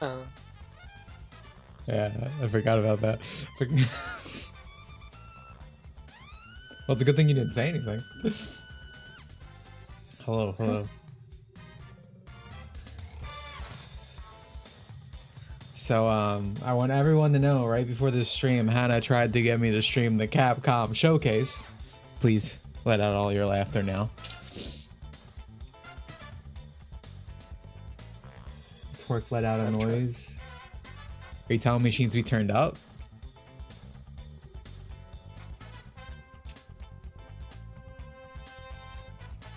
Uh, Yeah, I forgot about that. Well, it's a good thing you didn't say anything. Hello, hello. So, I want everyone to know right before this stream, Hannah tried to get me to stream the Capcom showcase. Please let out all your laughter now. Twerk let out a noise. Are you telling me she needs to be turned up?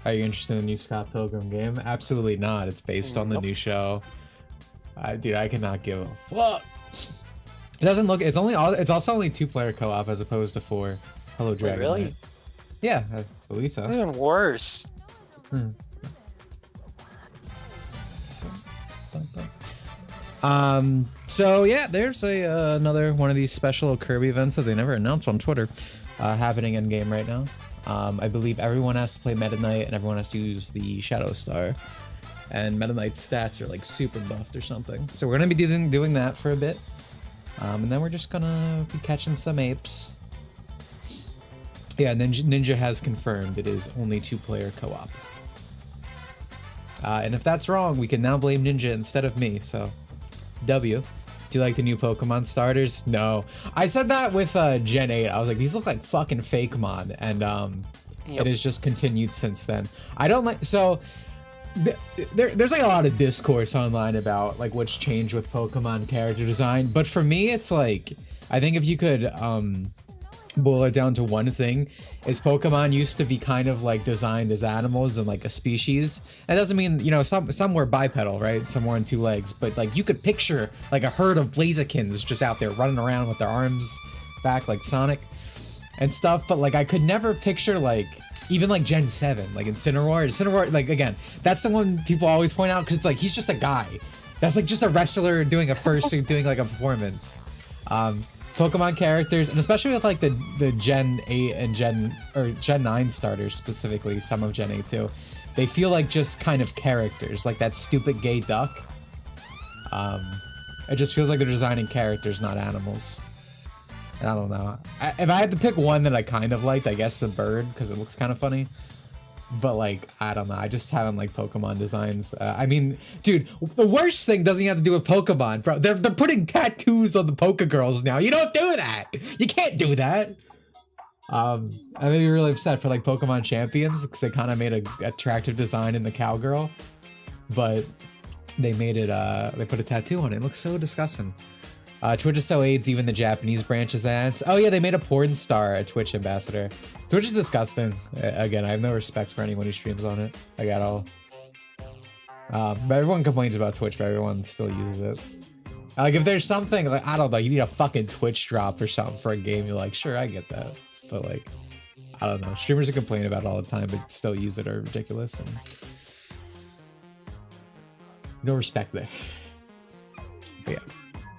Are you interested in the new Scott Pilgrim game? Absolutely not. It's based on the new show. Dude, I cannot give a fuck. It doesn't look. It's also only 2-player co-op as opposed to 4. Hello, Dragon. really? Knight. Yeah, I believe so. Even worse. So yeah, there's another one of these special Kirby events that they never announced on Twitter, happening in game right now. I believe everyone has to play Metaknight and everyone has to use the Shadow Star, and Metaknight's stats are like super buffed or something. So we're gonna be doing that for a bit, and then we're just gonna be catching some apes. Yeah, Ninja has confirmed it is only 2-player co-op. And if that's wrong, we can now blame Ninja instead of me. So, W. Do you like the new Pokemon starters? No. I said that with Gen 8. I was like, these look like fucking Fakemon. And it has just continued since then. I don't like... So, there's like a lot of discourse online about like what's changed with Pokemon character design. But for me, it's like... I think if you could... boil it down to one thing, is Pokemon used to be kind of like designed as animals and like a species. That doesn't mean, you know, some were bipedal, right? Some were on 2 legs, but like you could picture like a herd of Blazikins just out there running around with their arms back like Sonic and stuff. But like I could never picture like even like Gen 7, like Incineroar, like again, that's the one people always point out because it's like he's just a guy. That's like just a wrestler doing a doing like a performance. Pokemon characters, and especially with like the Gen 8 and Gen 9 starters specifically, some of Gen 8 too, they feel like just kind of characters, like that stupid gay duck. It just feels like they're designing characters, not animals. And I don't know. If I had to pick one that I kind of liked, I guess the bird, because it looks kind of funny. But like, I don't know. I just haven't liked Pokemon designs. I mean, dude, the worst thing doesn't have to do with Pokemon, bro. They're putting tattoos on the Poke Girls now. You don't do that. You can't do that. I may be really upset for like Pokemon Champions because they kind of made a attractive design in the cowgirl, but they made it. They put a tattoo on it. It looks so disgusting. Twitch is so AIDS, even the Japanese branches ads. Oh yeah, they made a porn star a Twitch ambassador. Twitch is disgusting. Again, I have no respect for anyone who streams on it. I got all. But everyone complains about Twitch, but everyone still uses it. Like if there's something like, I don't know, you need a fucking Twitch drop or something for a game, you're like, sure, I get that. But like, I don't know. Streamers who complain about it all the time but still use it are ridiculous. And no respect there. But yeah.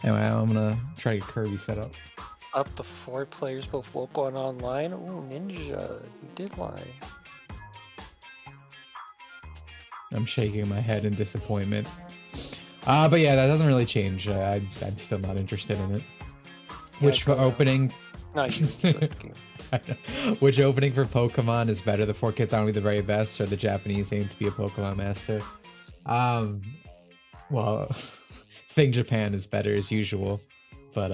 Anyway, I'm gonna try to get Kirby set up. Up to 4 players, both local and online. Oh, Ninja, you did lie. I'm shaking my head in disappointment. But yeah, that doesn't really change. I'm still not interested in it. Yeah, Which opening? No, Which opening for Pokemon is better? The 4 kids aren't the very best, or the Japanese aim to be a Pokemon master? Well, think Japan is better as usual, but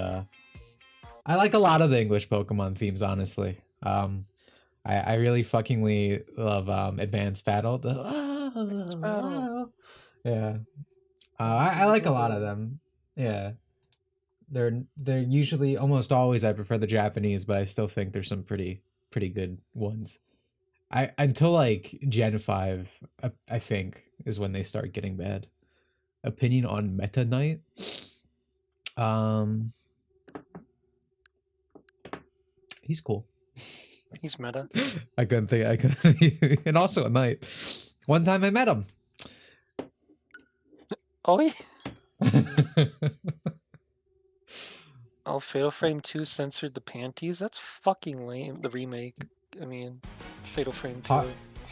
I like a lot of the English Pokemon themes, honestly. I really fuckingly love Advanced Battle. Yeah. I like a lot of them. Yeah. They're usually, almost always, I prefer the Japanese, but I still think there's some pretty good ones. Until like Gen 5, I think, is when they start getting bad. Opinion on Metaknight? He's cool. He's meta. I couldn't think. And also at night. One time I met him. Oh yeah. Oh, Fatal Frame 2 censored the panties? That's fucking lame. The remake. I mean, Fatal Frame 2.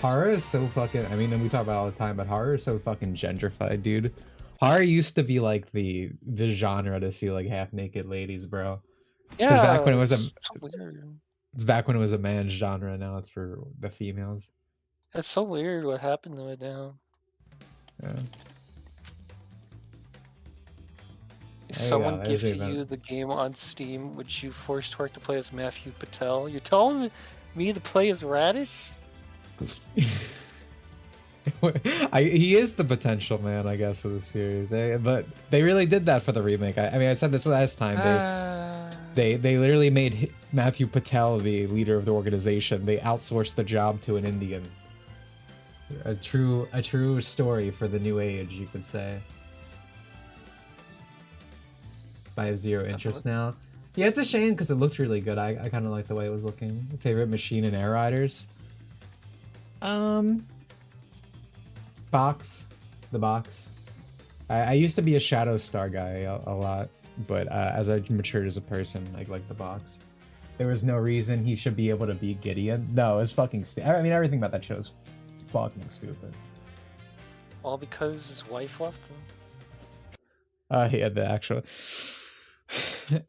Horror is so fucking... I mean, and we talk about it all the time, but horror is so fucking gentrified, dude. Horror used to be like the genre to see like half naked ladies, bro. Because Yeah, back when it was it's so weird. it's back when it was a man's genre. Now it's for the females. It's so weird what happened to it now. Yeah. If There you go. someone There's the gifted you event. the game on Steam, would you force Torque to play as Matthew Patel? You're telling me to play as Raditz? He is the potential man, I guess, of the series. But they really did that for the remake. I mean, I said this last time. They literally made Matthew Patel the leader of the organization. They outsourced the job to an Indian. A true story for the new age, you could say. I have zero interest now. Yeah, it's a shame because it looked really good. I kind of like the way it was looking. Favorite machine and Air Riders? Box. The box. I used to be a Shadow Star guy a lot, but as I matured as a person, I like the box. There was no reason he should be able to beat Gideon. No, it's fucking stupid. I mean, everything about that show is fucking stupid. All because his wife left him. He had the actual...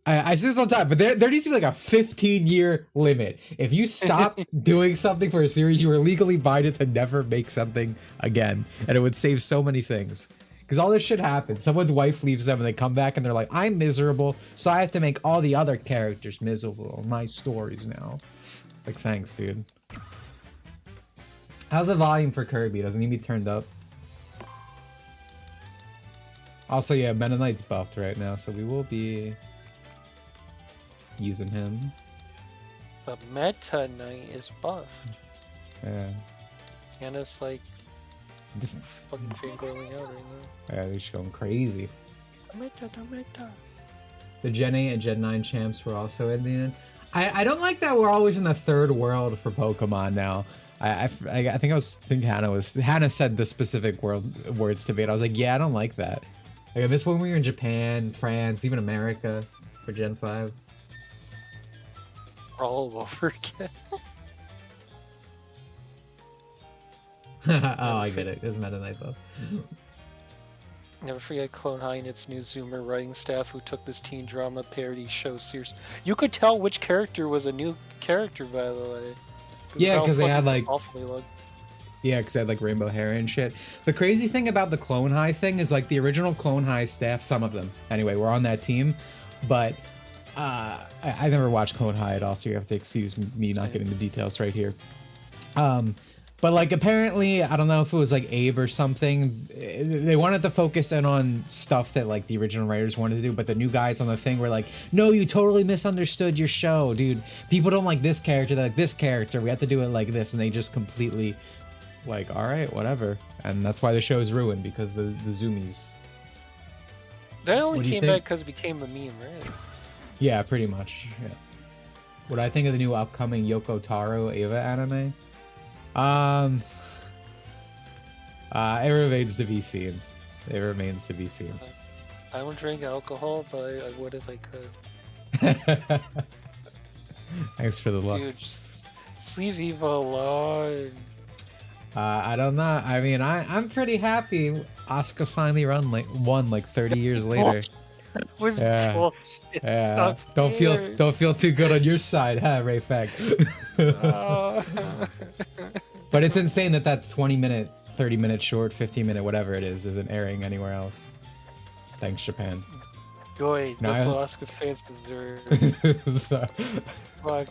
I say this all the time, but there needs to be like a 15-year limit. If you stop doing something for a series, you are legally binded to never make something again, and it would save so many things. Because all this shit happens. Someone's wife leaves them, and they come back, and they're like, "I'm miserable, so I have to make all the other characters miserable. My stories now." It's like, thanks, dude. How's the volume for Kirby? Doesn't need to be turned up. Also, yeah, Metaknight's buffed right now, so we will be using him. The Metaknight is buffed. Yeah. And it's like This, fucking fangirling out right now. yeah, they're just going crazy. The Meta. The Gen 8 and Gen 9 champs were also in the end. I don't like that we're always in the third world for Pokemon now. I think Hannah said the specific words to me, and I was like, yeah, I don't like that. Like, I miss when we were in Japan, France, even America for Gen 5. We're all over again. Oh, I get it. It's Meta Knight though. Never forget Clone High and its new Zoomer writing staff who took this teen drama parody show serious. You could tell which character was a new character, by the way. Yeah, because they had like... awfully looked. Yeah, because they had like rainbow hair and shit. The crazy thing about the Clone High thing is like the original Clone High staff, some of them anyway, were on that team, but I never watched Clone High at all, so you have to excuse me not getting the details right here. But like apparently, I don't know if it was like Abe or something, they wanted to focus in on stuff that like the original writers wanted to do, but the new guys on the thing were like, no, you totally misunderstood your show, dude. People don't like this character, they like this character, we have to do it like this, and they just completely like, all right, whatever. And that's why the show is ruined, because the zoomies. That only came back because it became a meme, right? Yeah, pretty much. Yeah. What I think of the new upcoming Yoko Taro Eva anime? It remains to be seen. It remains to be seen. I don't drink alcohol, but I would if I could. Thanks for the luck. Dude, just leave Eva alone. I don't know. I mean, I'm pretty happy Asuka finally won like 30 years later. Was yeah. bullshit. Yeah. Don't feel too good on your side, huh, Rayfac? But it's insane that 20-minute, 30-minute short, 15-minute, whatever it is, isn't airing anywhere else. Thanks, Japan. Good. That's what Asuka fans deserve. Fuck.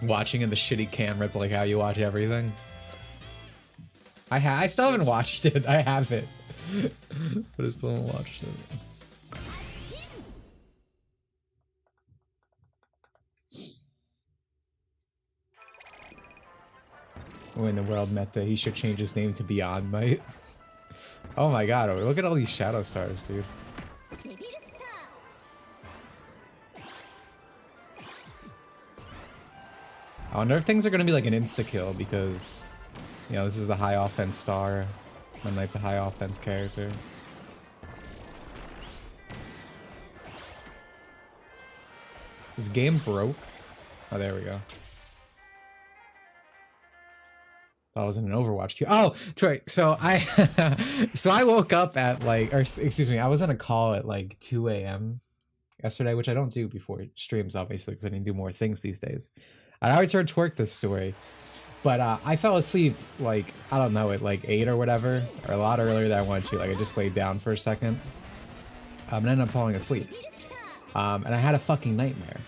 Watching in the shitty camera, like how you watch everything. I still haven't watched it. I have it, but I still haven't watched it. When the world meta, he should change his name to Beyond Might. Oh my god, look at all these shadow stars, dude. I wonder if things are gonna be like an insta-kill because, you know, this is the high offense star. And Knight's a high offense character. This game broke? Oh, there we go. I was in an Overwatch queue. Oh, sorry. So I, so I woke up at like, or excuse me, I was on a call at like 2 a.m. yesterday, which I don't do before streams, obviously, because I need to do more things these days. And I already started to work this story, but I fell asleep like, I don't know, at like 8 or whatever, or a lot earlier than I wanted to. Like I just laid down for a second, and ended up falling asleep. And I had a fucking nightmare.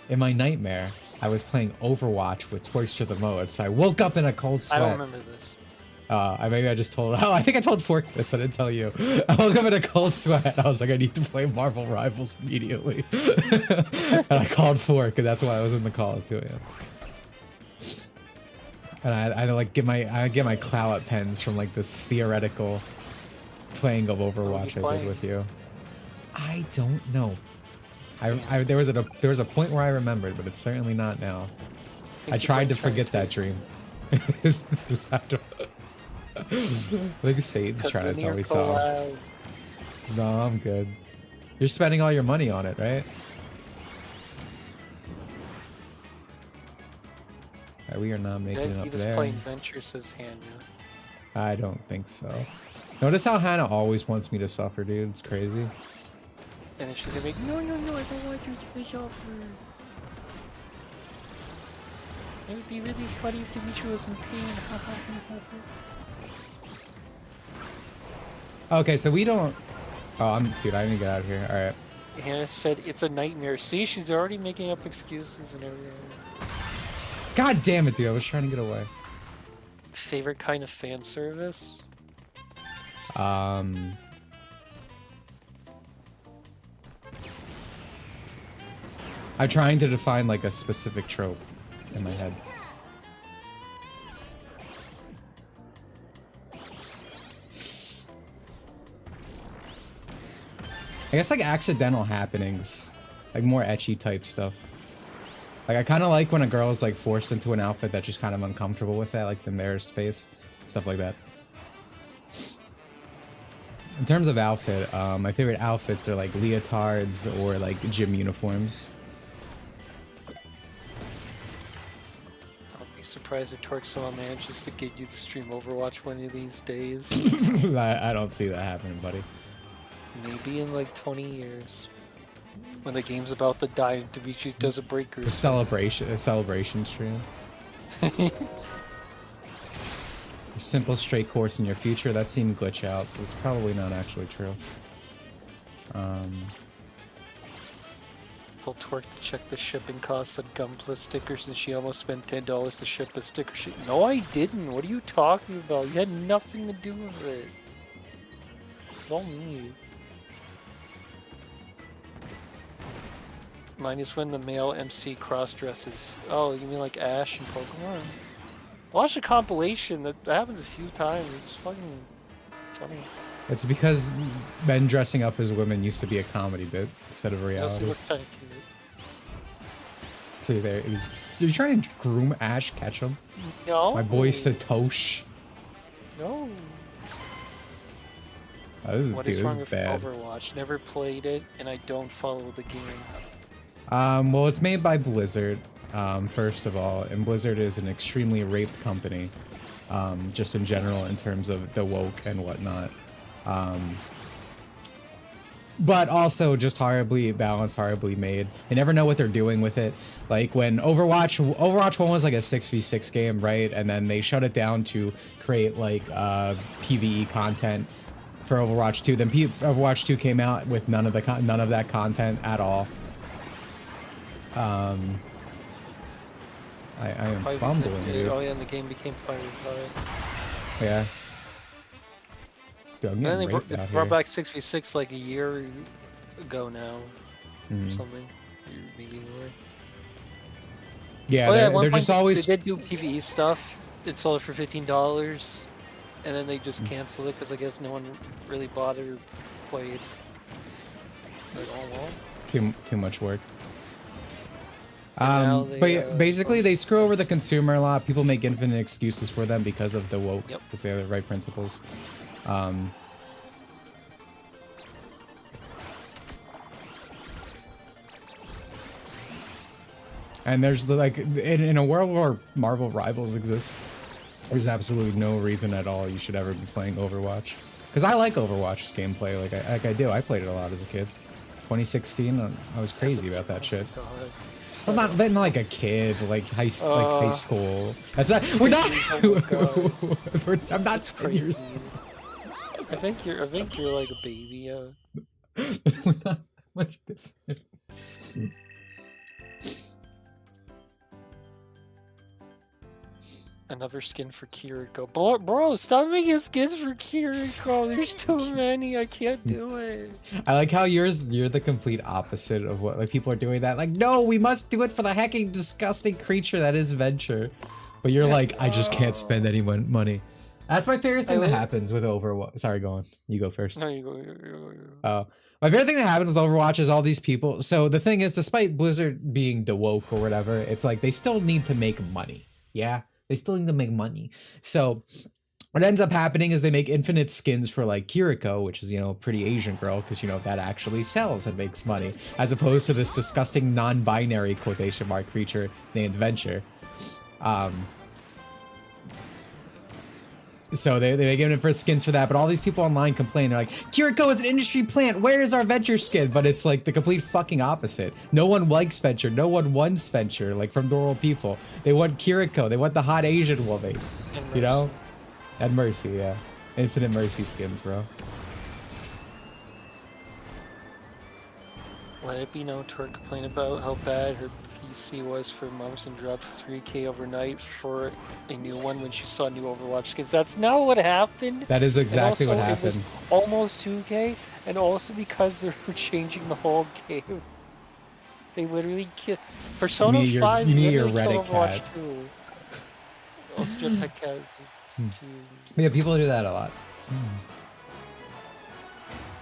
In my nightmare, I was playing Overwatch with Twerks to the Mode, so I woke up in a cold sweat. I don't remember this. Maybe I just told. Oh, I think I told Fork this. I didn't tell you. I woke up in a cold sweat. I was like, I need to play Marvel Rivals immediately. And I called Fork, and that's why I was in the call at 2 a.m. And I like get my clout pens from like this theoretical playing of Overwatch I did with you. I don't know. There was a point where I remembered, but it's certainly not now. I tried to forget that dream. I think Satan's trying to tell me so. No, I'm good. You're spending all your money on it, right? We are not making it up he was there. playing Venture, says Hannah. I don't think so. Notice how Hannah always wants me to suffer, dude. It's crazy. And then she's gonna be like, no, I don't want you to suffer. It would be really funny if Dimitri was in pain. Okay, so we don't... Oh, dude, I need to get out of here. Alright. Hannah said it's a nightmare. See, she's already making up excuses and everything. God damn it, dude. I was trying to get away. Favorite kind of fan service? I'm trying to define like a specific trope in my head. I guess like accidental happenings, like more ecchi type stuff. Like I kind of like when a girl is like forced into an outfit that's just kind of uncomfortable with that, like the embarrassed face, stuff like that. In terms of outfit, my favorite outfits are like leotards or like gym uniforms. I'll be surprised if Torque somehow manages to get you to stream Overwatch one of these days. I don't see that happening, buddy. Maybe in like 20 years. When the game's about to die and Dimitri does a breaker. A celebration stream. A simple straight course in your future, that seemed glitch out, so it's probably not actually true. Told Torque to check the shipping costs on Gunpla stickers and she almost spent $10 to ship the sticker sheet. No, I didn't. What are you talking about? You had nothing to do with it. It's all me. Minus when the male MC cross-dresses. Oh, you mean like Ash and Pokemon? Watch a compilation. That happens a few times. It's fucking funny. It's because men dressing up as women used to be a comedy bit instead of reality. Look kind of cute. See there. Are you trying to groom Ash Ketchum? No. My boy Satosh. No. Oh, this is, What dude, is wrong this is with bad. Overwatch? Never played it, and I don't follow the game. Well, it's made by Blizzard, first of all, and Blizzard is an extremely raped company, just in general in terms of the woke and whatnot. But also just horribly balanced, horribly made. They never know what they're doing with it. Like when Overwatch 1 was like a 6v6 game, right? And then they shut it down to create like PvE content for Overwatch 2. Then Overwatch 2 came out with none of that content at all. I am fumbling, dude. Oh yeah, and the game became Fire. Yeah. Dude, And then they brought brought back 6v6 like a year ago now, or something. Maybe more. Yeah, at one they're point just always... They did do PvE stuff. It sold it for $15, and then they just canceled it because I guess no one really bothered or played. Like, oh well. Too much work. They, but yeah, basically they screw over the consumer a lot. People make infinite excuses for them because of the woke, because they have the right principles. And there's like in a world where Marvel Rivals exists, There's absolutely no reason at all you should ever be playing Overwatch. Because I like Overwatch's gameplay, like I do. I played it a lot as a kid. 2016, I was crazy about that shit. Well, not then like a kid, like high school. That's not. We're not. I'm not 10 years. I think you're like a baby. We're not much different. Another skin for Kiriko. Bro, stop making skins for Kiriko. There's too many. I can't do it. I like how you're the complete opposite of what like people are doing that. Like, no, we must do it for the hecking disgusting creature that is Venture. But you're like, I just can't spend any money. That's my favorite thing that happens with Overwatch. Sorry, go on. You go first. No, you go. My favorite thing that happens with Overwatch is all these people. So the thing is, despite Blizzard being the woke or whatever, it's like they still need to make money. Yeah. They still need to make money. So what ends up happening is they make infinite skins for like Kiriko, which is, you know, a pretty Asian girl, because, you know, that actually sells and makes money, as opposed to this disgusting non-binary quotation mark creature named Venture. So they make infinite skins for that, but all these people online complain. They're like, Kiriko is an industry plant. Where is our Venture skin? But it's like the complete fucking opposite. No one likes Venture. No one wants Venture, like from normal people. They want Kiriko. They want the hot Asian woman. You know? And Mercy, yeah. Infinite Mercy skins, bro. Let it be known, Tor complained about how bad her PC was for months and dropped 3K overnight for a new one when she saw new Overwatch skins. That's not what happened. That is exactly what happened. It was almost 2K, and also because they were changing the whole game. They literally killed Persona 5. You need your Reddit Overwatch cat. 2. Also, Jetpack Cat. Yeah, people do that a lot.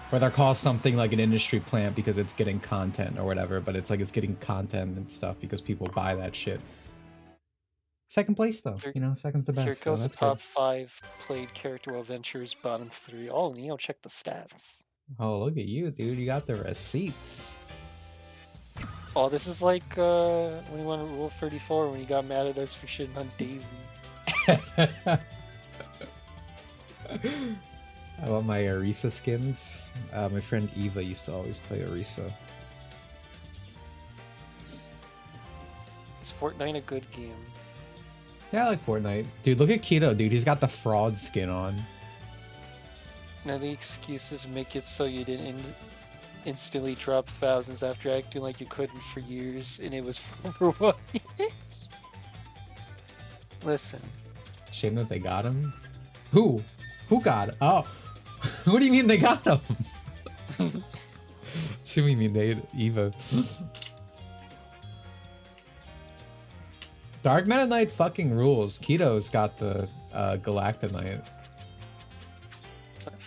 Where they'll call something like an industry plant because it's getting content or whatever, but it's like it's getting content and stuff because people buy that shit. Second place though, you know, second's the best. Here goes so the top 5 played character while Venture's bottom 3. Oh, Neo, check the stats. Oh, look at you, dude. You got the receipts. Oh, this is like when he won Rule 34 when he got mad at us for shitting on Daisy. I love my Orisa skins. My friend Eva used to always play Orisa. Is Fortnite a good game? Yeah, I like Fortnite. Dude, look at Keto, dude. He's got the fraud skin on. Now the excuses make it so you didn't instantly drop thousands after acting like you couldn't for years, and it was for what? Listen. Shame that they got him. Who? Who got him? Oh. What do you mean they got him? Assuming you mean they Eva. Dark Metaknight fucking rules. Keto's got the Galactonite.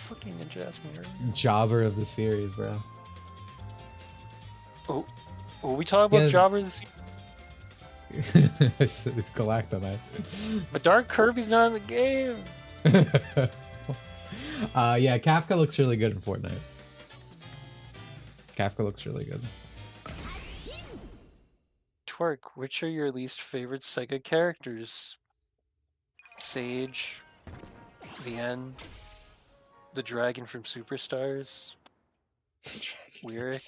Fucking Ninja asked me earlier. Jobber of the series, bro. Oh, we talking about Jobber of the series? It's Galactonite. But Dark Kirby's not in the game. Yeah, Kafka looks really good in Fortnite. Kafka looks really good. Twerk, which are your least favorite Sega characters? Sage, the End, the dragon from Superstars, Lyric.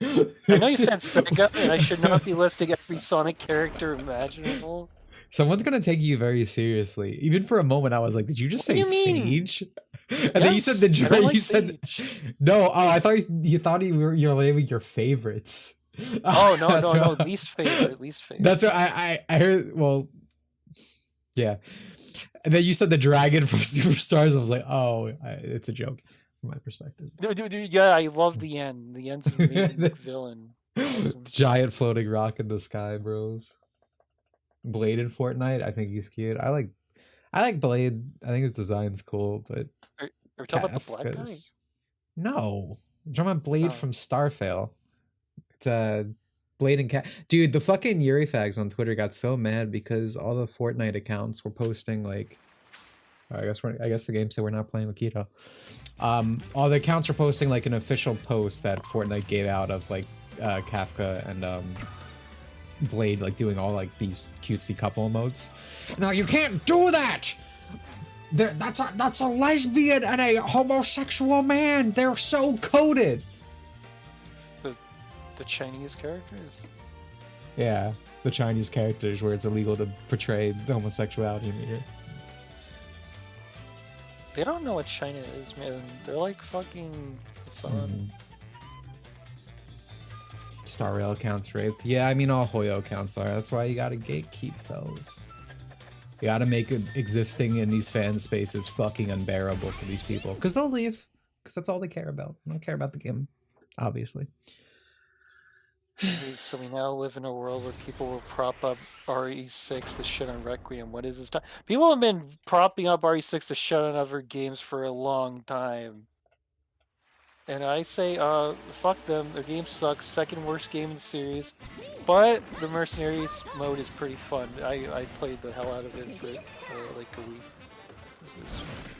I know you said Sega, and I should not be listing every Sonic character imaginable. Someone's gonna take you very seriously. Even for a moment, I was like, "Did you just say Sage?" And then you said the dragon. You said no. Oh, I thought you thought you were naming your favorites. Oh no, least favorite. That's what I heard. Well, yeah. And then you said the dragon from Superstars. I was like, oh, it's a joke from my perspective. Dude, yeah, I love the End. The End's an amazing villain. Awesome. Giant floating rock in the sky, bros. Blade in Fortnite, I think he's cute. I like Blade. I think his design's cool, but are we talking about the black guy? No, I'm talking about Blade from Starfail. It's Blade and Cat. Dude, the fucking Yuri fags on Twitter got so mad because all the Fortnite accounts were posting like, I guess the game said we're not playing with Keto. All the accounts were posting like an official post that Fortnite gave out of like Kafka and Blade like doing all like these cutesy couple emotes. Now you can't do that. That's a lesbian and a homosexual man. They're so coded. The Chinese characters. Yeah, the Chinese characters where it's illegal to portray the homosexuality in media. They don't know what China is, man. They're like fucking Hassan. Star Rail accounts raped. Yeah, I mean all Hoyo accounts are. That's why you gotta gatekeep those. You gotta make it existing in these fan spaces fucking unbearable for these people. Because they'll leave. Because that's all they care about. They don't care about the game, obviously. So we now live in a world where people will prop up RE6 to shit on Requiem. What is this time? People have been propping up RE6 to shit on other games for a long time. And I say, fuck them. Their game sucks. Second worst game in the series. But the Mercenaries mode is pretty fun. I played the hell out of it for like a week. It was fun.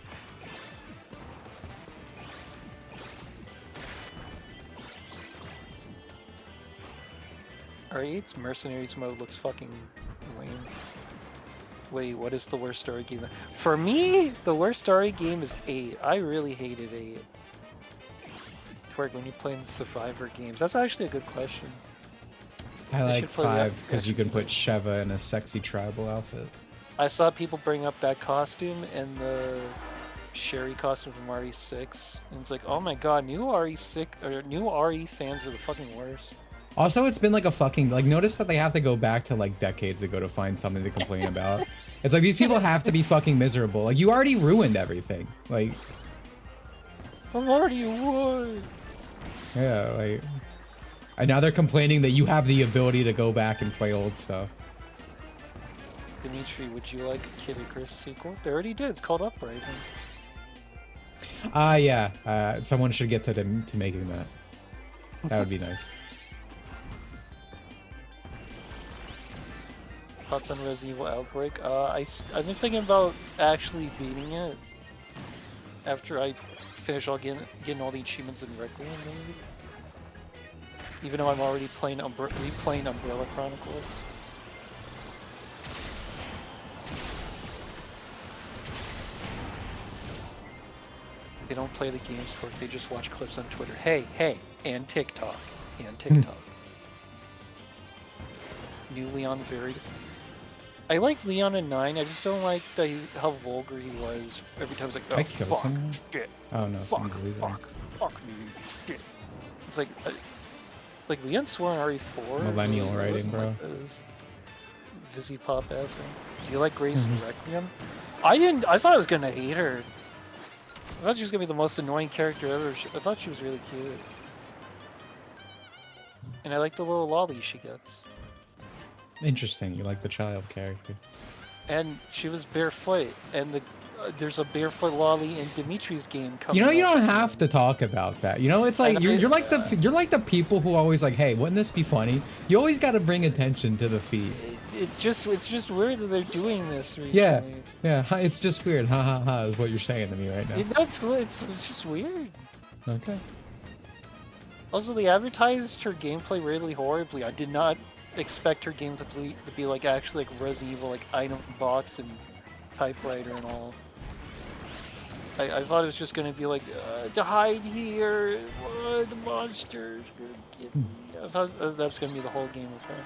RE8's Mercenaries mode looks fucking lame. Wait, what is the worst story game? For me, the worst story game is 8. I really hated 8. Twerk, when you play in Survivor games, that's actually a good question. I like 5 because you can put Sheva in a sexy tribal outfit. I saw people bring up that costume and the Sherry costume from RE6, and it's like, oh my god, new RE6 or new RE fans are the fucking worst. Also, it's been like a fucking like. Notice that they have to go back to like decades ago to find something to complain about. It's like these people have to be fucking miserable. Like you already ruined everything. Like I'm already ruined. Yeah, like, and now they're complaining that you have the ability to go back and play old stuff. Dimitri, would you like a Kid Icarus sequel? They already did. It's called Uprising. Yeah. Someone should get to making that. That would be nice. Thoughts on Resident Evil Outbreak? I've been thinking about actually beating it after I finish getting all the achievements in Requiem, maybe. Even though I'm already replaying Umbrella Chronicles. They don't play the games for it, they just watch clips on Twitter. Hey, and TikTok. New Leon varied. I like Leon in 9, I just don't like how vulgar he was. Every time it's like, oh, fuck, someone? shit, Oh no, fuck me, shit. It's like Leon swore in RE4. Millennial writing, bro. Vizzy Pop ass one. Do you like Grace in Requiem? I thought I was gonna hate her. I thought she was gonna be the most annoying character ever. I thought she was really cute. And I like the little lolly she gets. Interesting, you like the child character. And she was barefoot, and there's a barefoot lolly in Dimitri's game coming. You know, you don't have to talk about that. You know, it's like you're like the people who always like, hey, wouldn't this be funny? You always got to bring attention to the feed. It's just weird that they're doing this recently. Yeah, it's just weird. Ha ha ha is what you're saying to me right now. It's just weird. Okay. Also, they advertised her gameplay really horribly. I did not expect her game to be like actually like Resident Evil, like item box and typewriter and all. I thought it was just gonna be like to hide here, the monsters gonna get me. I thought that was gonna be the whole game with her.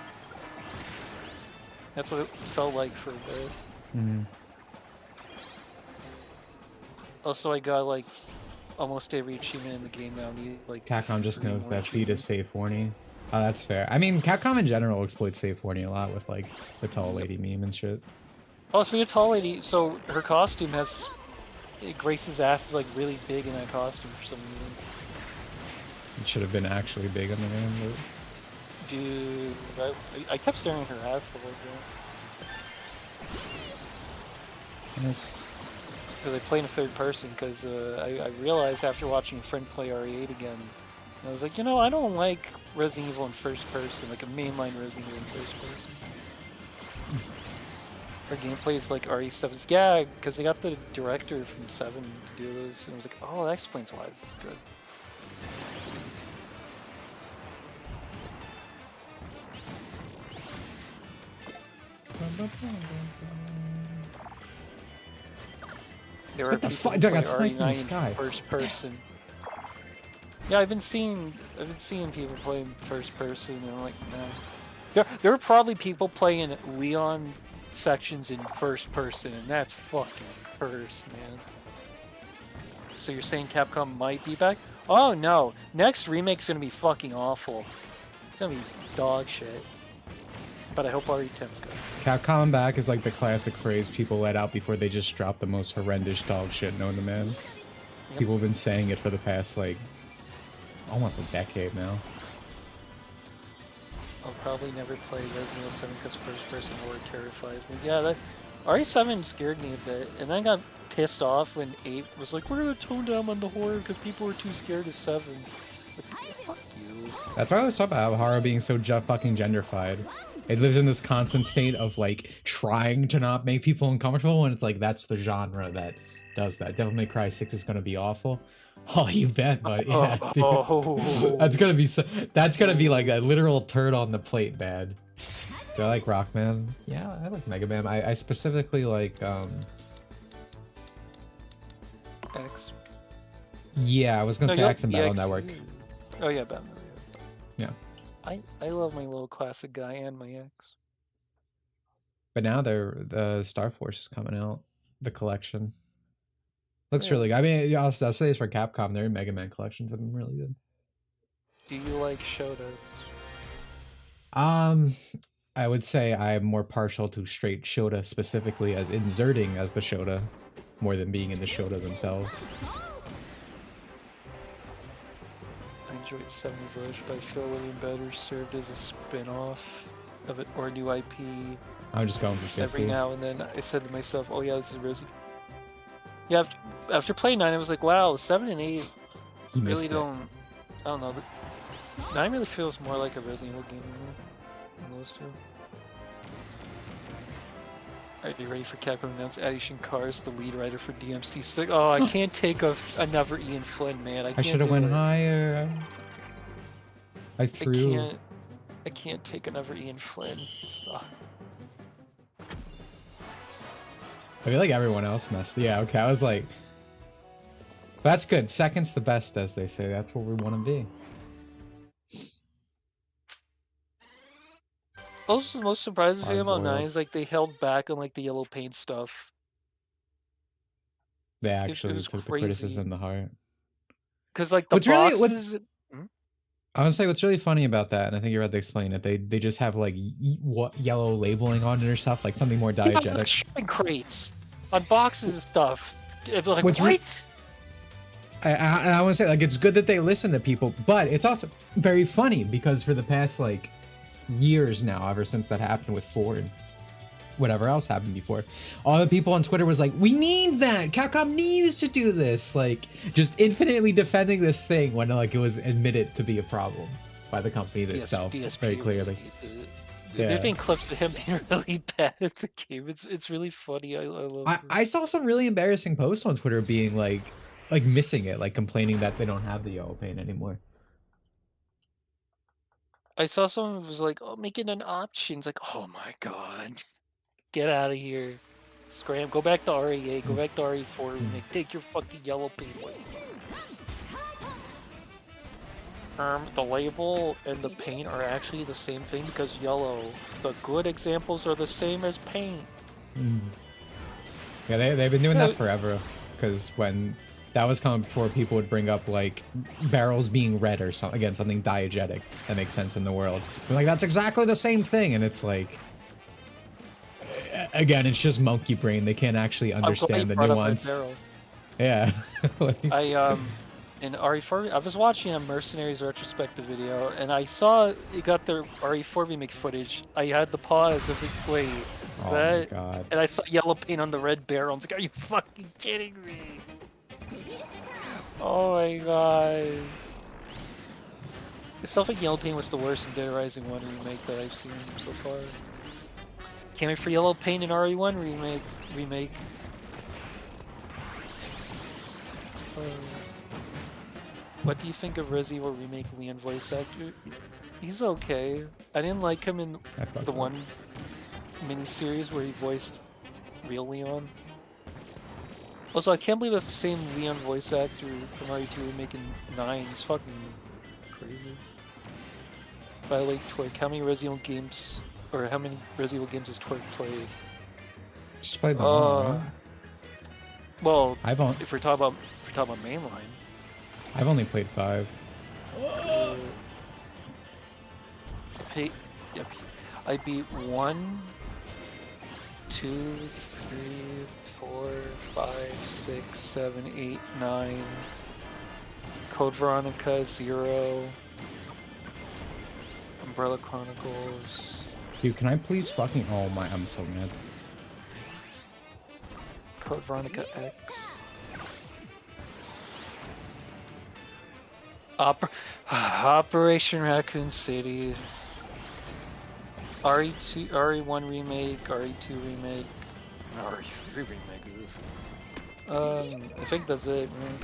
That's what it felt like for a bit. Also, I got like almost every achievement in the game now. Like Capcom just knows that feed is safe horny. Oh, that's fair. I mean, Capcom in general exploits safe horny a lot with like the tall lady meme and shit. Oh, speaking of tall lady, so her costume has Grace's ass is like really big in that costume for some reason. It should have been actually big on the game, but... Dude, I kept staring at her ass the whole game. Yes. Because I play in third person, because I realized after watching a friend play RE8 again, I was like, you know, I don't like Resident Evil in first person, like a mainline Resident Evil in first person. Her gameplay is like RE7's, yeah, because they got the director from 7 to do those, and I was like, oh, that explains why this is good. There are What the people fuck? who Dude, I play got sniped in the RE9 sky. in first person. Yeah, I've been seeing people playing first person, and I'm like, no. There are probably people playing Leon sections in first person, and that's fucking cursed, man. So you're saying Capcom might be back? Oh no, next remake's gonna be fucking awful. It's gonna be dog shit. But I hope RE10's good. Capcom back is like the classic phrase people let out before they just drop the most horrendous dog shit known to man. Yep. People have been saying it for the past, like, almost a decade now. I'll probably never play Resident Evil 7 because first person horror terrifies me. Yeah, that RE7 scared me a bit, and then I got pissed off when 8 was like, we're gonna tone down on the horror because people were too scared of 7. Like, fuck you. That's why I always talk about how horror being so fucking genderfied. It lives in this constant state of, like, trying to not make people uncomfortable, and it's like, that's the genre that does that. Devil May Cry 6 is gonna be awful. Oh, you bet, but yeah, dude. That's gonna be like a literal turd on the plate, bad. Do I like Rockman? Yeah, I like Mega Man. I specifically like X. Yeah, I was gonna say X and Battle X. Network. Oh yeah, Battle Yeah. I love my little classic guy and my X. But now the Star Force is coming out, the collection. Looks Yeah. really good. I mean, I'll say it's for Capcom. Their Mega Man collections have been really good. Do you like Shotas? I would say I'm more partial to straight Shota, specifically as inserting as the Shota, more than being in the Shota themselves. I enjoyed 70 Bush, but I feel it would have been better served as a spin-off of it or a new IP. I'm just going for 50. Every now and then I said to myself, oh yeah, this is Resi. Yeah, after playing 9, I was like, wow, 7 and 8 really don't... I don't know. 9 really feels more like a Resident Evil game than those two. Are you ready for Capcom to announce Adi Shankar as the lead writer for DMC6? Oh, I can't take another Ian Flynn, man. I should have went higher. I can't take another Ian Flynn. Stop. I feel like everyone else messed. Yeah, okay. I was like, that's good. Second's the best, as they say. That's what we want to be. Also, the most surprising thing about 9 is like they held back on like the yellow paint stuff. They actually was took the crazy. criticism to heart. Because like the boxes. I would say what's really funny about that, and I think you're about to explain it. They just have like yellow labeling on it or stuff, like something more diegetic. Yeah, like shipping crates on boxes and stuff. Like, what? I want to say, like, it's good that they listen to people, but it's also very funny because for the past like years now, ever since that happened with 4 and whatever else happened before, all the people on Twitter was like, we need that, Capcom needs to do this, like just infinitely defending this thing when like it was admitted to be a problem by the company itself very clearly. There's been clips of him being really bad at the game. It's really funny. I love it. I saw some really embarrassing posts on Twitter being like missing it, like complaining that they don't have the yellow paint anymore. I saw someone who was like, oh, make it an option. It's like, oh my god. Get out of here. Scram. Go back to RE8. Go back to RE4. Take your fucking yellow paint away. The label and the paint are actually the same thing because yellow. The good examples are the same as paint. Yeah, they've been doing that forever. Because when that was coming before, people would bring up like barrels being red or something. Again, something diegetic that makes sense in the world. They're like, that's exactly the same thing, and it's like, again, it's just monkey brain. They can't actually understand the nuance. Yeah. Like, in RE4, I was watching a Mercenaries retrospective video, and I saw it got their RE4 remake footage. I had to pause. I was like, wait, is that? My God. And I saw yellow paint on the red barrel. I was like, are you fucking kidding me? Oh my god. It felt like yellow paint was the worst in Dead Rising 1 remake that I've seen so far. Can't wait for yellow paint in RE1 remake. What do you think of Resi or remake Leon voice actor? He's okay. I didn't like him in the one. miniseries where he voiced real Leon. Also, I can't believe that's the same Leon voice actor from RE2 making 9. It's fucking crazy. By the way, Twerk, how many Resident Evil games, or how many Resident Evil games has Twerk played? Just played them all, right? Well, I've only, if we're talking about mainline. I've only played 5. Yep. I beat 1, 2, 3, 4, 5, 6, 7, 8, 9. Code Veronica 0. Umbrella Chronicles. Dude, can I please fucking... Oh my, I'm so mad. Code Veronica X. Operation Raccoon City. RE2, RE1 remake, RE2 remake, RE3 remake. I think that's it, man.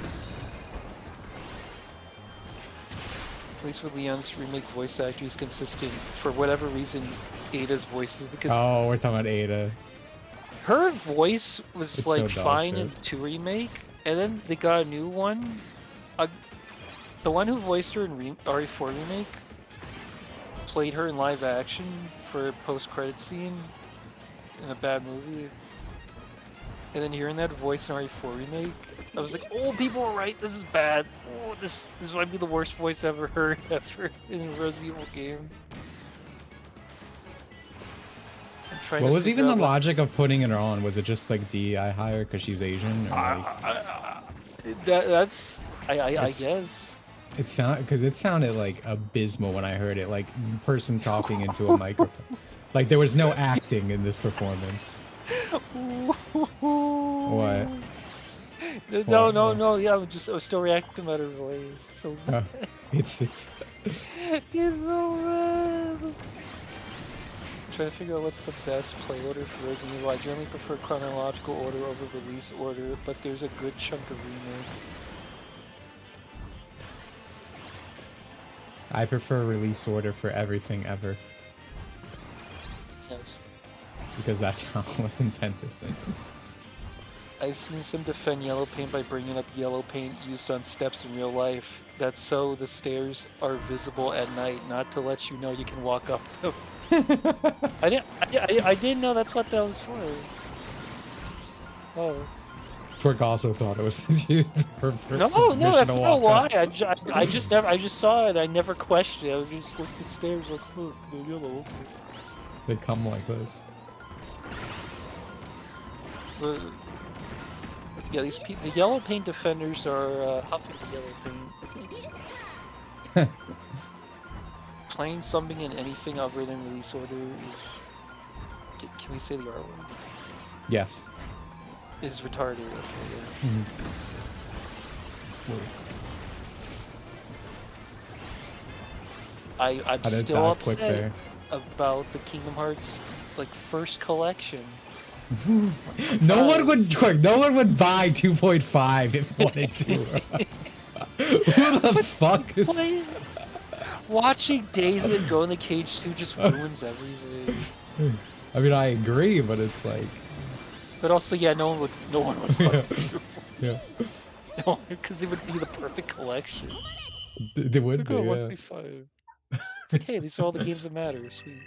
At least with Leon's remake voice actor, he's consistent. For whatever reason, Ada's voice is because. Oh, we're talking about Ada. Her voice was It's like so fine shit. in 2 remake, and then they got a new one. The one who voiced her in RE4 remake played her in live action for a post-credit scene in a bad movie. And then hearing that voice in RE4 remake, I was like, oh, people were right, this is bad. Oh, this might be the worst voice I've ever heard ever in a Resident Evil game. What was even the logic of putting her on? Was it just like DEI higher because she's Asian? Or like... That's I guess. It sounded like abysmal when I heard it, like person talking into a microphone. Like there was no acting in this performance. What? No. Yeah, I was still reacting to her voice. So bad. It's It's so bad. Trying to figure out what's the best play order for Resident Evil. I generally prefer chronological order over release order, but there's a good chunk of remakes. I prefer release order for everything ever. Yes. Because that's how it was intended. I've seen some defend yellow paint by bringing up yellow paint used on steps in real life. That's so the stairs are visible at night, not to let you know you can walk up them. I didn't know that's what that was for. Oh. Twerk also thought it was used for No, that's not why. I just saw it. I never questioned it. I was just looking at stairs like, oh, they're yellow. They come like this. Yeah, these people, the yellow paint defenders are huffing the yellow paint. Playing something in anything other than release order is... Can we say the R word? Yes. Is retarded. Okay, yeah. I'm still upset about the Kingdom Hearts first collection. No one would buy 2.5 if wanted to. Who the fuck is... Watching Daisy and Go in the Cage 2 just ruins everything. I mean, I agree, but it's like... But also, yeah, no one would buy it. Yeah. No, because it would be the perfect collection. They would be, yeah. 1.5. It's like, hey, these are all the games that matter. Sweet.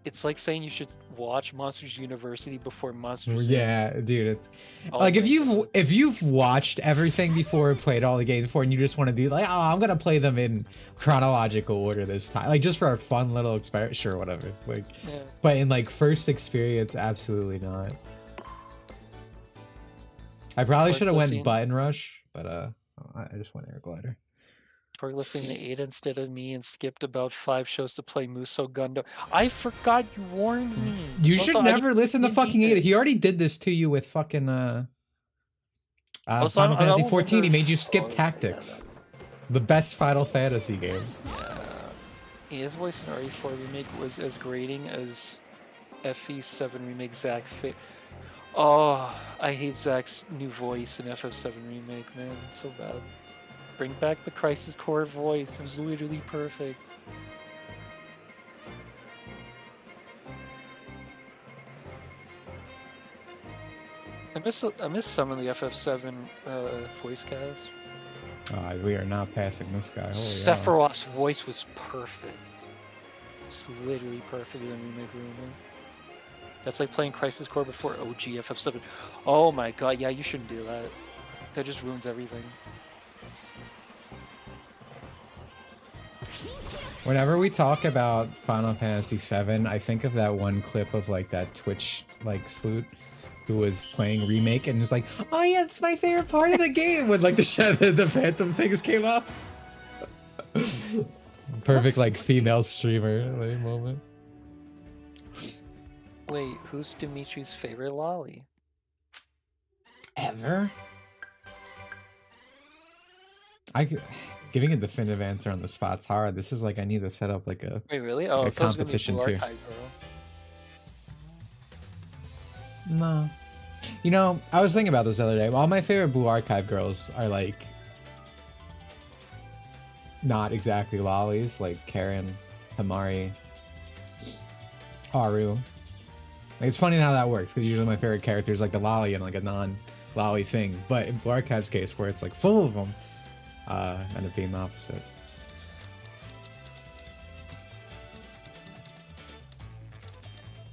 It's like saying you should watch Monsters University before Monsters. Yeah, dude, it's like if you've watched everything before, played all the games before, and you just want to do like, oh, I'm gonna play them in chronological order this time, like just for a fun little experiment, sure, whatever. Like, yeah. But in like first experience, absolutely not. I probably should have went Button Rush, but I just went Air Glider. We're listening to Ada instead of me and skipped about 5 shows to play Musou Gundam. I forgot you warned me. You should never listen to fucking Ada. He already did this to you with fucking Final Fantasy 14. He made you skip Tactics. The best Final Fantasy game. Yeah. His voice in RE4 remake was as grating as FE7 remake Zack Fit. Oh, I hate Zack's new voice in FF7 remake, man. It's so bad. Bring back the Crisis Core voice. It was literally perfect. I miss some of the FF7 voice cast. We are not passing this guy. Holy Sephiroth's voice was perfect. It's literally perfect in Remake Room. That's like playing Crisis Core before OG FF7. Oh my god, yeah, you shouldn't do that. That just ruins everything. Whenever we talk about Final Fantasy VII, I think of that one clip of like that Twitch like sleuth who was playing Remake and was like, "Oh yeah, it's my favorite part of the game," when like the Phantom things came up. Perfect like female streamer like, moment. Wait, who's Dimitri's favorite lolly? Ever? Giving a definitive answer on the spot's hard. This is like I need to set up like a Wait, really? Oh, a competition too. No. You know, I was thinking about this the other day. All my favorite Blue Archive girls are like not exactly lollies, like Karen, Hamari, Haru. Like, it's funny how that works because usually my favorite character is like the lolly and like a non-lolly thing. But in Blue Archive's case, where it's like full of them, end up being the opposite.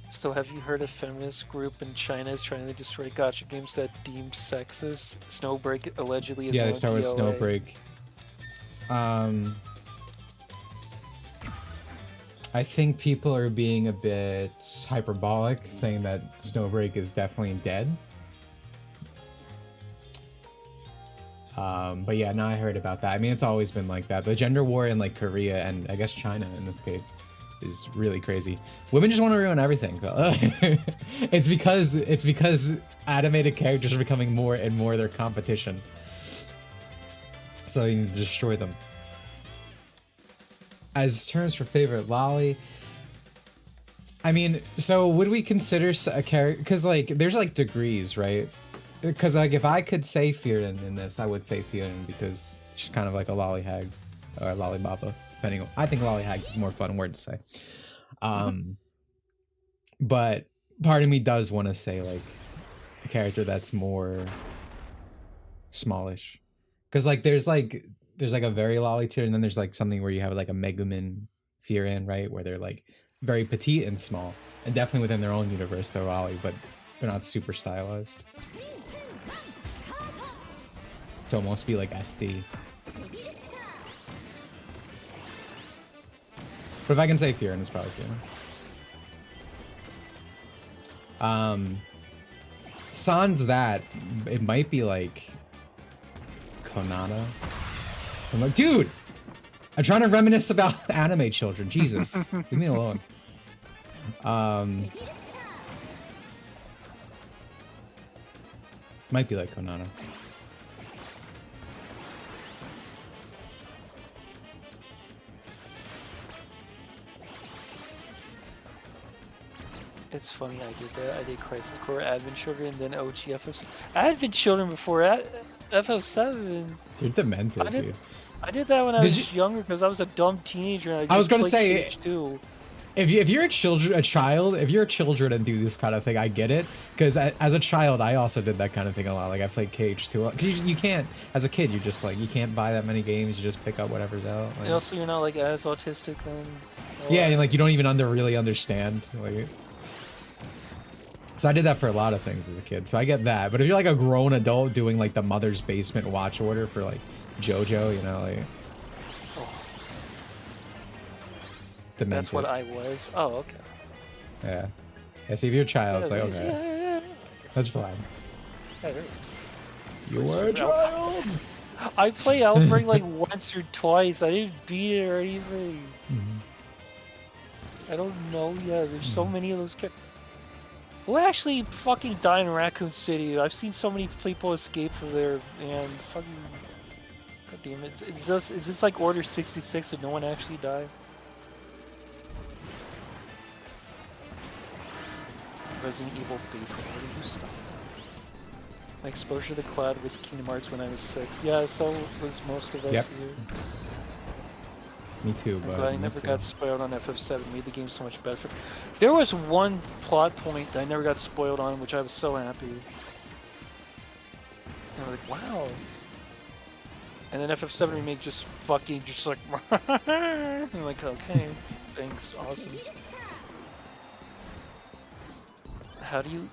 So have you heard a feminist group in China is trying to destroy gacha games that deem sexist? Snowbreak allegedly is yeah, now they start with DOA. Snowbreak. I think people are being a bit hyperbolic, saying that Snowbreak is definitely dead. But yeah, now I heard about that. I mean, it's always been like that. The gender war in like Korea and I guess China in this case is really crazy. Women just want to ruin everything. It's because animated characters are becoming more and more their competition. So you need to destroy them. As terms for favorite lolly, I mean, so would we consider a character? Because like, there's like degrees, right? Because like, if I could say Fierin in this, I would say Fierin because she's kind of like a lolly hag or a lollybaba. Depending on, I think lolly hag's a more fun word to say. But part of me does want to say like a character that's more smallish, because like there's like a very lolly tier, and then there's like something where you have like a Megumin Fierin, right, where they're like very petite and small, and definitely within their own universe they're lolly, but they're not super stylized. To almost be like SD. But if I can say Fierin, it's probably Fierin. Sans that, it might be like Konata. I'm like, dude! I'm trying to reminisce about anime children. Jesus. Leave me alone. Might be like Konata. It's funny, I did that. I did Crisis Core, Advent Children, and then OG FF7. Advent Children before FF7. You're demented, dude. I did that when I was younger because I was a dumb teenager. And I was gonna say, too. if you're a child, if you're children and do this kind of thing, I get it. Because as a child, I also did that kind of thing a lot. Like I played Cage too. Because you can't, as a kid, you just like you can't buy that many games. You just pick up whatever's out. Like, and also, you're not like as autistic then. Yeah, and like you don't even really understand. Like, so I did that for a lot of things as a kid. So I get that. But if you're like a grown adult doing like the mother's basement watch order for like JoJo, you know, like. Demented. That's what I was. Oh, okay. Yeah. Yeah, see, if you're a child, it's like, easy. okay. That's fine. Yeah, you were a child! I play Outbreak like once or twice. I didn't beat it or anything. I don't know yet. There's so many of those characters. Who actually fucking died in Raccoon City? I've seen so many people escape from there, and fucking... God damn it. Is this like Order 66 and no one actually died? Resident Evil basement. Where did you stop that? My exposure to the cloud was Kingdom Hearts when I was 6. Yeah, so was most of us here. Me too, but I never got spoiled on FF7. Made the game so much better. There was one plot point that I never got spoiled on, which I was so happy. And I'm like, wow. And then FF7 Remake just fucking just like, I'm like, okay, thanks, awesome. How do you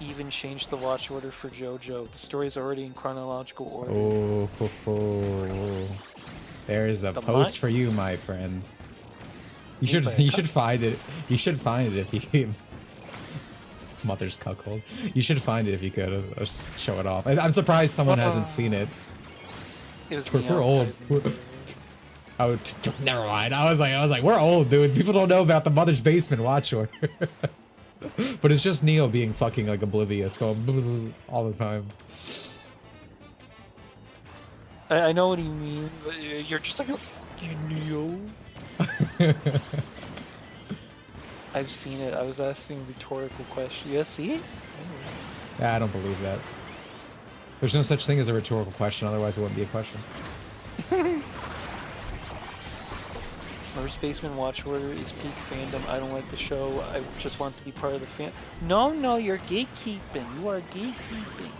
even change the watch order for JoJo? The story is already in chronological order. Oh, ho, ho. There's a post for you, my friend. You should find it. You should find it if you mother's cuckold. You should find it if you could. Show it off. I'm surprised someone hasn't seen it. It was We're old. Oh, never mind. I was like, we're old, dude. People don't know about the Mother's Basement watch order. But it's just Neo being fucking like oblivious, going all the time. I know what you mean, but you're just like a fucking Neo. I've seen it. I was asking a rhetorical question. You see it? Yeah, I don't believe that. There's no such thing as a rhetorical question, otherwise it wouldn't be a question. Mother's Basement watch order is peak fandom. I don't like the show. I just want to be part of the fan. No, you're gatekeeping. You are gatekeeping.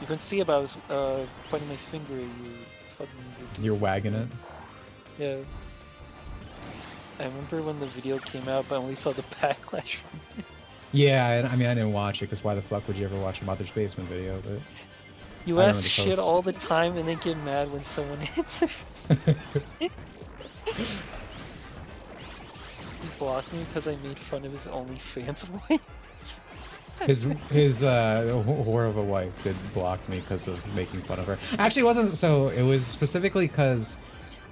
You can see if I was pointing my finger at you. Fucking. You're wagging it? Yeah. I remember when the video came out, but I only saw the backlash from it. Yeah, I mean, I didn't watch it, because why the fuck would you ever watch a Mother's Basement video, but... You ask shit all the time and then get mad when someone answers. He blocked me because I made fun of his OnlyFans wife. His whore of a wife did blocked me because of making fun of her. Actually, it wasn't so. It was specifically because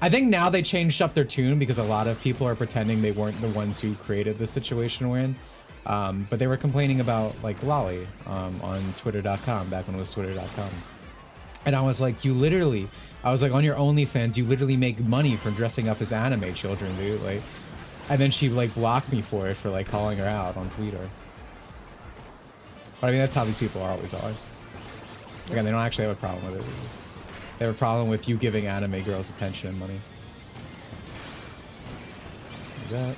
I think now they changed up their tune because a lot of people are pretending they weren't the ones who created the situation we're in. But they were complaining about like Lolly on Twitter.com back when it was Twitter.com. And I was like, I was like, on your OnlyFans, you literally make money from dressing up as anime children, dude. Like, and then she like blocked me for it for like calling her out on Twitter. But I mean, that's how these people always are. Again, they don't actually have a problem with it. They have a problem with you giving anime girls attention and money. Like that.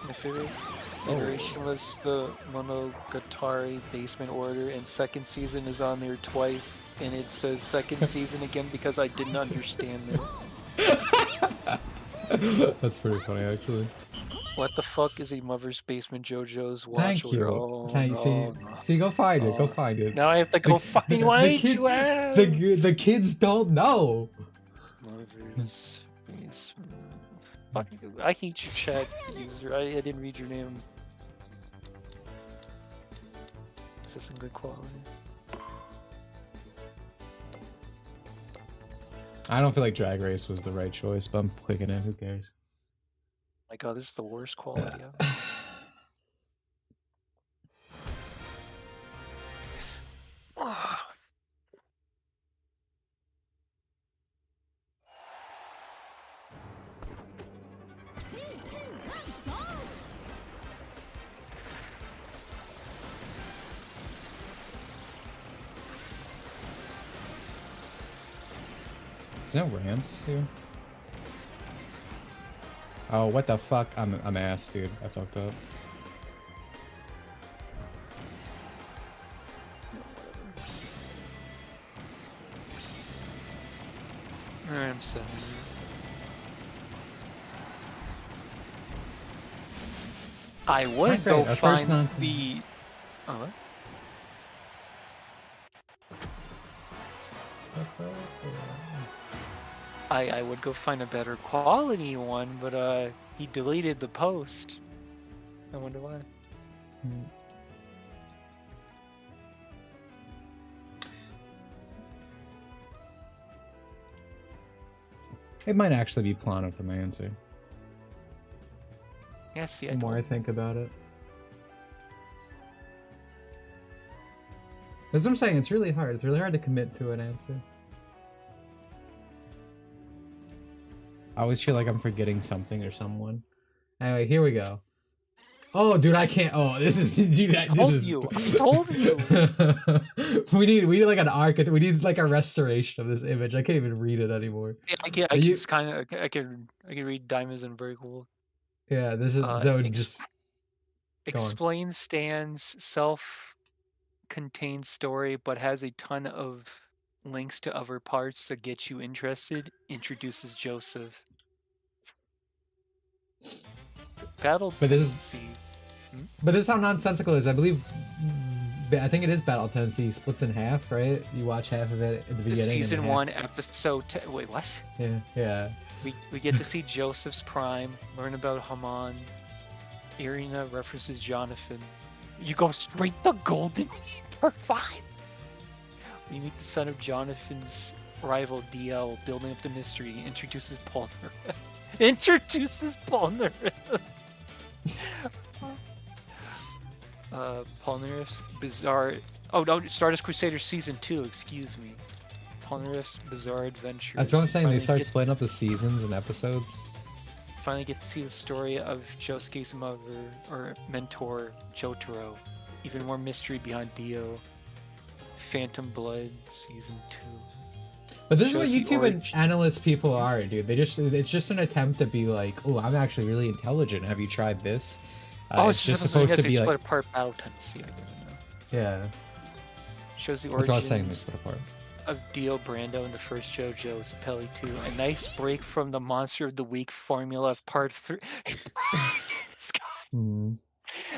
My favorite iteration was the Monogatari Basement order, and second season is on there twice, and it says second season again because I didn't understand it. That's pretty funny, actually. What the fuck is a Mother's Basement JoJo's watch Thank order? you. Oh, Thank no, see, go find it. Go find it. Now I have to go find the kids don't know. Mother's Basement. Fuck you. I hate you, chat user. I didn't read your name. Is this in good quality? I don't feel like Drag Race was the right choice, but I'm clicking it. Who cares? My god, this is the worst quality ever. There's no ramps here. Oh, what the fuck? I'm ass, dude. I fucked up. I'm 7. I would go find the. Oh, what? I would go find a better quality one, but he deleted the post. I wonder why. It might actually be Plana for my answer. Yeah, see, the more I think about it. That's what I'm saying, it's really hard. It's really hard to commit to an answer. I always feel like I'm forgetting something or someone. Anyway, here we go. Oh, dude, I can't. Oh, this is. Dude, I told you. we need like an archetype. We need like a restoration of this image. I can't even read it anymore. Yeah, I can read Diamonds and Very Cool. Yeah, this is so just go on. Explains Stan's self-contained story, but has a ton of links to other parts that get you interested. Introduces Joseph. Battle But this is tendency. But this is how nonsensical it is. I believe, I think it is Battle Tendency. Splits in half, right? You watch half of it at the beginning. Season 1, episode. Wait, what? Yeah. We get to see Joseph's prime, learn about Haman. Irina references Jonathan. You go straight to Golden Part 5. We meet the son of Jonathan's rival DL, building up the mystery. Introduces Paul Polnareff's bizarre. Oh no, Stardust Crusader Season 2. Excuse me. Polnareff's bizarre adventure. That's what I'm saying. They start splitting up the seasons and episodes. Finally get to see the story of Josuke's mother or mentor, Jotaro. Even more mystery behind Dio. Phantom Blood Season 2. But this is what YouTube and analyst people are, dude. It's just an attempt to be like, oh, I'm actually really intelligent. Have you tried this? It's just supposed to be split apart Battle Tendency. I don't know. Yeah. Shows the origins. That's what I was saying. They split apart. Of Dio Brando in the first JoJo, Sapelli 2. A nice break from the Monster of the Week formula of Part 3. And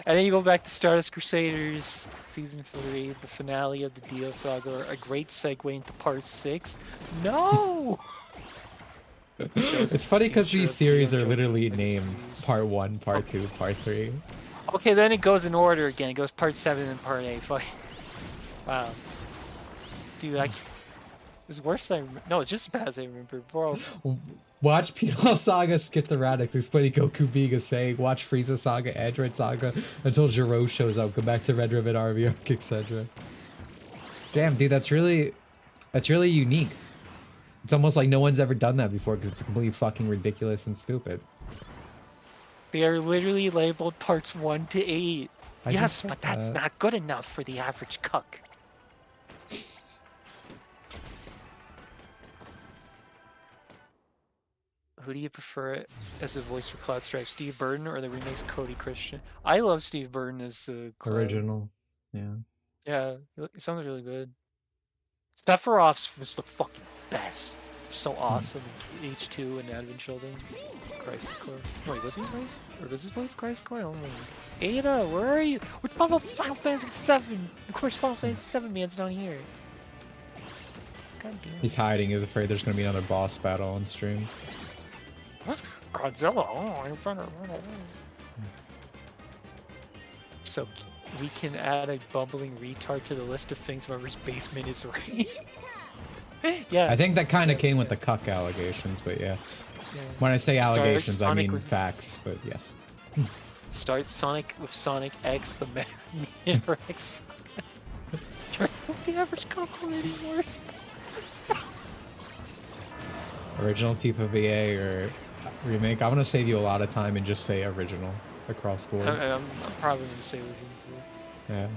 then you go back to Stardust Crusaders Season 3, the finale of the Dio saga, a great segue into Part 6. No! It's funny because these series are literally named Part 1, Part 2, Part 3. Okay, then it goes in order again. It goes Part 7 and Part 8. Wow. Dude, it's worse than no, it's just as bad as I remember, bro. Watch PL Saga skip the Radix, explaining Goku Biga saying, watch Frieza Saga, Android Saga, until Jiro shows up, go back to Red Ribbon Army arc, etc. Damn, dude, that's really unique. It's almost like no one's ever done that before because it's completely fucking ridiculous and stupid. They are literally labeled parts 1 to 8. Yes, but that's not good enough for the average cuck. Who do you prefer as a voice for Cloud Strife, Steve Burton or the remakes Cody Christian? I love Steve Burton as the original. Yeah. Yeah, it sounds really good. Sephiroth's was the fucking best. So awesome. H2 and Advent Children. Crisis Core. Wait, was he voice? Or was his voice Crisis Core? Oh my. Ada, where are you? We're talking about Final Fantasy 7. Of course, Final Fantasy 7 man's down here. God damn. He's hiding. He's afraid there's gonna be another boss battle on stream. Godzilla. Oh, I'm trying to run away. So we can add a bumbling retard to the list of things whoever's basement is right. Yeah. I think that kind of came with the cuck allegations, but yeah. When I say allegations, I mean facts, but yes. Start Sonic with Sonic X, the Manor X. You're not the average cockle anymore. Stop. Original Tifa VA or remake? I'm gonna save you a lot of time and just say original across board. I'm probably gonna say original too. Yeah.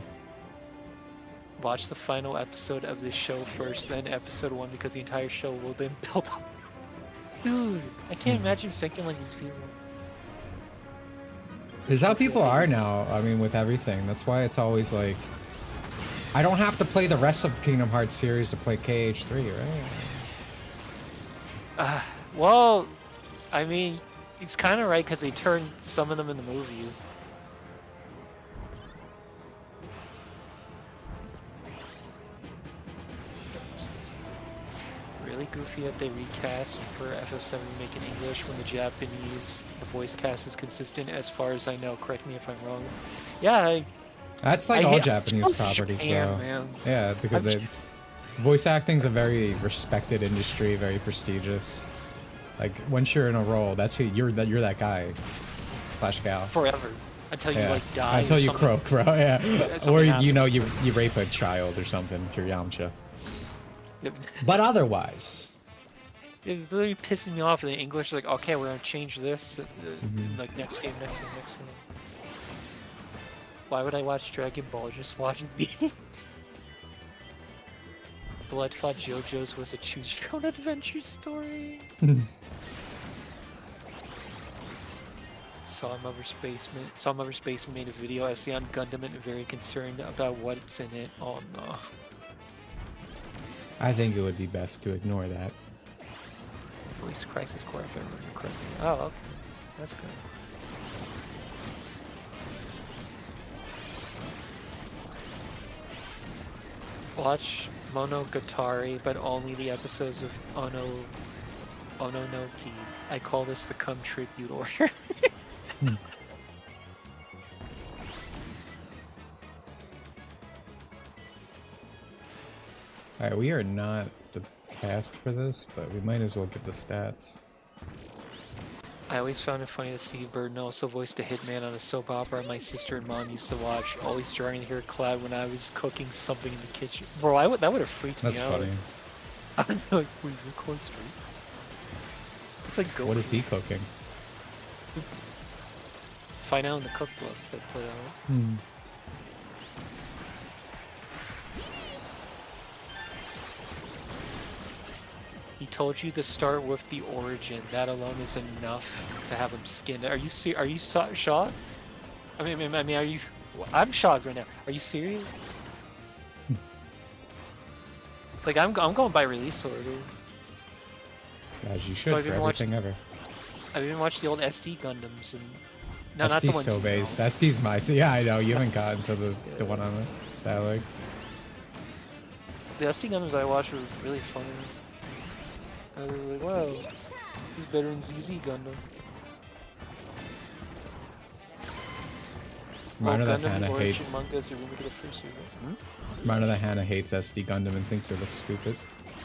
Watch the final episode of this show first, then episode 1 because the entire show will then build up. Dude, I can't imagine thinking like these people. This is how people are now. I mean, with everything. That's why it's always like, I don't have to play the rest of the Kingdom Hearts series to play KH3, right? Well, I mean, it's kind of right because they turned some of them into movies. Really goofy that they recast for FF7 to make it English when the Japanese, the voice cast is consistent as far as I know. Correct me if I'm wrong. Yeah, that's like all Japanese properties, though. Man. Yeah, because voice acting's a very respected industry, very prestigious. Like once you're in a role, that's who you're. That guy / gal. Forever until you like die. Until you croak, bro. Yeah. Or you know you rape a child or something if you're Yamcha. Yep. But otherwise, it's really pissing me off. In the English, like, okay, we're gonna change this. Like next game. Why would I watch Dragon Ball? Just watch me. Blood Fought JoJo's was a choose your own adventure story. Some other spaceman made a video essay on Gundam and very concerned about what's in it. Oh no. I think it would be best to ignore that. Voice Crisis Core, if I remember correctly. Oh, okay. That's good. Watch Monogatari, but only the episodes of Ono no Ki. I call this the cum tribute order. Alright, we are not the task for this, but we might as well get the stats. I always found it funny that Steve Burton also voiced a hitman on a soap opera my sister and mom used to watch, always jarring to hear Cloud when I was cooking something in the kitchen. Bro, that would have freaked me out. That's funny. I'd be like, wait, you're close to it? It's like go. What is he cooking? Find out in the cookbook they put out. Hmm. He told you to start with the origin. That alone is enough to have him skinned. Are you shocked? I mean, are you? I'm shocked right now. Are you serious? Like, I'm going by release order. As you should for everything ever. I've even watched the old SD Gundams and no, SD's not the ones so base. SD's my yeah, I know you haven't gotten to the one on that leg. The SD Gundams I watched were really funny. I was like, wow, he's better than ZZ Gundam. Minor that Hannah hates. Minor that Hannah hates SD Gundam and thinks it looks stupid.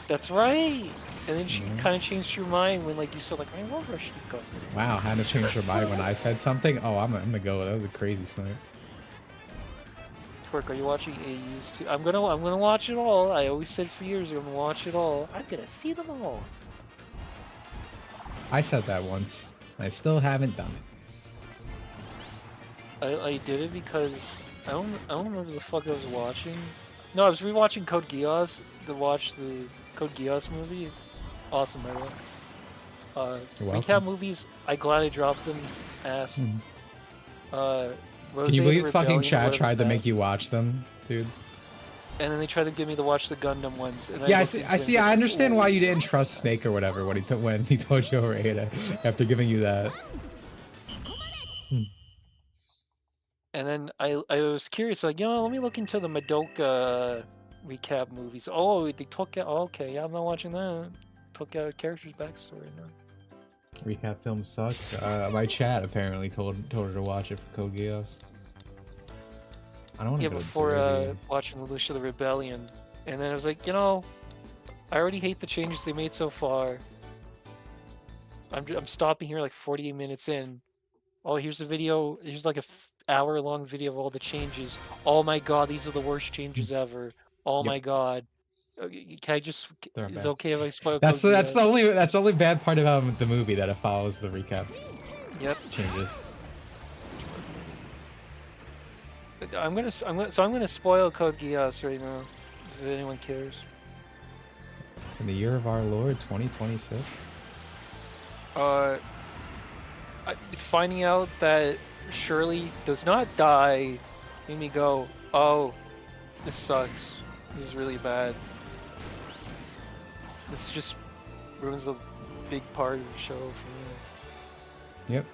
That's right. And then she kind of changed her mind when like you said like I love Russian Gundam. Wow, Hannah changed her mind when I said something. Oh, I'm gonna go. That was a crazy snipe. Twerk, are you watching AUs too? I'm gonna watch it all. I always said for years I'm gonna watch it all. I'm gonna see them all. I said that once. I still haven't done it. I did it because I don't remember the fuck I was watching. No, I was rewatching Code Geass to watch the Code Geass movie. Awesome, by the way. Recap movies, I gladly dropped them. Ass. Can you believe fucking chat tried to make you watch them, dude? And then they tried to get me to watch the Gundam ones. And yeah, I see. I understand why you didn't trust Snake or whatever when he told you over Ada after giving you that. And then I was curious, like, let me look into the Madoka recap movies. Oh, they took out. Oh, okay, yeah, I'm not watching that. Took out a character's backstory now. Recap films suck. My chat apparently told her to watch it for Code Geass. I don't want to go before watching Lelouch the Rebellion, and then I was like, I already hate the changes they made so far. I'm stopping here like 48 minutes in. Oh, here's a video. Here's like a hour-long video of all the changes. Oh my god, these are the worst changes ever. Oh my god. Can I just? Is it okay if I spoil? That's the only bad part about the movie, that it follows the recap. Yep. Changes. I'm gonna spoil Code Geass right now, if anyone cares. In the year of our Lord, 2026. Finding out that Shirley does not die made me go, oh, this sucks. This is really bad. This just ruins a big part of the show for me. Yep.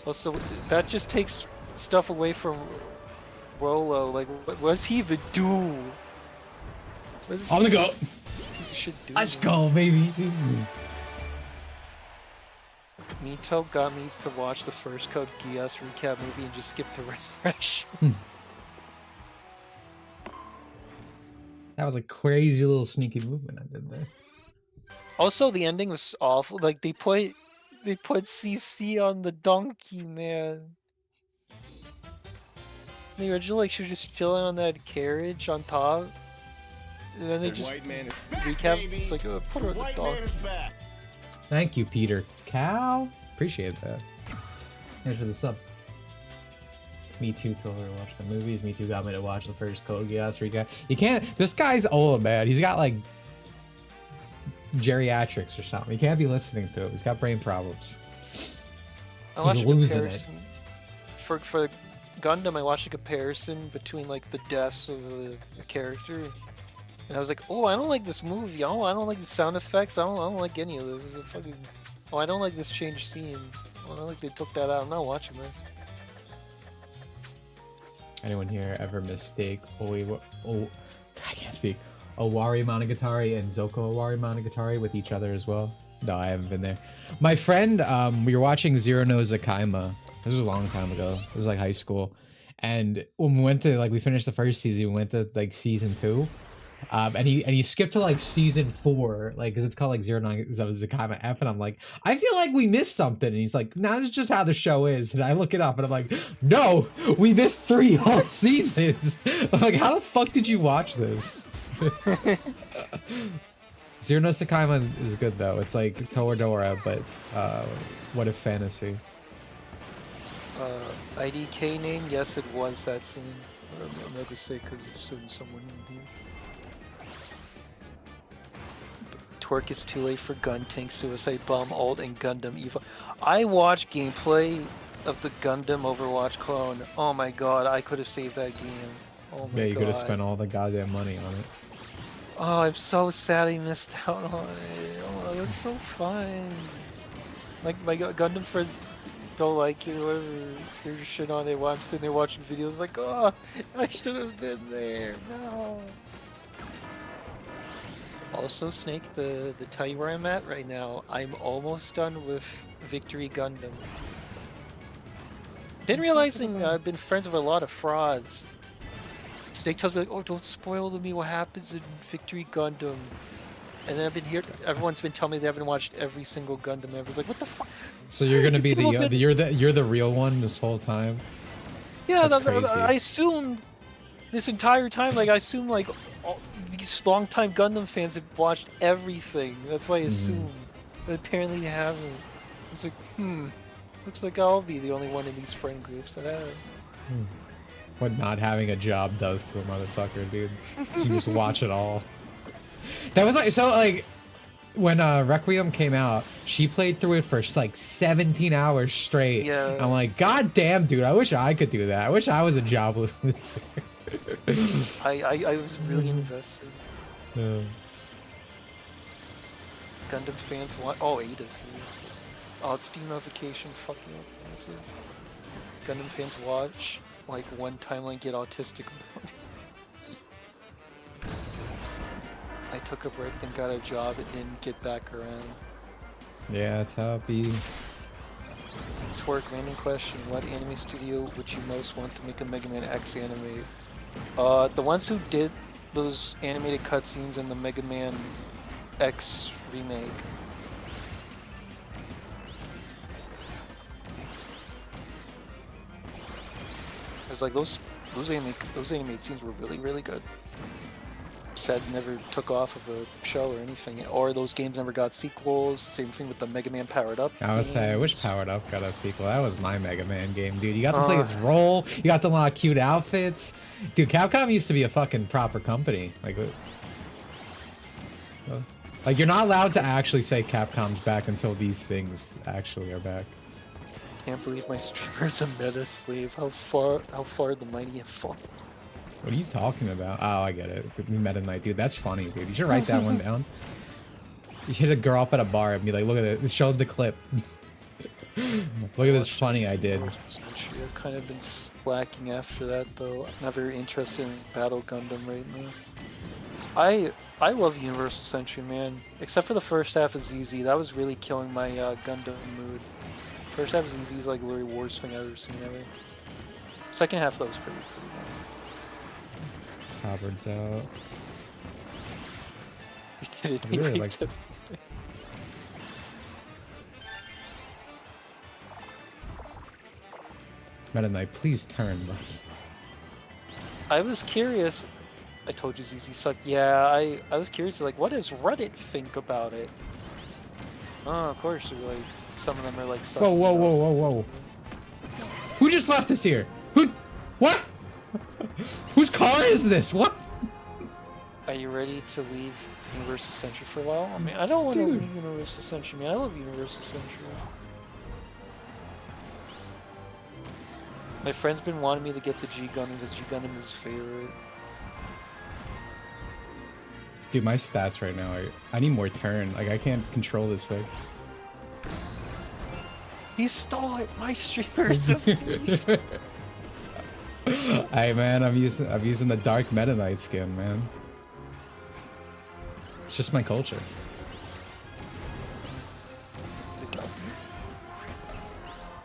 Also, that just takes stuff away from Rolo. Like, what does he even do? On the go. Let's go, baby. Mito got me to watch the first Code Geass recap movie and just skip the Resurrection. That was a crazy little sneaky movement I did there. Also, the ending was awful. Like they put CC on the donkey, man. The original, like, she was just chilling on that carriage on top, and then they just recap. It's like, oh, put her on the donkey. Thank you, Peter Cow. Appreciate that. Thanks for the sub. Me too told her to watch the movies. Me too got me to watch the first Code Geass recap. You can't. This guy's old, man. He's got like geriatrics or something. You can't be listening to him. He's got brain problems. I He's watched a losing it. comparison for Gundam. I watched a comparison between like the deaths of a character, and I was like, oh, I don't like this movie. Oh, I don't like the sound effects. I don't like any of this. This is a fucking. Oh, I don't like this change scene. Oh, I don't like they took that out. I'm not watching this. Anyone here ever mistake I can't speak. Owari Monogatari and Zoko Owari Monogatari with each other as well? No, I haven't been there. My friend, we were watching Zero no Zakaima. This was a long time ago. It was like high school. And when we went to, like, we finished the first season, we went to, like, season 2. And he skipped to, like, season 4, like, because it's called, like, Zero no Zakaima F. And I'm like, I feel like we missed something. And he's like, nah, this is just how the show is. And I look it up, and I'm like, no, we missed 3 whole seasons. I'm like, how the fuck did you watch this? Zero no Sakaima is good though. It's like Toradora, but what if fantasy? IDK name? Yes, it was that scene. I'm not gonna say because it's certain someone in here. Twerk is too late for Gun Tank, Suicide Bomb, Alt, and Gundam Evo. I watched gameplay of the Gundam Overwatch clone. Oh my god, I could have saved that game. Oh my god. Yeah, you could have spent all the goddamn money on it. Oh, I'm so sad I missed out on it. Oh, that's so fun. Like, my Gundam friends don't like it or whatever. There's shit on it while I'm sitting there watching videos like, oh, I should have been there. No. Also, Snake, the tell you where I'm at right now. I'm almost done with Victory Gundam. Didn't realizing I've been friends with a lot of frauds. Snake tells me like, oh, don't spoil to me what happens in Victory Gundam. And then I've been here. Everyone's been telling me they haven't watched every single Gundam ever. It's like, what the fuck? So you're gonna be you're the real one this whole time. Yeah, that's crazy. I assumed this entire time. Like I assume like all these longtime Gundam fans have watched everything. That's why I assumed. But apparently they haven't. It's like, looks like I'll be the only one in these friend groups that has. What not having a job does to a motherfucker, dude. You just watch it all. That was like, so like, when Requiem came out, she played through it for like 17 hours straight. Yeah. I'm like, god damn, dude, I wish I could do that. I wish I was a jobless loser. I was really invested. Yeah. Gundam fans want. Oh, Ada's here. Oh, it's Steam notification. Fucking up. Gundam fans watch. Like one timeline get autistic. I took a break, then got a job, and didn't get back around. Yeah, that's how it be. Twerk, random question. What anime studio would you most want to make a Mega Man X anime? The ones who did those animated cutscenes in the Mega Man X remake. It's like those animated scenes were really good. Sad never took off of a show or anything, or those games never got sequels. Same thing with the Mega Man Powered Up. I would say I wish Powered Up got a sequel. That was my Mega Man game, dude. You got to play his role. You got to unlock cute outfits. Dude, Capcom used to be a fucking proper company. Like you're not allowed to actually say Capcom's back until these things actually are back. Can't believe my streamer's a meta slave. How far the mighty have fallen. What are you talking about? Oh, I get it. Metaknight, dude. That's funny, dude. You should write that one down. You should hit a girl up at a bar and be like, look at it. Show the clip. Look at this funny I did. I've kind of been slacking after that, though. I'm not very interested in Battle Gundam right now. I love Universal Century, man. Except for the first half of ZZ. That was really killing my Gundam mood. First half of ZZ is like the very worst thing I've ever seen ever. Second half, that was pretty nice. Howard's out. He did it. I really like it. Metaknight, please turn, buddy. I was curious. I told you ZZ sucked. Yeah, I was curious, like, what does Reddit think about it? Oh, of course, like, some of them are like, whoa, whoa, whoa, whoa, whoa. Who just left us here? Who? What? Whose car is this? What? Are you ready to leave Universal Century for a while? I mean, I don't want to leave Universal Century, man. I love Universal Century. My friend's been wanting me to get the G Gundam because G Gundam is his favorite. Dude, my stats right now, I need more turn. Like, I can't control this thing. He stole it! My streamer is a thief! Hey man, I'm using the dark Metaknight skin, man. It's just my culture.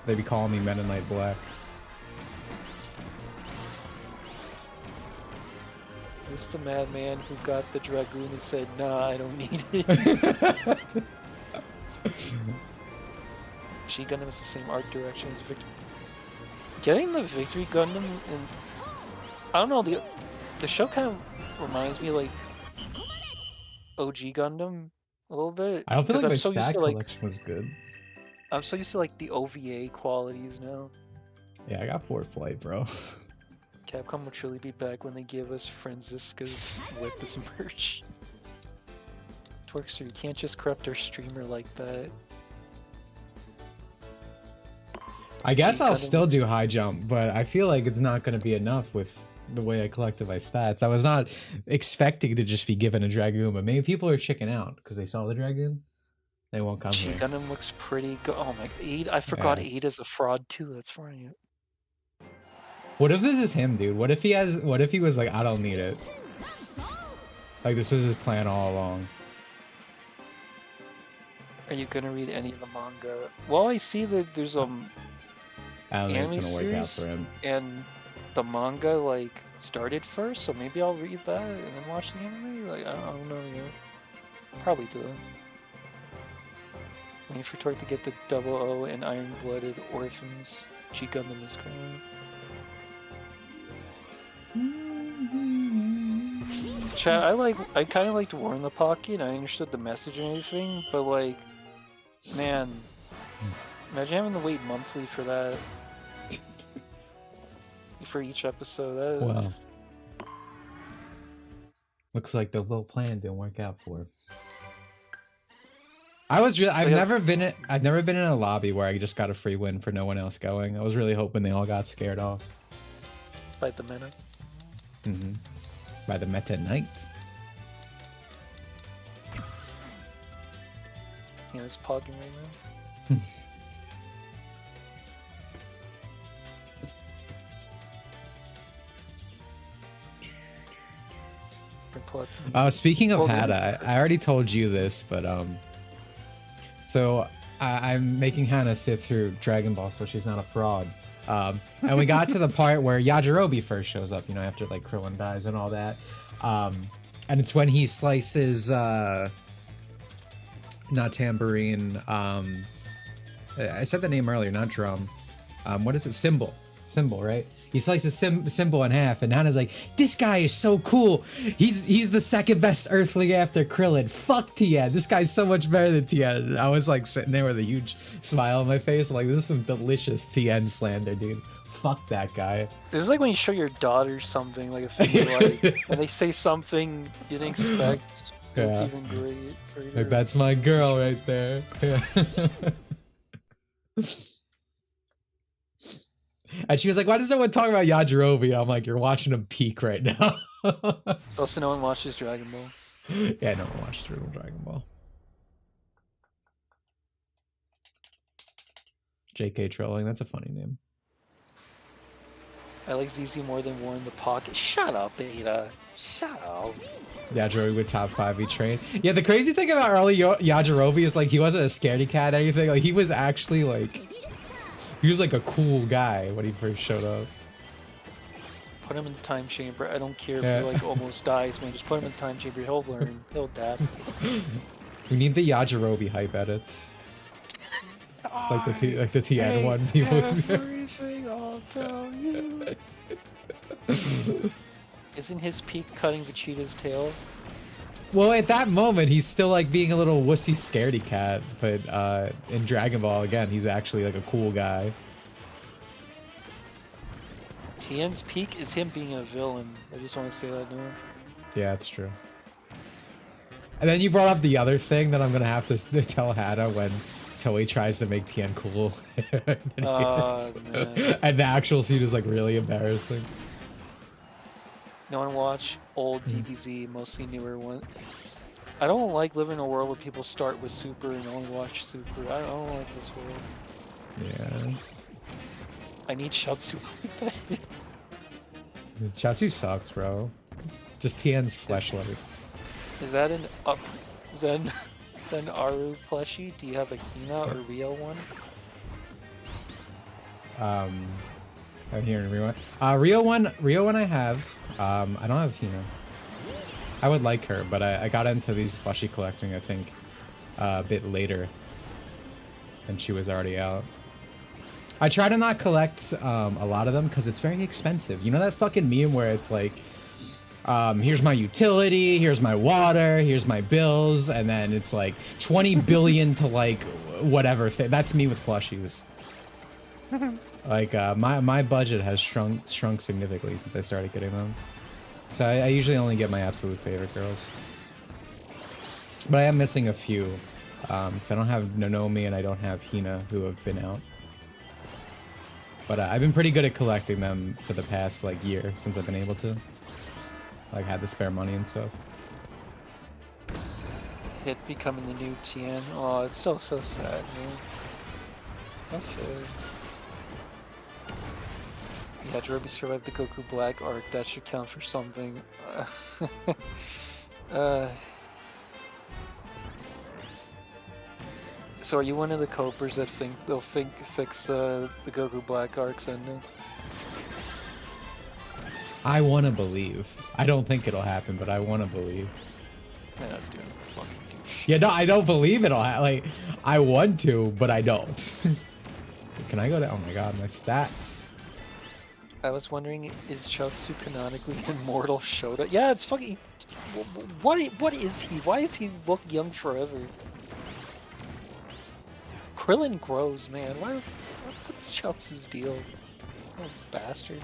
They be calling me Metaknight Black. Who's the madman who got the Dragoon and said, nah, I don't need it? G Gundam is the same art direction as Victory. Getting the Victory Gundam and I don't know, the show kind of reminds me like OG Gundam a little bit. I don't feel like my so stat to, collection was good. I'm so used to like the OVA qualities now. Yeah, I got 4 flight, bro. Capcom will truly be back when they give us Franziska's with this merch. Twerkster, you can't just corrupt our streamer like that. I guess I'll still do high jump, but I feel like it's not going to be enough with the way I collected my stats. I was not expecting to just be given a Dragoon, but maybe people are checking out because they saw the Dragoon. They won't come here. Gundam looks pretty good. Oh my god, I forgot Ada's a fraud too. That's funny. What if this is him, dude? What if he was like, I don't need it. Like this was his plan all along. Are you gonna read any of the manga? Well, I see that there's I don't think it's gonna work out for him. And the manga like started first, so maybe I'll read that and then watch the anime. Like I don't know yet. Probably do it. Waiting for Torque to get the 00 and Iron-Blooded Orphans. G Gundam is currently. Chat, I kind of liked War in the Pocket. I understood the message and everything, but like, man, imagine having to wait monthly for that. For each episode. Wow. Looks like the little plan didn't work out for him. I've never been in a lobby where I just got a free win for no one else going. I was really hoping they all got scared off. By the meta. Mm-hmm. By the Metaknight. Yeah, it's pogging right now. Speaking of Hannah, I already told you this, but so I'm making Hannah sit through Dragon Ball so she's not a fraud. And we got to the part where Yajirobe first shows up, you know, after like Krillin dies and all that. And it's when he slices not tambourine, I said the name earlier, not drum. What is it? Symbol, right? He slices Symbol in half, and Hannah's like, "This guy is so cool. He's the second best Earthling after Krillin. Fuck Tien. This guy's so much better than Tien." And I was like sitting there with a huge smile on my face, like, this is some delicious Tien slander, dude. Fuck that guy. This is like when you show your daughter something, like a figure, like, and they say something you didn't expect. Yeah. It's even great. Like, that's my girl right there. Yeah. And she was like, "Why does no one talk about Yajirobe?" I'm like, "You're watching him peak right now." Also, no one watches Dragon Ball. Yeah, no one watches Dragon Ball. JK trolling, that's a funny name. I like ZZ more than War in the Pocket. Shut up, Beta. Shut up. Yajirobe would top 5 train. Yeah, the crazy thing about early Yajirobe is like he wasn't a scaredy cat or anything. Like he was actually like, he was like a cool guy when he first showed up. Put him in the time chamber. I don't care if he like almost dies, man. Just put him in the time chamber. He'll learn. He'll adapt. We need the Yajirobe hype edits. Like the TN one. Everything I'll tell you. Isn't his peak cutting Vegeta's tail? Well, at that moment, he's still like being a little wussy scaredy cat, but in Dragon Ball, again, he's actually like a cool guy. Tien's peak is him being a villain. I just want to say that now. Yeah, it's true. And then you brought up the other thing that I'm gonna have to tell Hannah when Toei tries to make Tien cool. Man. And the actual scene is like really embarrassing. No one watch old DBZ, mostly newer one. I don't like living in a world where people start with Super and only watch Super. I don't like this world. Yeah. I need Shotsu like that. Chasu sucks, bro. Just Tien's flesh life. Is that an up? Is that an Aru plushie? Do you have a Hina or Rio one? I'm here in Rio one. Rio one I have. I don't have Hina. I would like her, but I got into these plushie collecting, I think, a bit later. And she was already out. I try to not collect a lot of them because it's very expensive. You know that fucking meme where it's like, here's my utility, here's my water, here's my bills, and then it's like 20 billion to like whatever. That's me with plushies. Like my budget has shrunk significantly since I started getting them. So I usually only get my absolute favorite girls. But I am missing a few because I don't have Nonomi and I don't have Hina who have been out. But I've been pretty good at collecting them for the past like year since I've been able to. Like had the spare money and stuff. Hit becoming the new Tien. Oh, it's still so sad, man. That's fair. Yeah, Jirobi survived the Goku Black arc. That should count for something. So are you one of the copers that think they'll fix the Goku Black arc's ending? I want to believe. I don't think it'll happen, but I want to believe. They're not doing fucking do shit. Yeah, no, I don't believe it'll happen. Like, I want to, but I don't. Can I go to... Oh my god, my stats. I was wondering, is Chotsu canonically immortal Shota? Yeah, it's fucking... What is he? Why does he look young forever? Krillin grows, man. What's Chotsu's deal? Oh, bastard.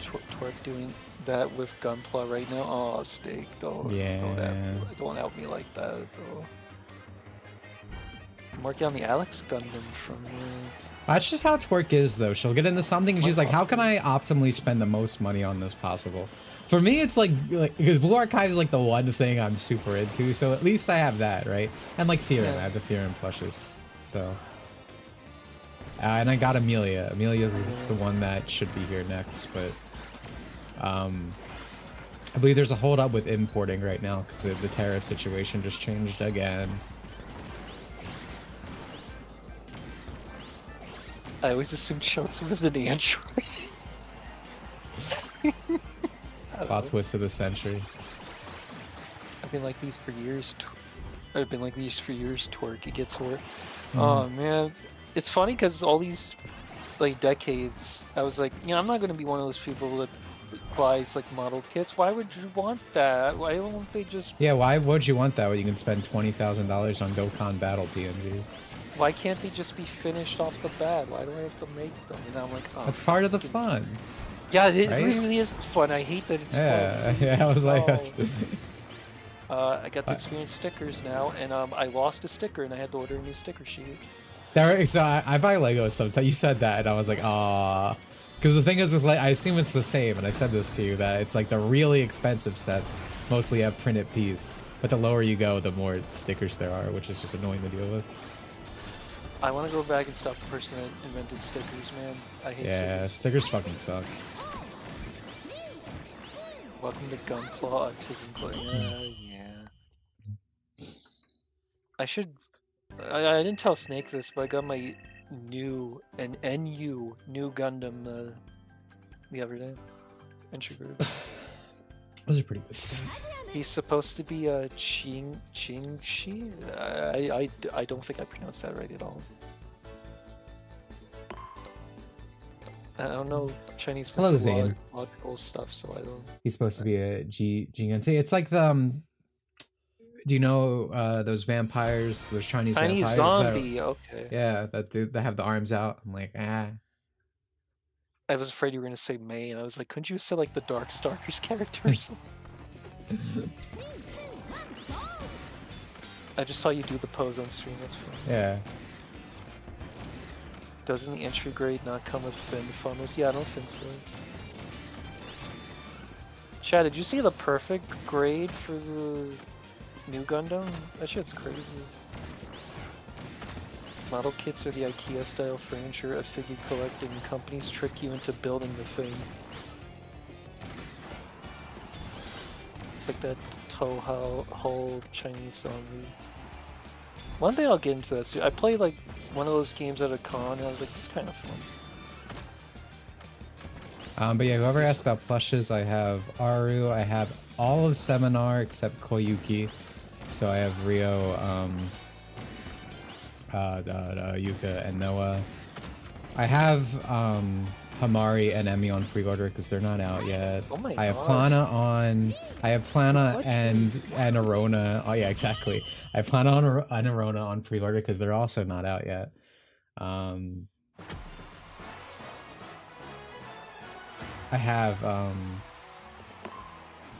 Twerk doing that with Gunpla right now. Oh, steak, though. Yeah. Don't help me like that, though. I'm working on the Alex Gundam from... That's just how Twerk is, though. She'll get into something and she's like, how can I optimally spend the most money on this possible? For me, it's like because Blue Archive is like the one thing I'm super into, so at least I have that, right? And like Theorem, yeah. I have the Theorem plushes, so. And I got Amelia. Amelia's the one that should be here next, but I believe there's a hold up with importing right now because the tariff situation just changed again. I always assumed Chotsu was an android. Plot twist of the century. I've been like these for years. Twerk. It gets worse. Oh man, it's funny because all these like decades, I was like, I'm not gonna be one of those people that buys like model kits. Why would you want that? Why won't they just? Yeah, why would you want that when you can spend $20,000 on Dokkan Battle PNGs? Why can't they just be finished off the bat? Why do I have to make them? And I'm like, oh. That's part of the fun. Yeah, it really is fun. I hate that it's fun. Yeah, I was like, that's... I got to experience stickers now, and I lost a sticker, and I had to order a new sticker sheet. So I buy Legos sometimes. You said that, and I was like, ah. Because the thing is with I assume it's the same, and I said this to you, that it's like the really expensive sets mostly have printed piece, but the lower you go, the more stickers there are, which is just annoying to deal with. I want to go back and stop the person that invented stickers, man. I hate stickers. Yeah, stickers fucking suck. Welcome to Gunpla Autism Club. Yeah. I didn't tell Snake this, but I got my new Gundam the other day. Entry group. Those are pretty good stats. He's supposed to be a Qingxi. I don't think I pronounced that right at all. I don't know Chinese logical stuff, so I don't. He's supposed to be a Gingante. It's like the do you know those vampires, those Chinese vampires? Zombie, okay. Yeah, that have the arms out. I'm like, ah. I was afraid you were gonna say May, and I was like, couldn't you say like the Darkstalkers character or something? I just saw you do the pose on stream, that's fine. Yeah. Doesn't the entry grade not come with fin funnels? Yeah, I don't think so. Chad, did you see the perfect grade for the new Gundam? That shit's crazy. Model kits are the IKEA style furniture of figure collecting. Companies trick you into building the thing. It's like that Toho whole Chinese song. One day I'll get into this. I played like one of those games at a con and I was like, this is kind of fun. But yeah, whoever asked about plushes, I have Aru, I have all of Seminar except Koyuki. So I have Rio, Yuka, and Noah. I have Hamari and Emi on pre-order because they're not out yet. Oh my I have gosh. Plana on. I have Plana and Arona. Oh yeah, exactly. I have Plana and Arona on pre-order because they're also not out yet. I have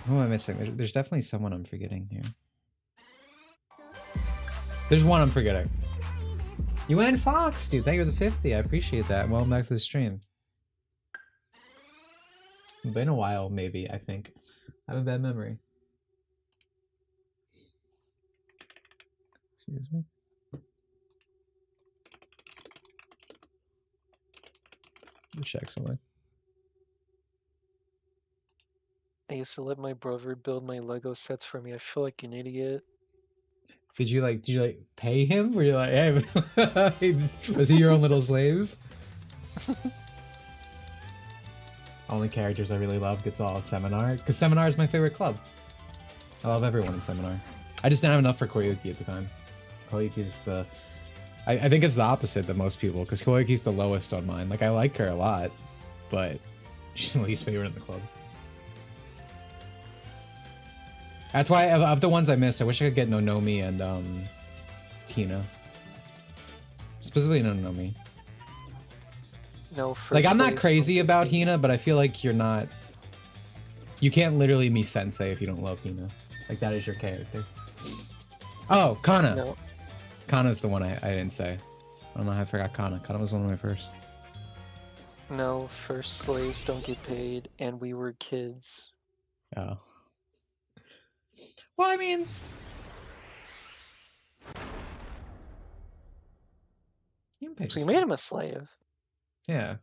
who am I missing? There's definitely someone I'm forgetting here. There's one I'm forgetting. You and Fox, dude. Thank you for the 50. I appreciate that. Welcome back to the stream. Been a while, maybe, I think. I have a bad memory. Excuse me. Let me check something. I used to let my brother build my Lego sets for me. I feel like an idiot. Did you like pay him? Were you like, hey, was he your own little slave? Only characters I really love gets all Seminar, because Seminar is my favorite club. I love everyone in Seminar. I just didn't have enough for Koyuki at the time. Koyuki is the... I think it's the opposite than most people, because Koyuki's the lowest on mine. Like, I like her a lot, but she's the least favorite in the club. That's why, of the ones I missed, I wish I could get Nonomi and Tina. Specifically Nonomi. No, like, I'm not crazy about Hina, but I feel like you're not... You can't literally be sensei if you don't love Hina. Like, that is your character. Oh, Kana! No. Kana's the one I didn't say. I don't know how I forgot Kana. Kana was one of my first. No, first slaves don't get paid, and we were kids. Oh. Well, I mean... So you made him a slave. Yeah.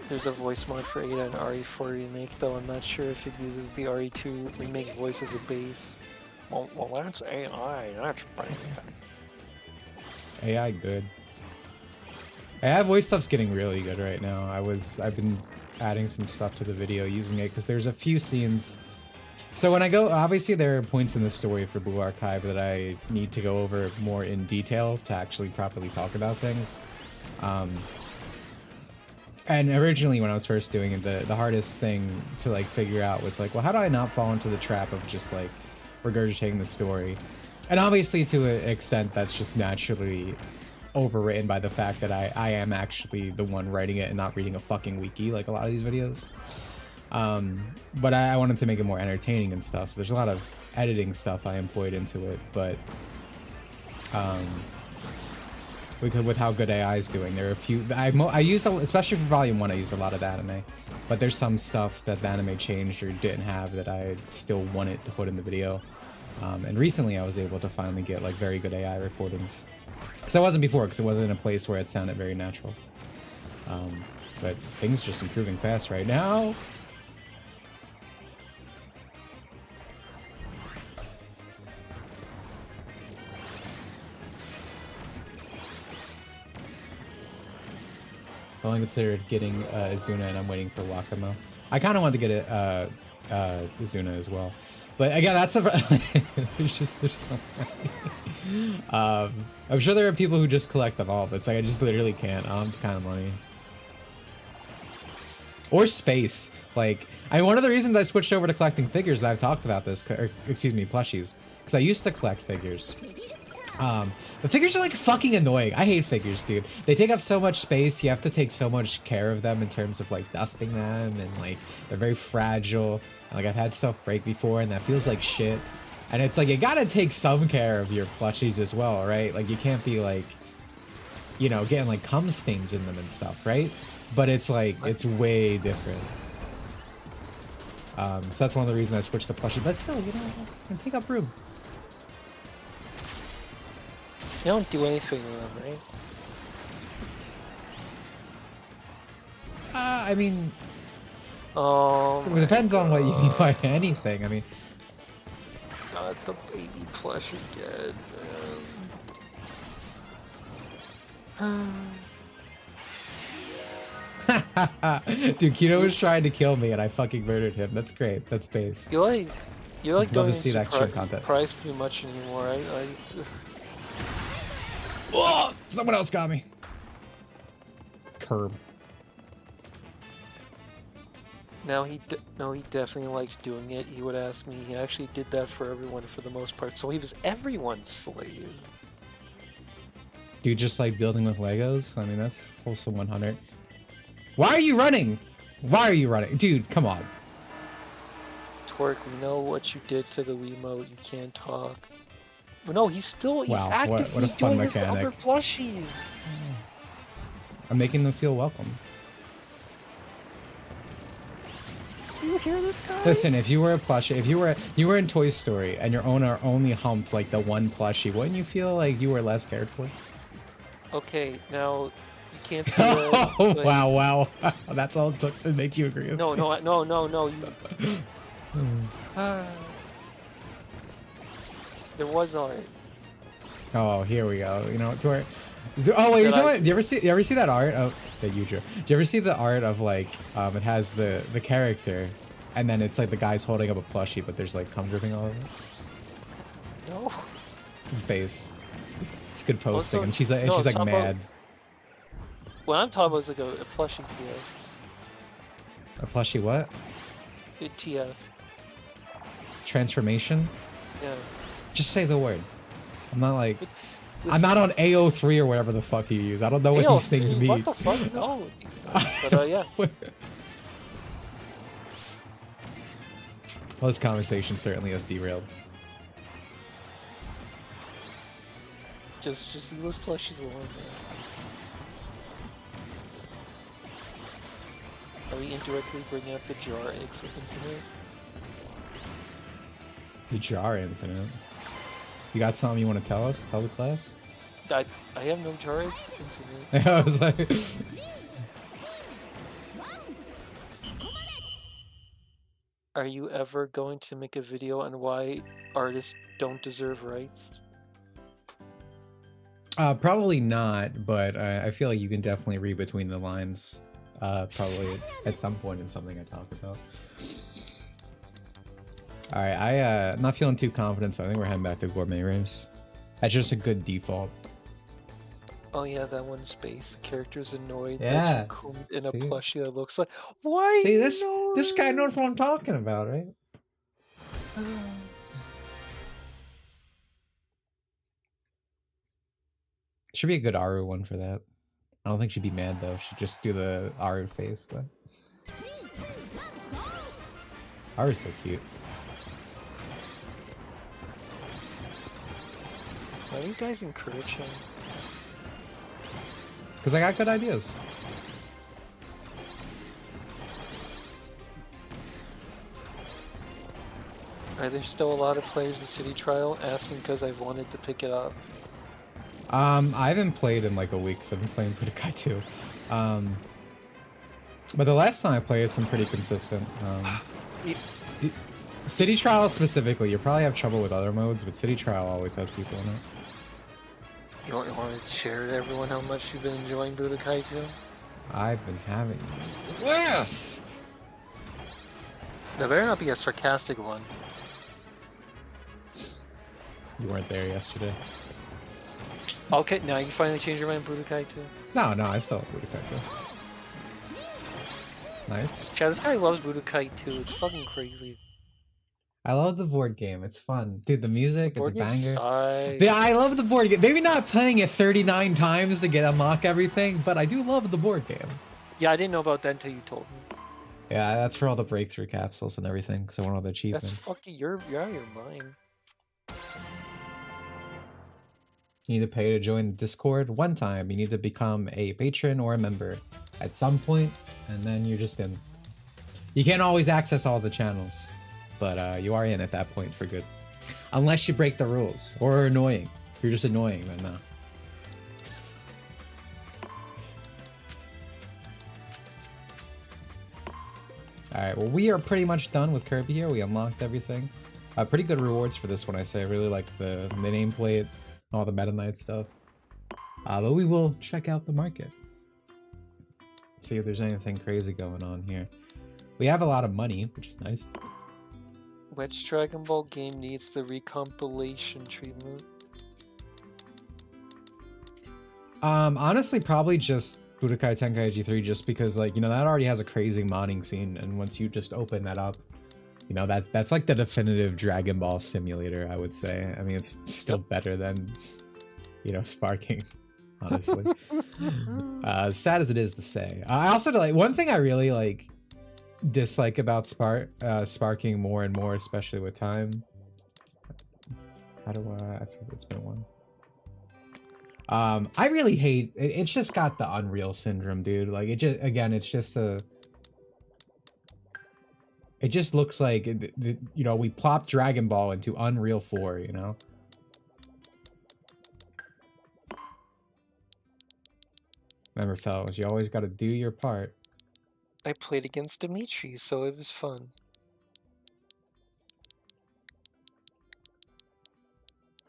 There's a voice mod for Ada and RE4 remake, though I'm not sure if it uses the RE2 remake voice as a base. Well, that's AI. That's bad. AI good. AI voice stuff's getting really good right now. I've been adding some stuff to the video using it because there's a few scenes. So when I go, obviously there are points in the story for Blue Archive that I need to go over more in detail to actually properly talk about things. And originally when I was first doing it, the hardest thing to like figure out was like, well, how do I not fall into the trap of just like regurgitating the story? And obviously to an extent that's just naturally overwritten by the fact that I am actually the one writing it and not reading a fucking wiki like a lot of these videos. But I wanted to make it more entertaining and stuff, so there's a lot of editing stuff I employed into it, but with how good AI is doing, there are a few I used, especially for volume 1, I used a lot of anime, but there's some stuff that the anime changed or didn't have that I still wanted to put in the video. And recently I was able to finally get like very good AI recordings, because I wasn't before, because it wasn't in a place where it sounded very natural. But things are just improving fast right now. I only considered getting Izuna, and I'm waiting for Wakamo. I kind of wanted to get Izuna as well, but again, that's a there's so many. I'm sure there are people who just collect them all, but it's like I just literally can't. I don't have the kind of money or space. Like, one of the reasons I switched over to collecting figures, I've talked about this, or excuse me, plushies, because I used to collect figures. The figures are like fucking annoying. I hate figures, dude. They take up so much space. You have to take so much care of them in terms of like dusting them, and like they're very fragile. And, like I've had stuff break before, and that feels like shit. And it's like you gotta take some care of your plushies as well, right? Like you can't be like, you know, getting like cum stains in them and stuff, right? But it's like it's way different. So that's one of the reasons I switched to plushie. But still, you know, it can take up room. You don't do anything with them, right? I mean, Oh, it depends on what you mean by anything. I mean, not the baby plush again, man. dude, Kino was trying to kill me and I fucking murdered him. That's great. That's base. You like Love don't to see that extreme content. Price too much anymore. Oh, someone else got me. Curb. Now he definitely likes doing it. He would ask me. He actually did that for everyone for the most part. So he was everyone's slave. Dude, just like building with Legos. I mean, that's wholesome 100. Why are you running? Why are you running, dude? Come on. Twerk, we know what you did to the Wiimote. You can't talk. But no, he's Wow, actively what a fun doing his mechanic. other plushies. I'm making them feel welcome. You hear this guy? Listen, if you were a plushie, if you were in Toy Story and your owner only humped like the one plushie, wouldn't you feel like you were less cared for? Okay, now you can't see that. Oh, like, wow. That's all it took to make you agree with No, me. no. There was art. Oh, here we go. You know, to oh wait, you're talking about, do you ever see that art of that you drew? Do you ever see the art of like it has the character and then it's like the guy's holding up a plushie but there's like cum dripping all over it? No. It's base. It's good posting Also, and she's like no, she's like talking mad. What I'm talking about is like a plushie TF. A plushie what? A TF. Transformation? Yeah. Just say the word. I'm not like I'm not on AO3 or whatever the fuck you use. I don't know what these things mean. What the fuck? No. But yeah. Well, this conversation certainly has derailed. Just leave those plushies alone, man. Are we indirectly bringing up the jar incident? The jar incident. You got something you want to tell us? Tell the class? I have no jar incident. I was like... Are you ever going to make a video on why artists don't deserve rights? Probably not, but I feel like you can definitely read between the lines. Probably at some point in something I talk about. Alright, I'm not feeling too confident, so I think we're heading back to Gourmet Race. That's just a good default. Oh yeah, that one space. The character's annoyed Yeah. that you combed in a See? plushie that looks like. Why? See, this guy knows what I'm talking about, right? Should be a good Aru one for that. I don't think she'd be mad though. She'd just do the Aru face though. Aru's so cute. Why do you guys encourage him? Because I got good ideas. Are there still a lot of players in City Trial asking because I've wanted to pick it up? I haven't played in like a week, so I've been playing Budokai too. But the last time I played, it's been pretty consistent. City Trial specifically, you probably have trouble with other modes, but City Trial always has people in it. You want to share to everyone how much you've been enjoying Budokai 2? I've been having the blast! There better not be a sarcastic one. You weren't there yesterday. Okay, now you finally changed your mind, Budokai 2? No, I still have Budokai 2. Nice. Chad, this guy loves Budokai 2. It's fucking crazy. I love the board game. It's fun. Dude, the music, it's a Board game banger. sucks. Yeah, I love the board game. Maybe not playing it 39 times to get unlock everything, but I do love the board game. Yeah, I didn't know about that until you told me. Yeah, that's for all the breakthrough capsules and everything, because I want all the achievements. That's fucking you're out of your mind. You need to pay to join the Discord one time. You need to become a patron or a member at some point, and then you're just in. You can't always access all the channels, but you are in at that point for good. Unless you break the rules or are annoying. If you're just annoying, then no. Alright, well, we are pretty much done with Kirby here. We unlocked everything. Pretty good rewards for this one, I say. I really like the nameplate, all the Metaknight stuff. But we will check out the market. See if there's anything crazy going on here. We have a lot of money, which is nice. Which Dragon Ball game needs the recompilation treatment? Honestly, probably just Budokai Tenkaichi 3, just because, like, you know, that already has a crazy modding scene, and once you just open that up, you know, that's like the definitive Dragon Ball simulator, I would say. I mean, it's still better than, you know, Sparking, honestly. Sad as it is to say. I also, like, one thing I really, like, dislike about Sparking more and more, especially with time. How do I think it's been one. I really hate it's just got the Unreal syndrome, dude. Like, it just, again, it's just it just looks like you know, we plopped Dragon Ball into Unreal 4, you know. Remember, fellas, you always got to do your part. I played against Dimitri, so it was fun.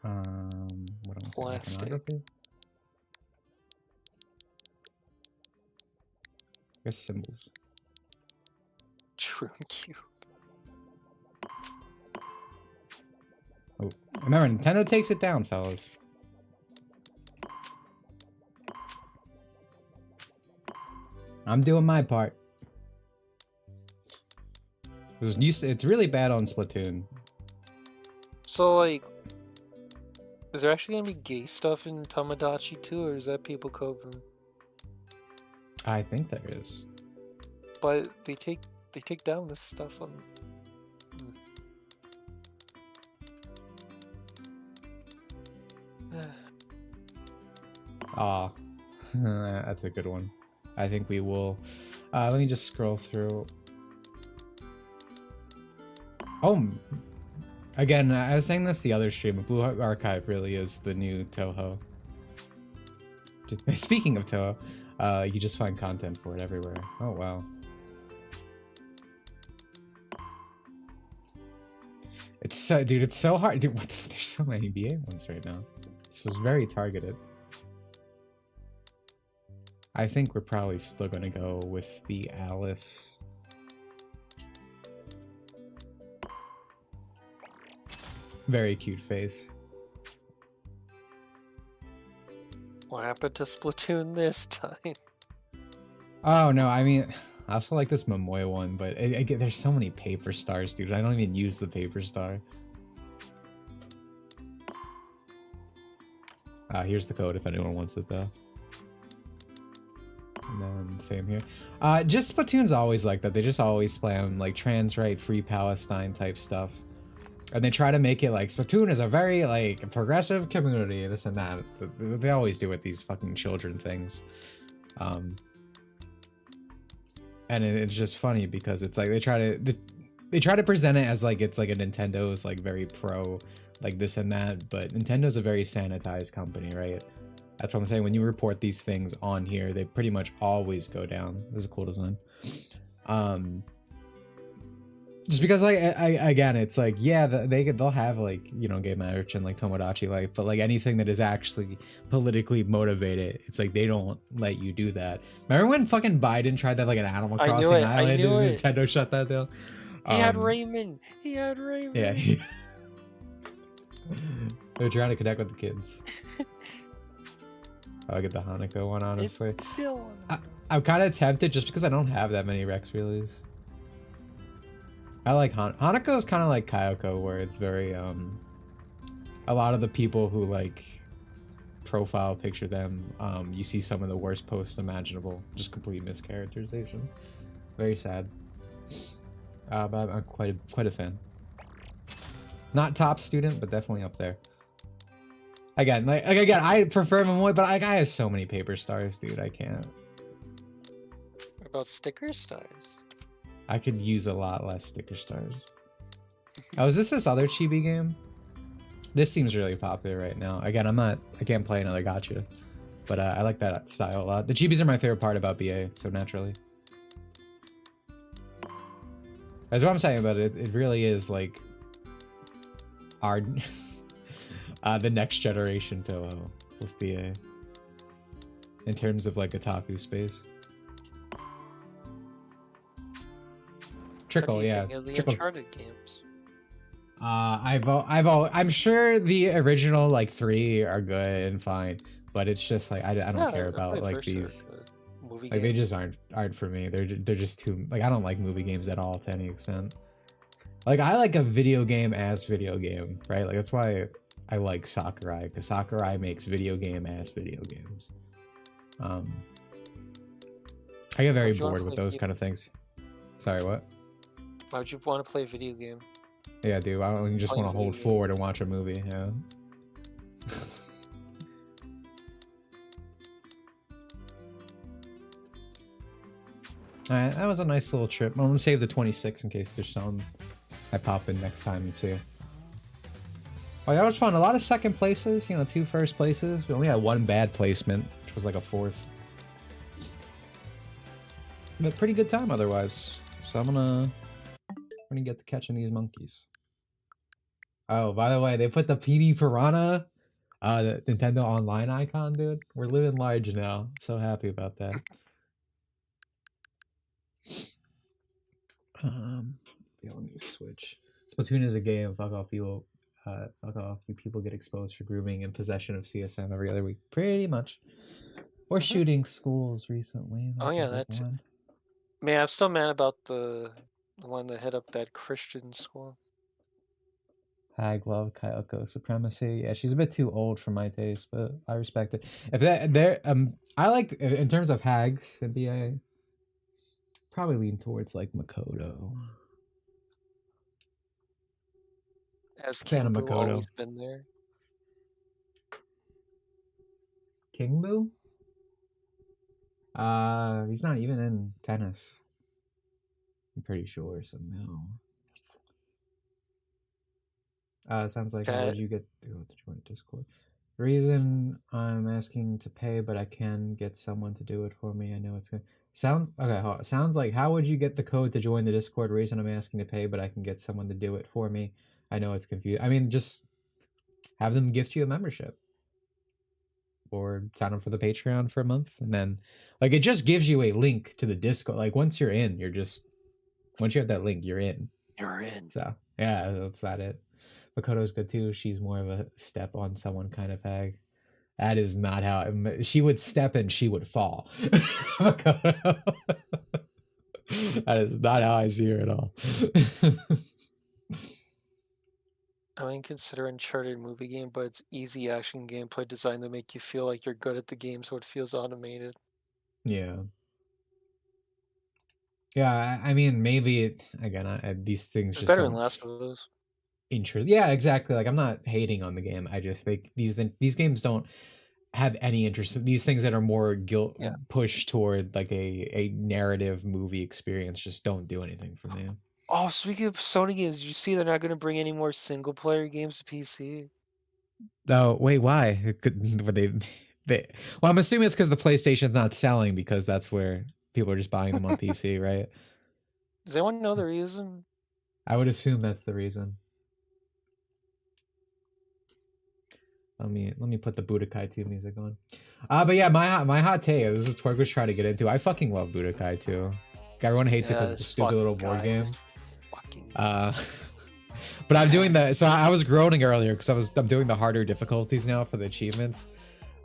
What else? Plastic. I guess symbols. True cube. Oh, remember, Nintendo takes it down, fellas. I'm doing my part. It's really bad on Splatoon. So, like, is there actually gonna be gay stuff in Tamagotchi too, or is that people covering? I think there is. But they take down this stuff on. Ah, that's a good one. I think we will. Let me just scroll through. Oh, again, I was saying this the other stream. Blue Archive really is the new Toho. Speaking of Toho, you can just find content for it everywhere. Oh wow. It's so, dude, it's so hard. Dude, there's so many BA ones right now. This was very targeted. I think we're probably still gonna go with the Alice. Very cute face. What happened to Splatoon this time? Oh no, I mean, I also like this Momoy one, but there's so many paper stars, dude. I don't even use the paper star. Here's the code if anyone wants it though. And then same here. Just Splatoon's always like that. They just always spam like trans right, free Palestine type stuff. And they try to make it like Splatoon is a very like progressive community, this and that. They always do with these fucking children things. And it's just funny because it's like they try to present it as like it's like a Nintendo's like very pro like this and that, but Nintendo's a very sanitized company, right? That's what I'm saying. When you report these things on here, they pretty much always go down. This is a cool design. Just because, like, again, it's like, yeah, they'll have, like, you know, gay marriage and, like, Tomodachi life, but, like, anything that is actually politically motivated, it's like, they don't let you do that. Remember when fucking Biden tried that, like, an Animal Crossing island and Nintendo shut that down? He had Raymond! He had Raymond! Yeah. They're trying to connect with the kids. I'll get the Hanukkah one, honestly. I'm kind of tempted just because I don't have that many Rex Relays. I like Hanako is kind of like Kayoko, where it's very a lot of the people who like profile picture them, you see some of the worst posts imaginable, just complete mischaracterization. Very sad. But I'm quite a fan. Not top student, but definitely up there. Again, like again, I prefer Momoy, but I have so many paper stars, dude. I can't. What about sticker stars? I could use a lot less sticker stars. Oh, is this other chibi game? This seems really popular right now. Again, I can't play another gacha, but I like that style a lot. The chibis are my favorite part about BA, so naturally. That's what I'm saying about it. It really is like our the next generation Toho with BA in terms of like otaku space. Trickle, yeah. The Trickle. Uncharted games. I'm sure the original like 3 are good and fine, but it's just like I don't care about like these. Movie like games. they just aren't for me. They're just too like I don't like movie games at all to any extent. Like I like a video game as video game, right? Like that's why I like Sakurai, because Sakurai makes video game as video games. I get very bored with those kind of things. Sorry, what? Why would you want to play a video game? Yeah, dude. I don't just want to hold forward and watch a movie. Yeah. Alright, that was a nice little trip. I'm gonna save the 26 in case there's some I pop in next time and see. Oh, that was fun. A lot of second places, you know, 2 first places. We only had 1 bad placement, which was like a 4th. But pretty good time otherwise. So I'm gonna get to catching these monkeys. Oh, by the way, they put the PD Piranha, the Nintendo Online icon, dude. We're living large now. So happy about that. Yeah, let me switch. Splatoon is a game. Fuck off, you people get exposed for grooming and possession of CSM every other week, pretty much. Or shooting schools recently. Oh yeah, that's. Man, I'm still mad about the one that hit up that Christian school. Hag love Kyoko supremacy. Yeah, she's a bit too old for my taste, but I respect it. If that I like in terms of hags in BA. Probably lean towards like Makoto. As Fan of King Boo Makoto. always been there. King Boo? He's not even in tennis. I'm pretty sure somehow. Sounds like how did you get to join Discord? The reason I'm asking to pay, but I can get someone to do it for me. I know it's good. Sounds okay. Sounds like how would you get the code to join the Discord? Reason I'm asking to pay, but I can get someone to do it for me. I know it's confused. I mean, just have them gift you a membership, or sign up for the Patreon for a month, and then like it just gives you a link to the Discord. Like once you're in, once you have that link, you're in. You're in. So yeah, that's that it. Makoto's good too. She's more of a step on someone kind of hag. That is not how she would step and she would fall. Makoto. That is not how I see her at all. I mean, consider Uncharted movie game, but it's easy action gameplay design to make you feel like you're good at the game, so it feels automated. Yeah. Yeah, I mean, maybe these things It's just better than Last of Us. Yeah, exactly. Like I'm not hating on the game. I just think these games don't have any interest. These things that are more pushed toward like a narrative movie experience just don't do anything for me. Oh, speaking of Sony games, you see they're not going to bring any more single player games to PC. Oh wait, why? Well, I'm assuming it's because the PlayStation's not selling, because that's where people are just buying them on PC, right? Does anyone know the reason? I would assume that's the reason. Let me put the Budokai 2 music on. But yeah, my hot take. This is what Twerk was trying to get into. I fucking love Budokai 2. Everyone hates it because it's a stupid little board game. But I'm doing so I was groaning earlier because I'm doing the harder difficulties now for the achievements.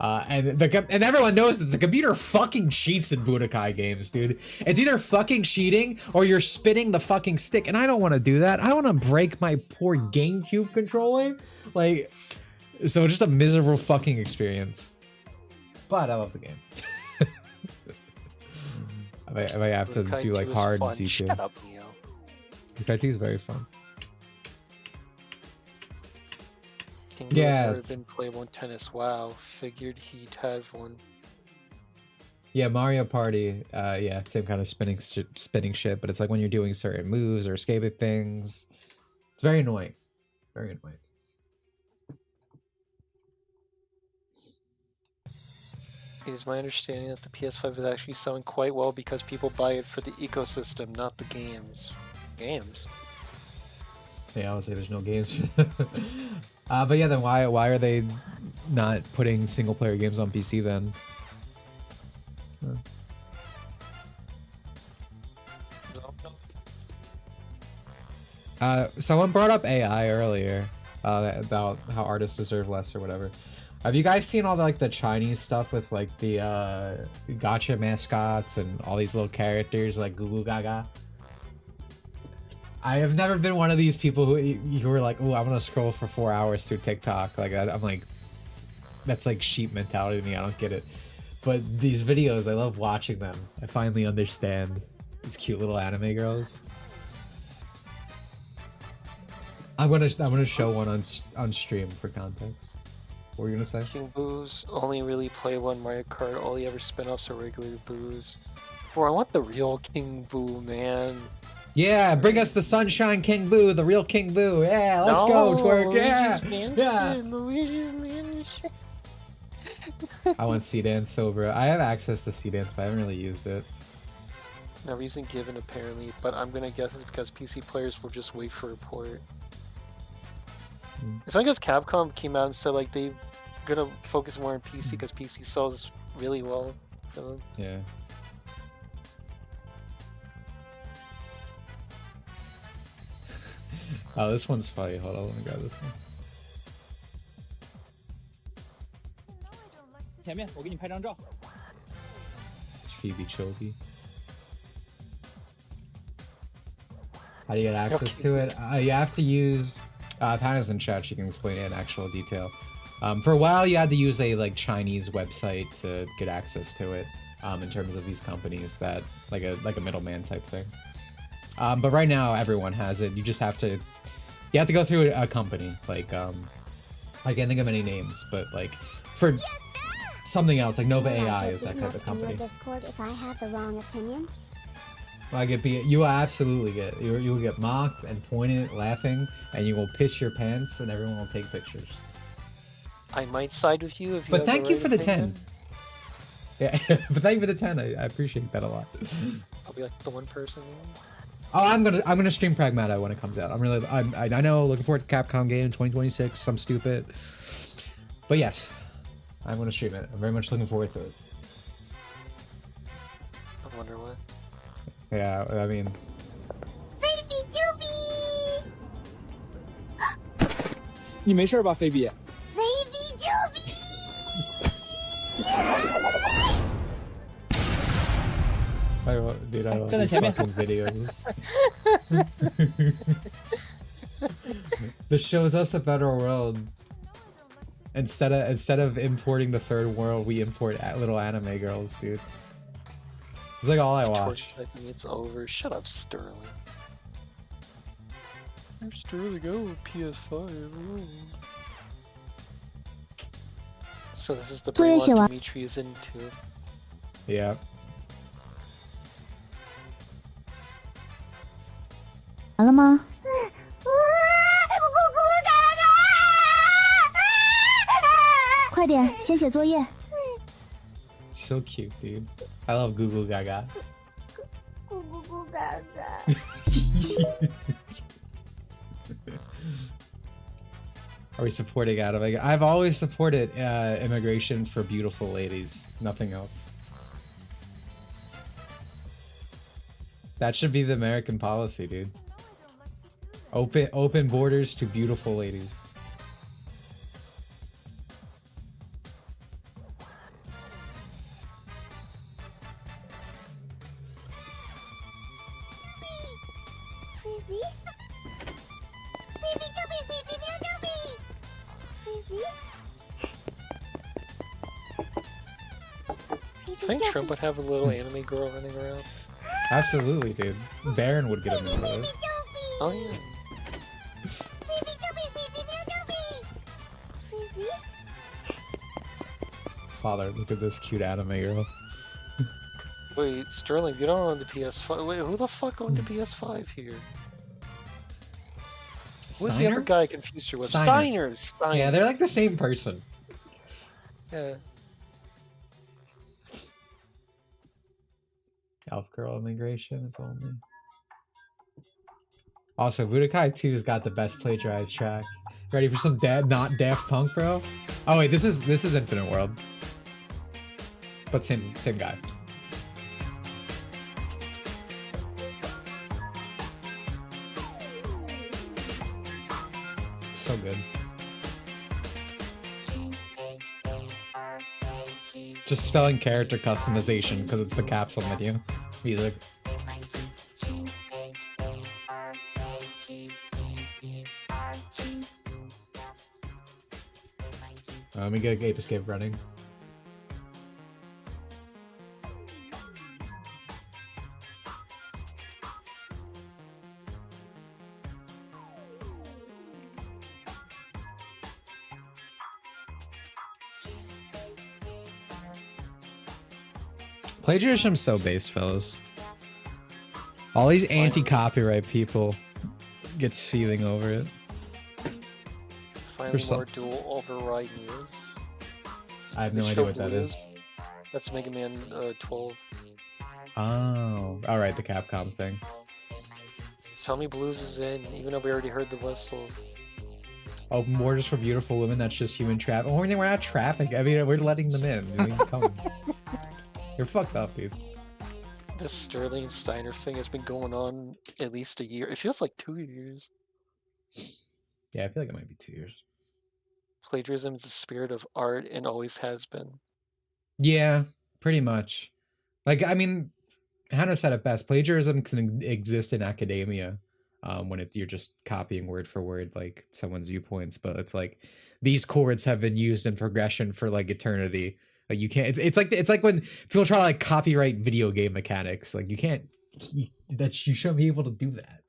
And everyone knows that the computer fucking cheats in Budokai games, dude. It's either fucking cheating or you're spinning the fucking stick, and I don't want to do that. I want to break my poor GameCube controller, like. So just a miserable fucking experience. But I love the game. I might have to do like hard and C2. Shut up, Neo. Budokai 2 is very fun. Yeah, never been playable in tennis. Wow, figured he'd have one. Yeah, Mario Party. Yeah, same kind of spinning shit, but it's like when you're doing certain moves or escaping things. It's very annoying. Very annoying. It is my understanding that the PS5 is actually selling quite well because people buy it for the ecosystem, not the games. Games? Yeah, I would say there's no games. But yeah, then why are they not putting single player games on PC then? Someone brought up AI earlier about how artists deserve less or whatever. Have you guys seen all the Chinese stuff with like the gacha mascots and all these little characters like Goo Goo Gaga? I have never been one of these people who are like, oh, I'm gonna scroll for 4 hours through TikTok. Like I'm like, that's like sheep mentality to me. I don't get it. But these videos, I love watching them. I finally understand these cute little anime girls. I'm gonna show one on stream for context. What were you gonna say? King Boo's only really play one Mario Kart. All the other spin-offs are regular Boos. Bro, I want the real King Boo, man. Yeah, bring us the Sunshine King Boo, the real King Boo. Yeah, let's go, twerk. Yeah, I want C-Dance sober. I have access to C-Dance, but I haven't really used it. No reason given, apparently, but I'm gonna guess it's because PC players will just wait for a port. It's because Capcom came out and said like they're gonna focus more on PC because PC sells really well for them. Yeah. Oh, this one's funny. Hold on, let me grab this one. 前面，我给你拍张照。 It's Phoebe Chovy. How do you get access to it? You have to use Hannah's in chat. She can explain it in actual detail. For a while, you had to use a Chinese website to get access to it. In terms of these companies that like a middleman type thing. But right now, everyone has it. You just have to go through a company. I can't think of any names, but like for something else, like Nova AI is that type of company. Discord if I have the wrong opinion. You will absolutely you will get mocked and pointed, laughing, and you will piss your pants, and everyone will take pictures. I might side with you if you. But thank you for the 10. Yeah, but thank you for the 10. I appreciate that a lot. I'll be like the one person. Oh, I'm gonna stream Pragmata when it comes out. I know, looking forward to Capcom game 2026. I'm stupid, but yes, I'm gonna stream it. I'm very much looking forward to it. I wonder what. Yeah, I mean. Baby Juby! 你没事吧，菲比？ Baby Juby! Dude, I love these fucking videos. This shows us a better world. Instead of importing the third world, we import little anime girls, dude. It's like all I watch. I think it's over. Shut up, Sterling. I'm Sterling. Oh, PS5. Ooh. So this is the brain what Dimitri is into. Yeah. 完了吗？ 快点，先写作业。 So cute, dude. I love Goo Goo Gaga. Goo Goo Gaga. Are we supporting anime? I've always supported immigration for beautiful ladies. Nothing else. That should be the American policy, dude. Open borders to beautiful ladies. I think Trump would have a little anime girl running around. Absolutely, dude. Baron would get him into this. Oh yeah. Father, look at this cute anime girl. Wait, Sterling, you don't own the PS5. Wait, who the fuck owned the PS5 here? Who's the other Steiner? guy I confused you with? Steiner. Steiner. Yeah, they're like the same person. Yeah. Elf Girl immigration, if only. Also, Budokai 2's got the best plagiarized track. Ready for some not Daft Punk, bro? Oh wait, this is Infinite World. But same guy. So good. Just spelling character customization because it's the capsule menu. Music. Let me get Ape Escape running. Plagiarism's so base, fellas. All these anti-copyright people get seething over it. Finally more dual override news. I have no idea what that is. That's Mega Man 12. Oh, alright, the Capcom thing. Tell me Blues is in, even though we already heard the whistle. Oh, more just for beautiful women, that's just human traffic. Oh, we're not traffic. I mean, we're letting them in. I mean, come. You're fucked up, dude. This Sterling Steiner thing has been going on at least a year. It feels like 2 years. Yeah, I feel like it might be 2 years. Plagiarism is the spirit of art and always has been. Yeah, pretty much. Like, I mean, Hannah said it best. Plagiarism can exist in academia when you're just copying word for word, like, someone's viewpoints. But it's like, these chords have been used in progression for, like, eternity. Like, you can't... It's like when people try to, like, copyright video game mechanics. Like, you can't... You shouldn't be able to do that.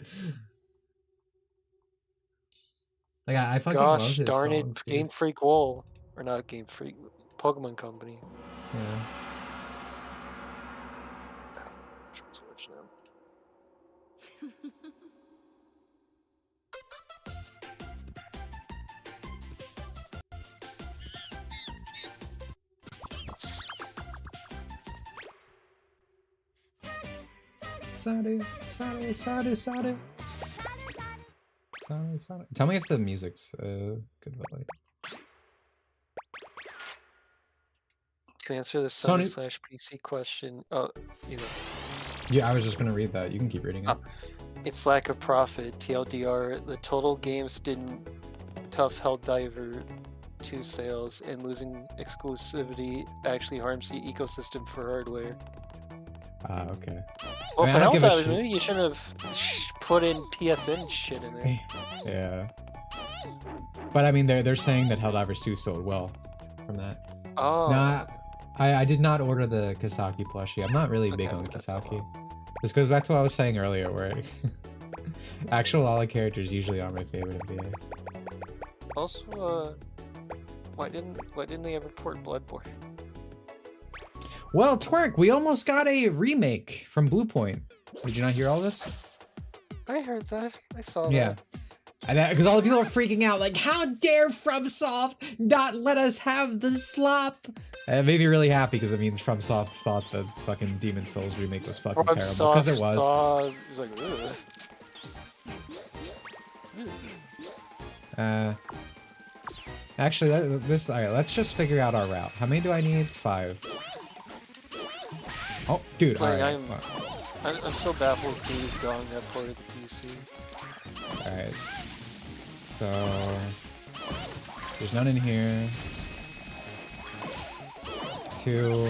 Like, I fucking love Gosh his darn songs, it, dude. Game Freak Wall. Or not Game Freak, Pokemon Company. Yeah. Sorry. Tell me if the music's good, but like... To answer the Sony/PC question, oh, either. Yeah, I was just gonna read that. You can keep reading it. It's lack of profit. TLDR, the total games didn't tough Helldiver 2 sales, and losing exclusivity actually harms the ecosystem for hardware. Ah, okay. Well, I for mean, I don't give a Helldiver, shit. maybe you should have put in PSN shit in there. Yeah. But I mean, they're saying that Helldivers 2 sold well from that. Oh. No, I did not order the Kisaki plushie. I'm not really big on Kisaki. This goes back to what I was saying earlier, where actual Lala characters usually aren't my favorite in BA. Also, why didn't they ever port Bloodborne? Well, Twerk, we almost got a remake from Bluepoint. Did you not hear all this? I heard that. I saw Yeah. that. Because all the people are freaking out, like, how dare FromSoft not let us have the slop? It made me really happy because it means FromSoft thought the fucking Demon Souls remake was fucking terrible. Because it was. It was like, Actually, alright, let's just figure out our route. How many do I need? 5. Oh, dude, like alright. I'm so baffled Days Gone got ported to PC. Alright. So there's none in here. 2.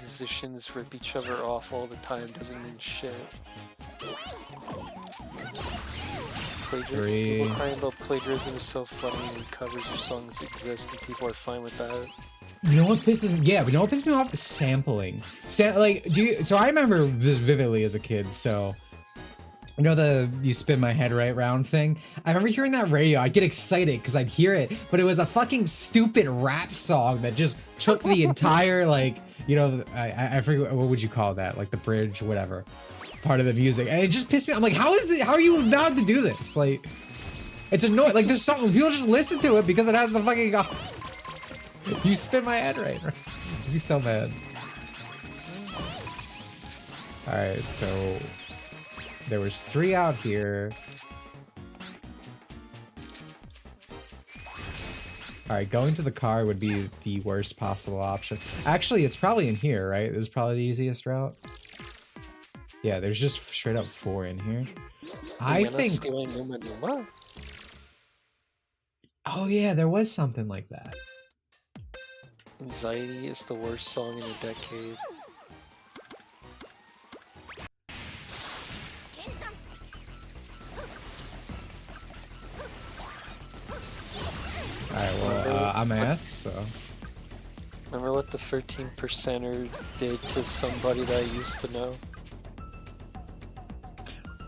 musicians rip each other off all the time doesn't mean shit. People crying about plagiarism is so funny when covers or songs exist and people are fine with that. You know what pisses me? Yeah, but you know what pisses me off is sampling. So I remember this vividly as a kid. So, you know the you spin my head right round thing? I remember hearing that radio. I'd get excited because I'd hear it, but it was a fucking stupid rap song that just took the entire I forget what would you call that? Like the bridge, whatever, part of the music, and it just pissed me off. I'm like, how are you allowed to do this? Like, it's annoying. Like there's something people just listen to it because it has the fucking. You spin my head right. He's so mad. All right, so there was 3 out here. All right, going to the car would be the worst possible option. Actually, it's probably in here, right? This is probably the easiest route. Yeah, there's just straight up 4 in here. I think. Oh yeah, there was something like that. Anxiety is the worst song in a decade. Alright, well, I'm ass, so. Remember what the 13%er did to somebody that I used to know?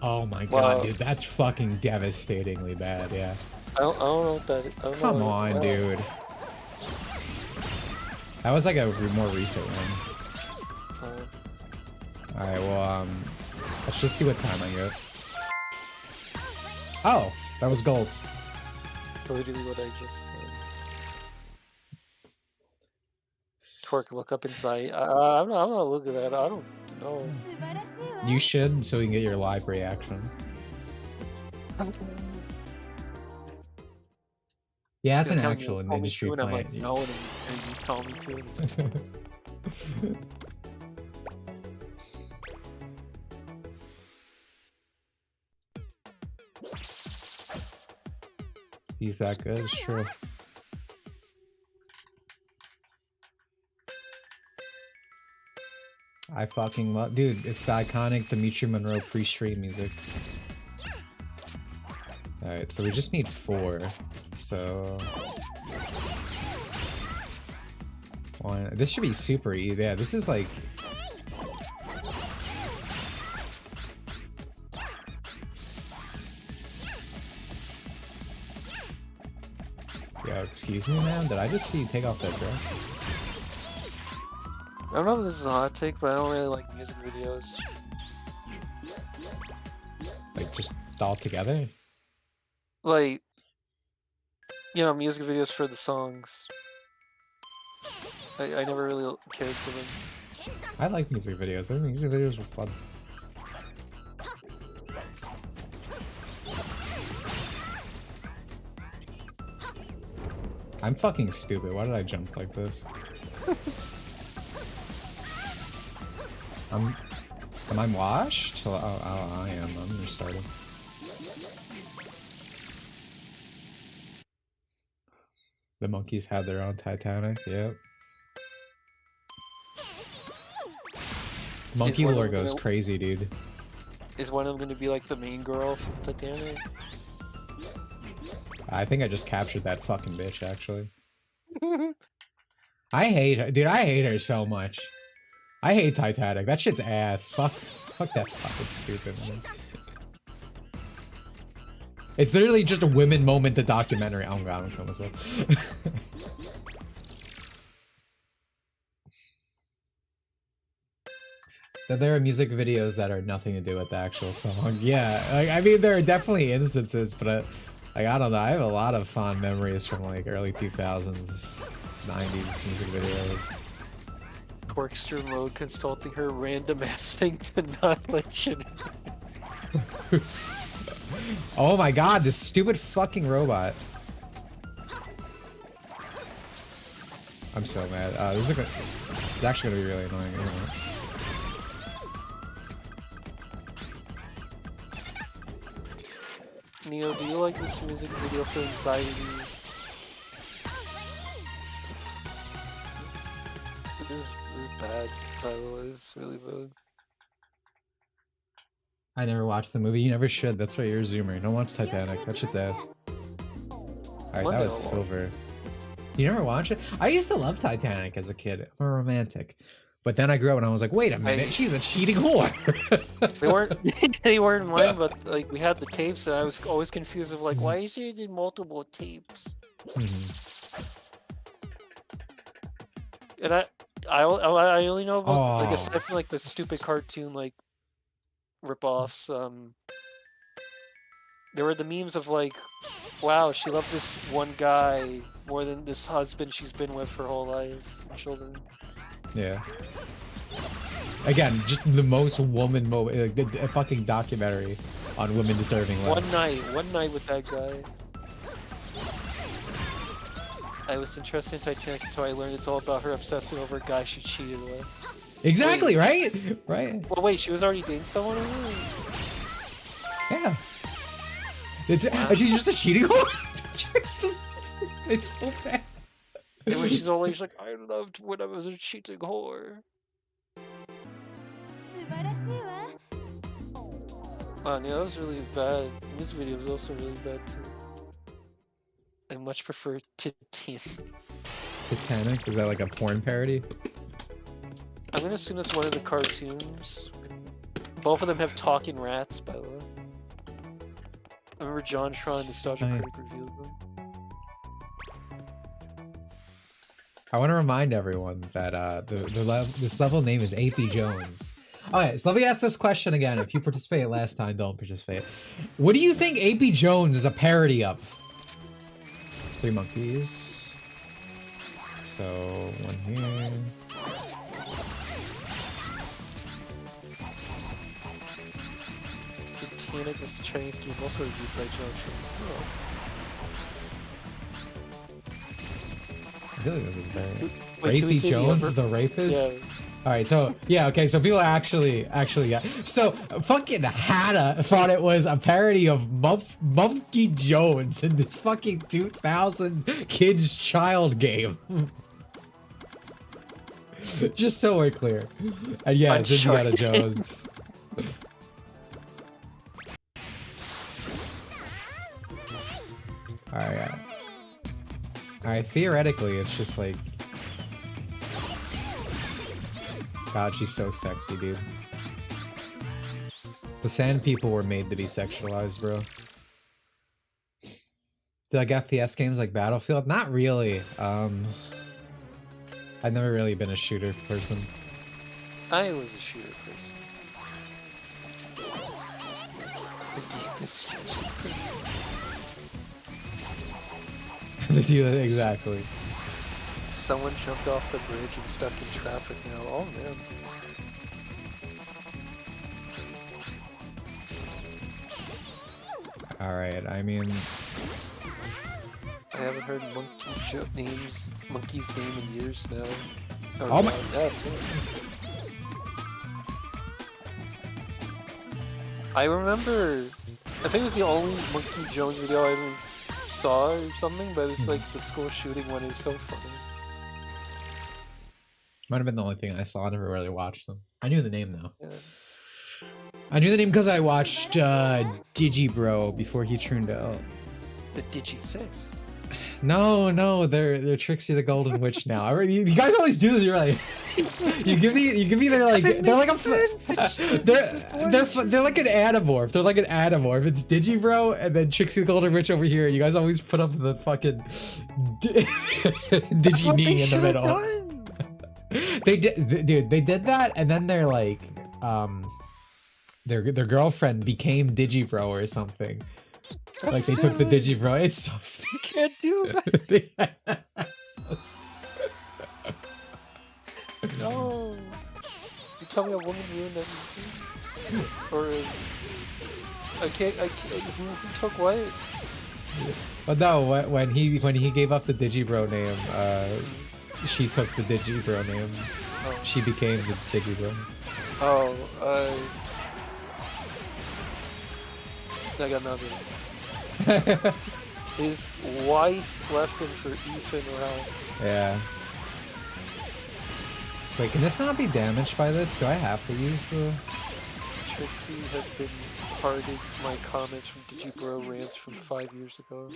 Oh my god, dude, that's fucking devastatingly bad, yeah. I don't know what that is. Come on, dude. That was like a more recent one. Alright, well, let's just see what time I get. Oh, that was gold. Literally what I just said. Twerk, look up inside. I'm not looking at that. I don't know. You should, so we can get your live reaction. Yeah, that's an actual industry plant. I'm like, no, and you tell me to. He's that good, it's true. I fucking love, dude, it's the iconic Dimitri Monroe pre-stream music. Alright, so we just need 4. So... One. This should be super easy. Yeah, this is like... Yo, excuse me, man? Did I just see you take off that dress? I don't know if this is a hot take, but I don't really like music videos. Like, just all together? Like, you know, music videos for the songs. I never really cared for them. I like music videos. I think music videos were fun. I'm fucking stupid. Why did I jump like this? Am I washed? Oh, I am. I'm restarting. The monkeys had their own Titanic. Yep. Monkey lore goes crazy, dude. Is one of them going to be like the main girl from Titanic? I think I just captured that fucking bitch, actually. I hate her. Dude, I hate her so much. I hate Titanic. That shit's ass. Fuck that fucking stupid, man. It's literally just a women moment, the documentary. Oh god, I'm killing myself. There are music videos that are nothing to do with the actual song. Yeah, like, I mean, there are definitely instances, but like, I don't know. I have a lot of fond memories from like early 2000s, 90s music videos. Twerkster mode consulting her random ass thing to not let you know. Oh my god, this stupid fucking robot. I'm so mad. This is it's actually gonna be really annoying. Anyway. Neo, do you like this music video for anxiety? by the way. It's really bad. I never watched the movie. You never should. That's why you're a zoomer. Don't watch Titanic. That shit's ass. Alright, that was silver. You never watch it? I used to love Titanic as a kid. I'm a romantic. But then I grew up and I was like, wait a minute, she's a cheating whore. They weren't mine, but like we had the tapes and I was always confused of like, why is it in multiple tapes? And I only know about like aside from like the stupid cartoon like rip-offs, there were the memes of like, wow, she loved this one guy more than this husband she's been with her whole life and children. Yeah. Again, just the most woman moment, like a fucking documentary on women deserving less. One night with that guy. I was interested in Titanic until I learned it's all about her obsessing over a guy she cheated with. Exactly, right? Right. Well, wait, she was already dating someone? Yeah. She's just a cheating whore? It's so bad. And when she's always like, I loved when I was a cheating whore. Oh, yeah, that was really bad. This video was also really bad too. I much prefer Titanic. Titanic? Is that like a porn parody? I'm gonna assume that's one of the cartoons. Both of them have talking rats, by the way. I remember John Tron Nostalgia Critic reviewed them. I want to remind everyone that this level name is AP Jones. Alright, so let me ask this question again. If you participated last time, don't participate. What do you think AP Jones is a parody of? 3 monkeys. So, one here. Titanic was the Chinese game also reviewed by John Tron. I feel like this is very... Wait, Rapey Jones, the rapist? Yeah. Alright, so, yeah, okay, so people actually, yeah. So, fucking Hannah thought it was a parody of Monkey Jones in this fucking 2000 kids child game. Just so we're clear. And yeah, it's Indiana Jones. Alright, theoretically, it's just like... God, she's so sexy, dude. The sand people were made to be sexualized, bro. Do like FPS games like Battlefield? Not really. I've never really been a shooter person. I was a shooter person. Exactly. Someone jumped off the bridge and stuck in traffic now. Oh man. Alright, I mean... I haven't heard monkey's name in years now. Oh my... I remember... I think it was the only Monkey Jones video I ever saw or something, but it's like the school shooting one is so funny. Might have been the only thing I saw. I never really watched them. I knew the name though. Yeah. I knew the name because I watched Digibro before he turned out. The Digi6. No, they're Trixie the Golden Witch now. You guys always do this. You're like, you give me they're like a they're like an Animorph. They're like an Animorph. It's Digibro and then Trixie the Golden Witch over here. You guys always put up the fucking Digi-knee in the middle. They did, dude. They did that, and then they're like, their girlfriend became Digibro or something. That's like they took the Digibro. It's so stupid. You can't do that. So stupid. No. You tell me a woman ruined everything, or I can't. Who took what? But no, when he gave up the Digibro name, she took the Digibro name. Oh. She became the Digibro. Oh, I got another. His wife left him for Ethan Ralph. Yeah. Wait, can this not be damaged by this? Do I have to use the... Trixie has been parting my comments from Digibro rants from 5 years ago.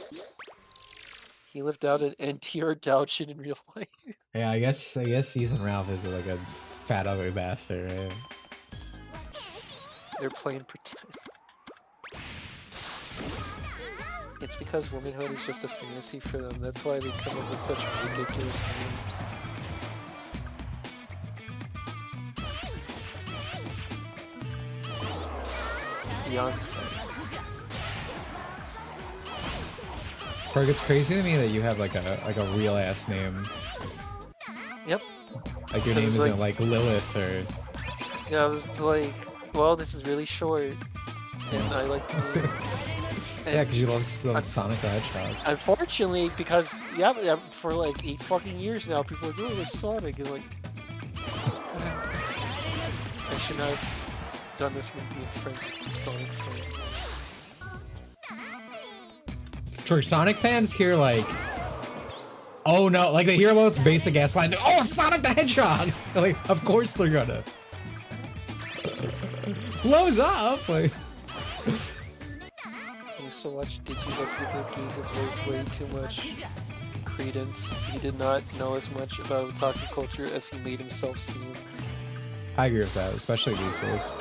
He lived out an NTR Douchin in real life. Yeah, I guess Ethan Ralph is like a fat ugly bastard, right? They're playing pretend. It's because womanhood is just a fantasy for them. That's why they come up with such ridiculous names. Beyonce. Berg, it's crazy to me that you have like a real ass name. Yep. Like your name isn't like Lilith or... Yeah, I was like, well, this is really short, and I like to... Yeah, because you love Sonic the Hedgehog. Unfortunately, because, yeah, for like 8 fucking years now, people are like, oh, there's Sonic, and like... I should not have done this with being friends with Sonic fans. For Sonic fans here, like... Oh no, like they hear the most basic ass line, oh, Sonic the Hedgehog! Like, of course they're gonna... blows up! Like... I used to watch Digi, but people gave his voice way too much credence. He did not know as much about otaku culture as he made himself seem. I agree with that, especially these days.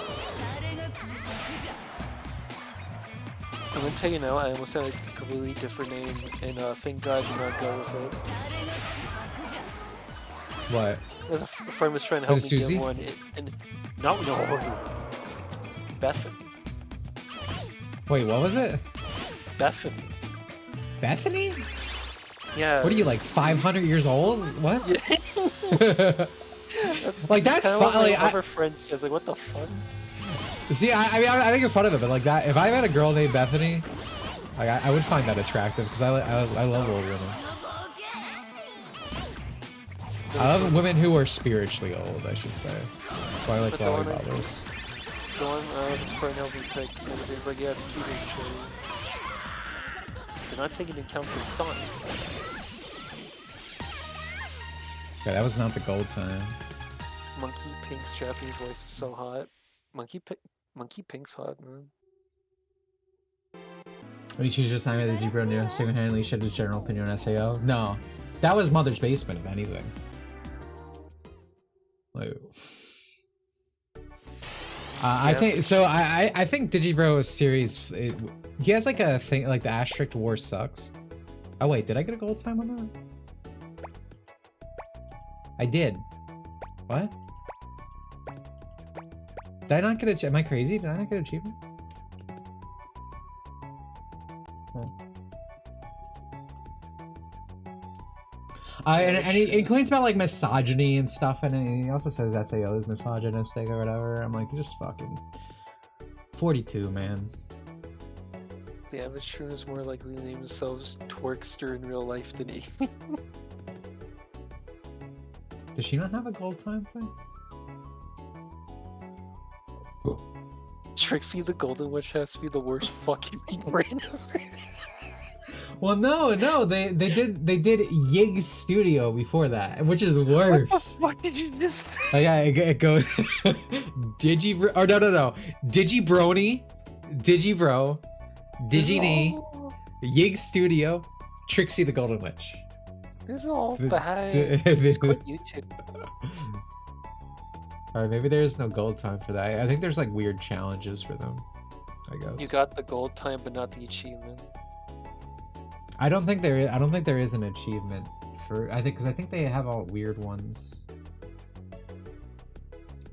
I'm gonna tell you now, I almost had a completely different name, and thank God you not go with it. What? There's a friend was trying to help me Susie? get one, and no, Bethany. Wait, what was it? Bethany. Bethany? Yeah. What are you, like 500 years old? What? Like, that's kinda fun. what my Like, other friend says, like, what the fuck? See, I mean, I make fun of it, but like that, if I had a girl named Bethany, like I would find that attractive because I love old women. I love women who are spiritually old, I should say. That's why I like volleyballs. The one friend helped me pick, and he's like, yeah, it's cute and shit. They're not taking into account for Sonic. Yeah, that was not the gold time. Monkey Pink's Japanese voice is so hot. Monkey Pink's hot, man. When you choose your sign with the G-Bro near single-handedly shed his general opinion on SAO? No. That was Mother's Basement, if anything. Like, I think so. I think Digibro's series. He has like a thing like the asterisk war sucks. Oh wait, did I get a gold time on that? I did. What? Did I not get a? Am I crazy? Did I not get an achievement? And he complains about like misogyny and stuff, and he also says SAO is misogynistic or whatever. I'm like, just fucking 42, man. The average shrew is more likely to name themselves Twerkster in real life than Amy. Does she not have a gold time thing? Trixie the Golden Witch has to be the worst fucking brain ever. Well, no, they did Yig Studio before that, which is worse. What the fuck did you just say? Like, it goes Digibro, or no, Digibrony, Digibro, Digini, Yig Studio, Trixie the Golden Witch. This is all bad. Just quit YouTube. Alright, maybe there is no gold time for that. I think there's like weird challenges for them, I guess. You got the gold time, but not the achievement. I don't think there is an achievement for because I think they have all weird ones.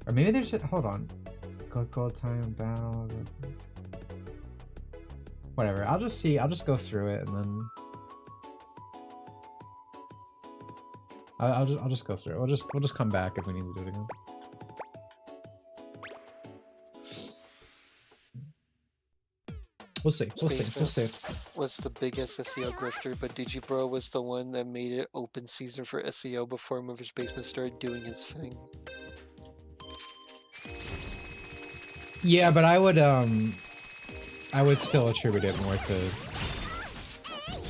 Or maybe there's hold on. Gold time battle. Whatever. I'll just go through it and then I'll just go through it. We'll just come back if we need to do it again. We'll see. Was the biggest SEO grifter, but Digibro was the one that made it open season for SEO before Movers Basement started doing his thing. Yeah, but I would still attribute it more to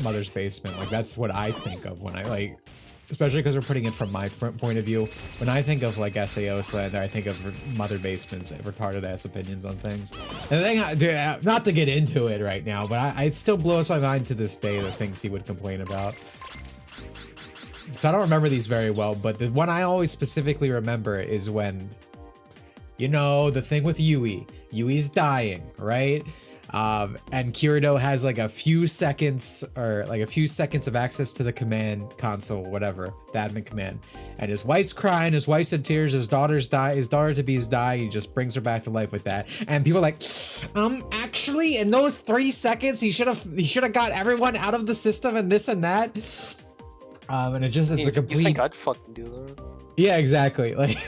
Mother's Basement. Like that's what I think of when I like especially because we're putting it from my point of view. When I think of like SAO slander, I think of Mother Basement's retarded ass opinions on things. And the thing, not to get into it right now, but it still blows my mind to this day the things he would complain about. Because I don't remember these very well, but the one I always specifically remember is when, you know, the thing with Yui. Yui's dying, right? And Kirito has like a few seconds of access to the command console, whatever, the admin command. And his wife's crying, his wife's in tears, his daughter-to-be's dying. He just brings her back to life with that. And people are like, actually, in those 3 seconds, he should have got everyone out of the system and this and that. And it's a complete. You think I'd fucking do that? Yeah, exactly. Like,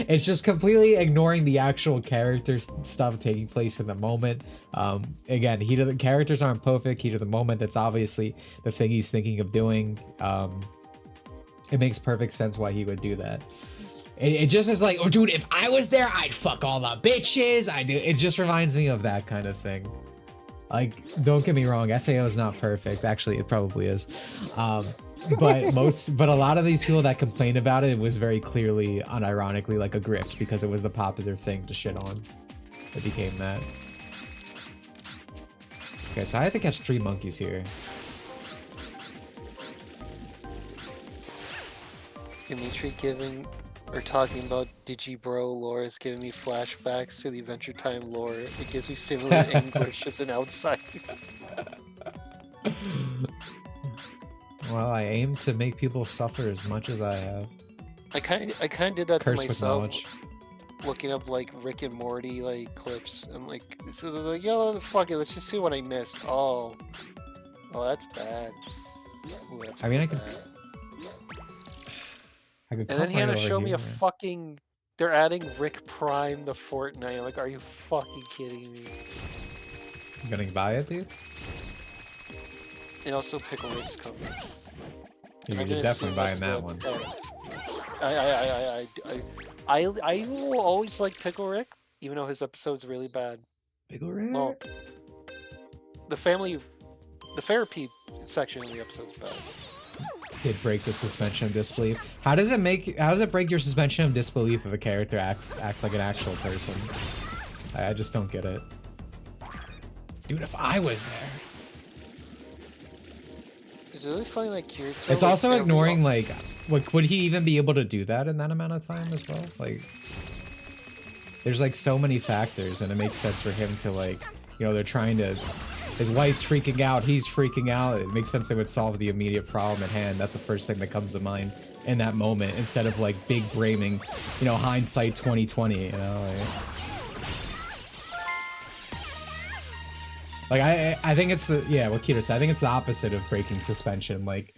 it's just completely ignoring the actual character stuff taking place in the moment. Again, heat of the characters aren't perfect. Heat of the moment. That's obviously the thing he's thinking of doing. It makes perfect sense why he would do that. It just is like, oh, dude, if I was there, I'd fuck all the bitches. It just reminds me of that kind of thing. Like, don't get me wrong, SAO is not perfect. Actually, it probably is. But a lot of these people that complained about it was very clearly, unironically, like a grift because it was the popular thing to shit on. It became that. Okay, so I have to catch 3 monkeys here. Dimitri talking about Digibro lore is giving me flashbacks to the Adventure Time lore. It gives me similar anguish as an outsider. Well, I aim to make people suffer as much as I have. I kind of did that Curse to with myself. knowledge. Looking up like Rick and Morty like clips. I'm like, so they're like, yo, fuck it, let's just see what I missed. Oh, that's bad. Ooh, that's I mean, bad. I could. And then he had to show me a here. fucking. They're adding Rick Prime to Fortnite. I'm like, are you fucking kidding me? You gonna buy it, dude? And also Pickle Rick's coming. You're definitely buying that one. I will always like Pickle Rick, even though his episode's really bad. Pickle Rick? Well, the therapy section of the episode's bad. Did break the suspension of disbelief. How does it break your suspension of disbelief if a character acts like an actual person? I just don't get it. Dude, if I was there. It's really funny, like Kirito. It's also ignoring like would he even be able to do that in that amount of time as well? Like, there's like so many factors, and it makes sense for him to like, you know, they're trying to. His wife's freaking out, he's freaking out. It makes sense they would solve the immediate problem at hand. That's the first thing that comes to mind in that moment, instead of like big braming, you know, hindsight 2020, you know. Like I think it's what Kito said. I think it's the opposite of breaking suspension. Like,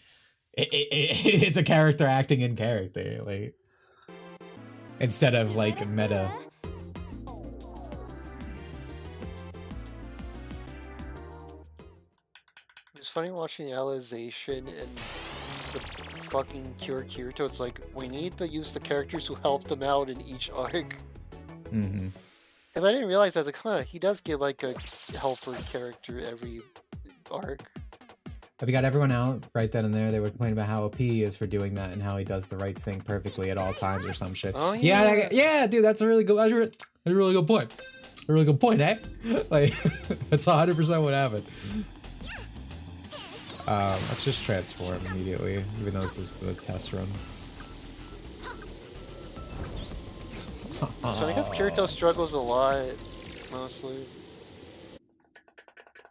it's a character acting in character, like, instead of like meta. It's funny watching the Alicization and the fucking Cure Kirito. It's like, we need to use the characters who helped him out in each arc. Mm-hmm. Because I didn't realize, I was like, huh, he does get like a helper character every arc. If you got everyone out right then and there, they would complain about how OP he is for doing that and how he does the right thing perfectly at all times or some shit. Oh yeah, yeah, dude, that's a really good point. A really good point, eh? Like, that's 100% what happened. Let's just transform immediately, even though this is the test run. So I guess Kirito struggles a lot, mostly.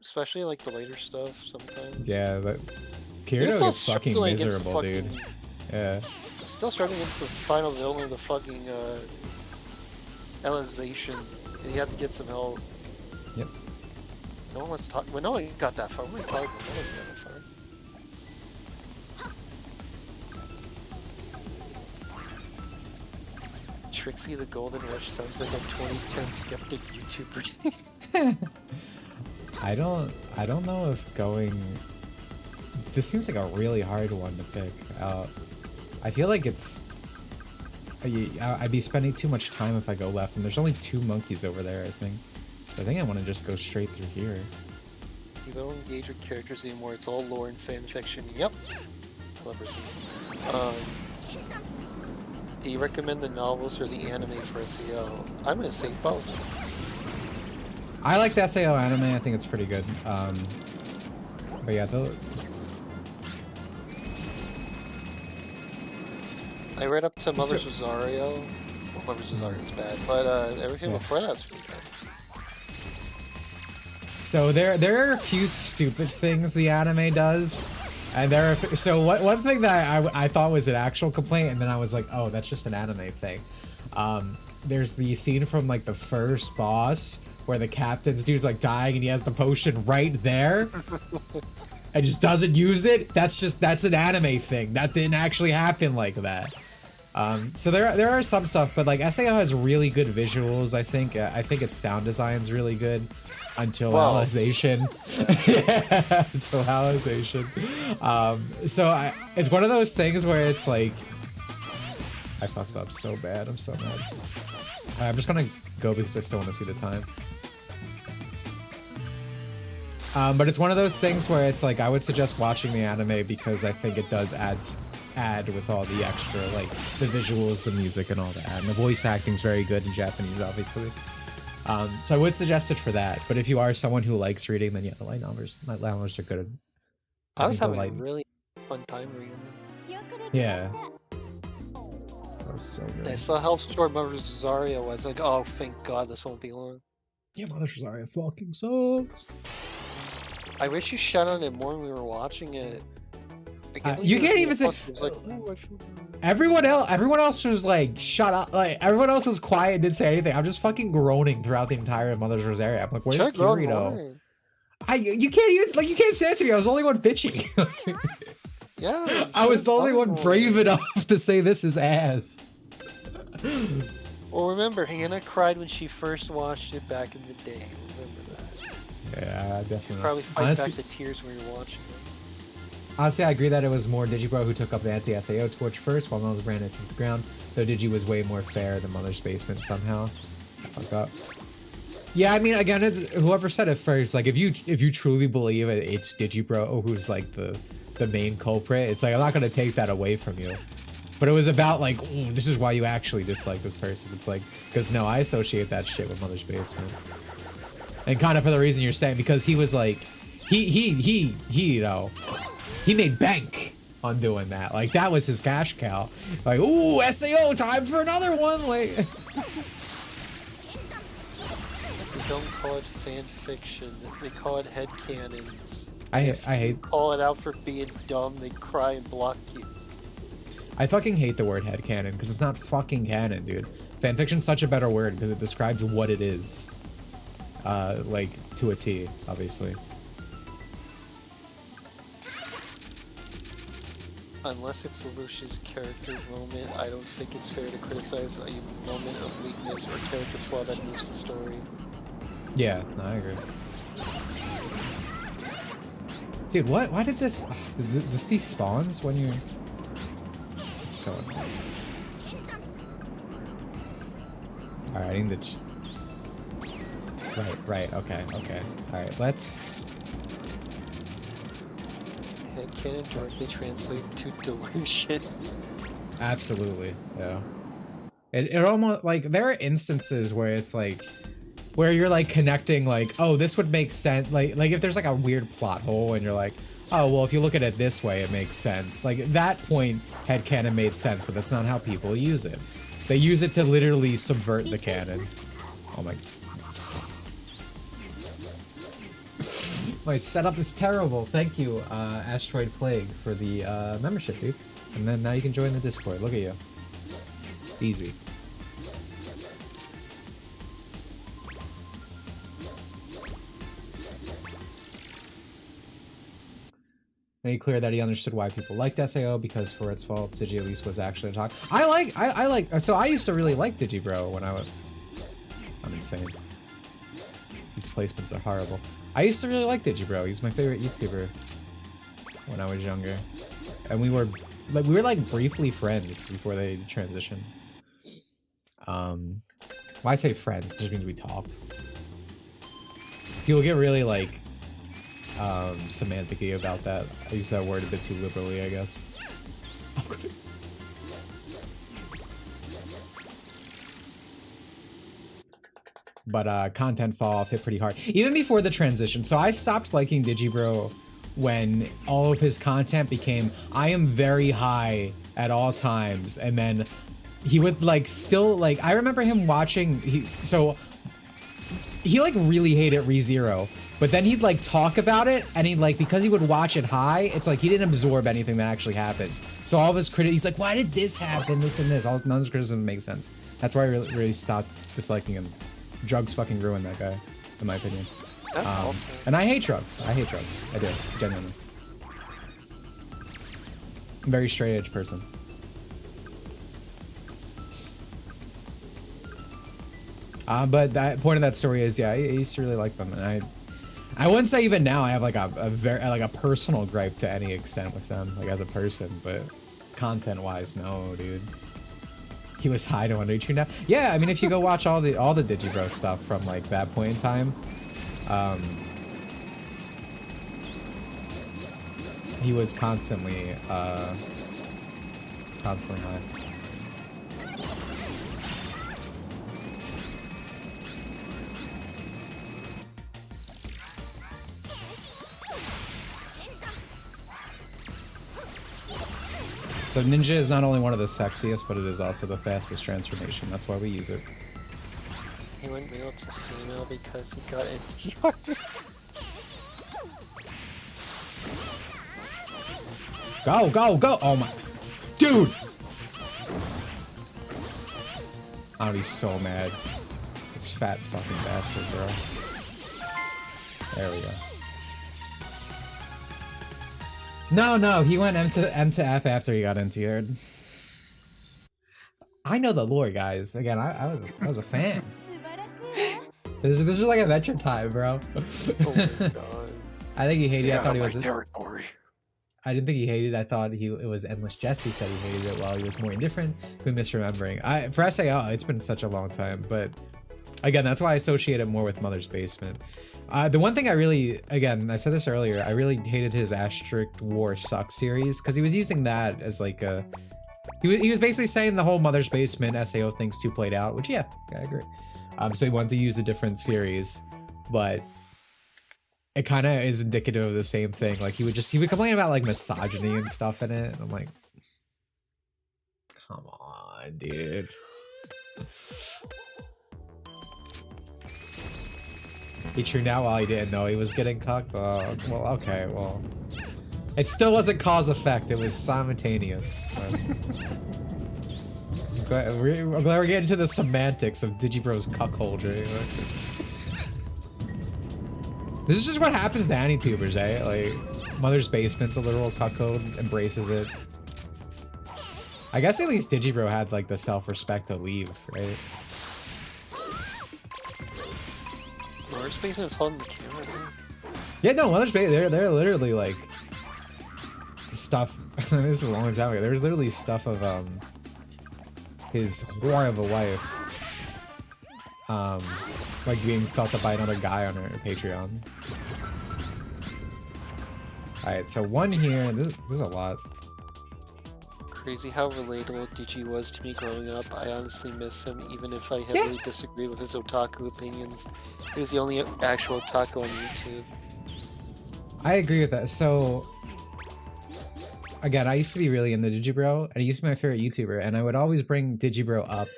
Especially like the later stuff sometimes. Yeah, but Kirito gets fucking miserable, dude. Yeah. Still struggling against the final villain of the fucking Alicization. And you have to get some help. Yep. No one wants to talk. Well, no one got that far. What am I talking about? No one got that far. Trixie the Golden Rush sounds like a 2010 skeptic YouTuber. I don't know if going. This seems like a really hard one to pick. I feel like it's. I'd be spending too much time if I go left, and there's only 2 monkeys over there, I think. So I think I want to just go straight through here. You don't engage with characters anymore. It's all lore and fan fiction. Yep. 11%. Do you recommend the novels or the anime for SEO? I'm gonna say both. I like the SAO anime. I think it's pretty good. But yeah, I read up to Mother's Rosario. Well, Mother's Rosario is bad, but everything before that's pretty good. So there are a few stupid things the anime does, and one thing that I thought was an actual complaint, and then I was like, oh, that's just an anime thing. There's the scene from like the first boss where the captain's dude's like dying and he has the potion right there and just doesn't use it. That's an anime thing. That didn't actually happen like that. So there are some stuff, but like SAO has really good visuals. I think its sound design's really good until realization. Yeah, until realization. So it's one of those things where it's like I fucked up so bad. I'm so mad. I'm just gonna go because I still want to see the time. But it's one of those things where it's like I would suggest watching the anime because I think it does add with all the extra, like the visuals, the music, and all that. And the voice acting's very good in Japanese, obviously. So I would suggest it for that. But if you are someone who likes reading, then yeah, the light novels are good. I was having a really fun time reading them. Yeah. That was so good. I saw how short Mother's Rosario was. Like, oh, thank God this won't be long. Yeah, Mother's Rosario fucking sucks. I wish you shut on it more when we were watching it. You can't even say. Like, everyone else was like, shut up. Like everyone else was quiet and didn't say anything. I'm just fucking groaning throughout the entire Mother's Rosario. I'm like, where's Kirito? You can't even you can't say it to me. I was the only one bitching. Yeah. I was the only one brave enough to say this is ass. Well, remember, Hannah cried when she first watched it back in the day. Remember that. Yeah, definitely. Probably fight back the tears when you're watching it. Honestly, I agree that it was more Digibro who took up the anti-SAO torch first, while Mother's ran it to the ground. Though Digi was way more fair than Mother's Basement somehow. Fuck up. Yeah, I mean, again, it's whoever said it first. Like, if you truly believe it's Digibro who's like the main culprit, it's like I'm not gonna take that away from you. But it was about like, ooh, this is why you actually dislike this person. It's like, because no, I associate that shit with Mother's Basement. And kind of for the reason you're saying, because he was like, he you know, he made bank on doing that. Like, that was his cash cow. Like, ooh, SAO, time for another one. Like, They don't call it fan fiction. They call it headcanons. I hate. Call it out for being dumb. They cry and block you. I fucking hate the word headcanon because it's not fucking canon, dude. Fanfiction's such a better word because it describes what it is. Like, to a T, obviously. Unless it's Lelouch's character moment, I don't think it's fair to criticize a moment of weakness or character flaw that moves the story. Yeah, no, I agree. Dude, what? Why did this... this despawns when you're... It's so annoying. Alright, I need to... Right, okay. Alright, let's... Headcanon directly translate to delusion. Absolutely, yeah. It almost, like, there are instances where it's like... Where you're like connecting like, oh, this would make sense. Like if there's like a weird plot hole and you're like, oh, well, if you look at it this way, it makes sense. Like at that point, headcanon made sense, but that's not how people use it. They use it to literally subvert the canon. Oh my. My setup is terrible. Thank you, Asteroid Plague, for the membership, dude. And then now you can join the Discord. Look at you. Easy. Made clear that he understood why people liked SAO because for its fault, Digi at least was actually a talk. I like. So I used to really like Digibro when I was. I'm insane. These placements are horrible. I used to really like Digibro. He's my favorite YouTuber when I was younger, and we were like briefly friends before they transitioned. When I say friends, it just means we talked. People get really like. Semantic-y about that. I use that word a bit too liberally, I guess. But content fall off hit pretty hard. Even before the transition. So I stopped liking Digibro when all of his content became, I am very high at all times. And then he would like still like, I remember him watching, he like really hated ReZero. But then he'd like talk about it and he'd like, because he would watch it high, it's like he didn't absorb anything that actually happened. So all of his critics, he's like, why did this happen? This and this. None of his criticism makes sense. That's why I really stopped disliking him. Drugs fucking ruined that guy, in my opinion. That's awful. And I hate drugs. I hate drugs. I do, genuinely. I'm a very straight edge person. But the point of that story is, yeah, I used to really like them, and I wouldn't say even now I have like a very like a personal gripe to any extent with them, like as a person, but content wise, no, dude. He was high to under now. Yeah, I mean, if you go watch all the Digibro stuff from like that point in time, he was constantly high. So Ninja is not only one of the sexiest, but it is also the fastest transformation. That's why we use it. He went male to female because he got NTR. Go, go, go! Oh my... Dude! I'll be so mad. This fat fucking bastard, bro. There we go. No, he went M to F after he got NTR'd. I know the lore, guys. Again, I was a fan. This is like Adventure Time, bro. Oh my god. I think he hated it. I thought he was territory. I didn't think he hated it. I thought it was Endless Jess who said he hated it while he was more indifferent. Who misremembering. For SAO, it's been such a long time, but again, that's why I associate it more with Mother's Basement. The one thing I really, again, I said this earlier, I really hated his Asterisk War Sucks series because he was using that as like a... He was basically saying the whole Mother's Basement SAO thing's too played out, which yeah, I agree. So he wanted to use a different series, but it kind of is indicative of the same thing. Like he would complain about like misogyny and stuff in it, and I'm like, come on, dude. He tuned out while he didn't know he was getting cucked. Oh, well, okay, well, it still wasn't cause effect. It was simultaneous. So. I'm glad we're getting into the semantics of Digibro's cuckoldry. This is just what happens to any tubers, eh? Like, Mother's Basement's a literal cuckold, embraces it. I guess at least Digibro had like the self-respect to leave, right? Mother's Basement is holding the camera, dude. Yeah, no, Mother's Basement, they're literally like stuff. This was a long time ago. There was literally stuff of his whore of a wife like being felt up by another guy on her Patreon. Alright, so one here. This is a lot. Crazy how relatable Digi was to me growing up. I honestly miss him, even if I heavily disagree with his otaku opinions. He was the only actual otaku on YouTube. I agree with that. So, again, I used to be really into Digibro, and he used to be my favorite YouTuber, and I would always bring Digibro up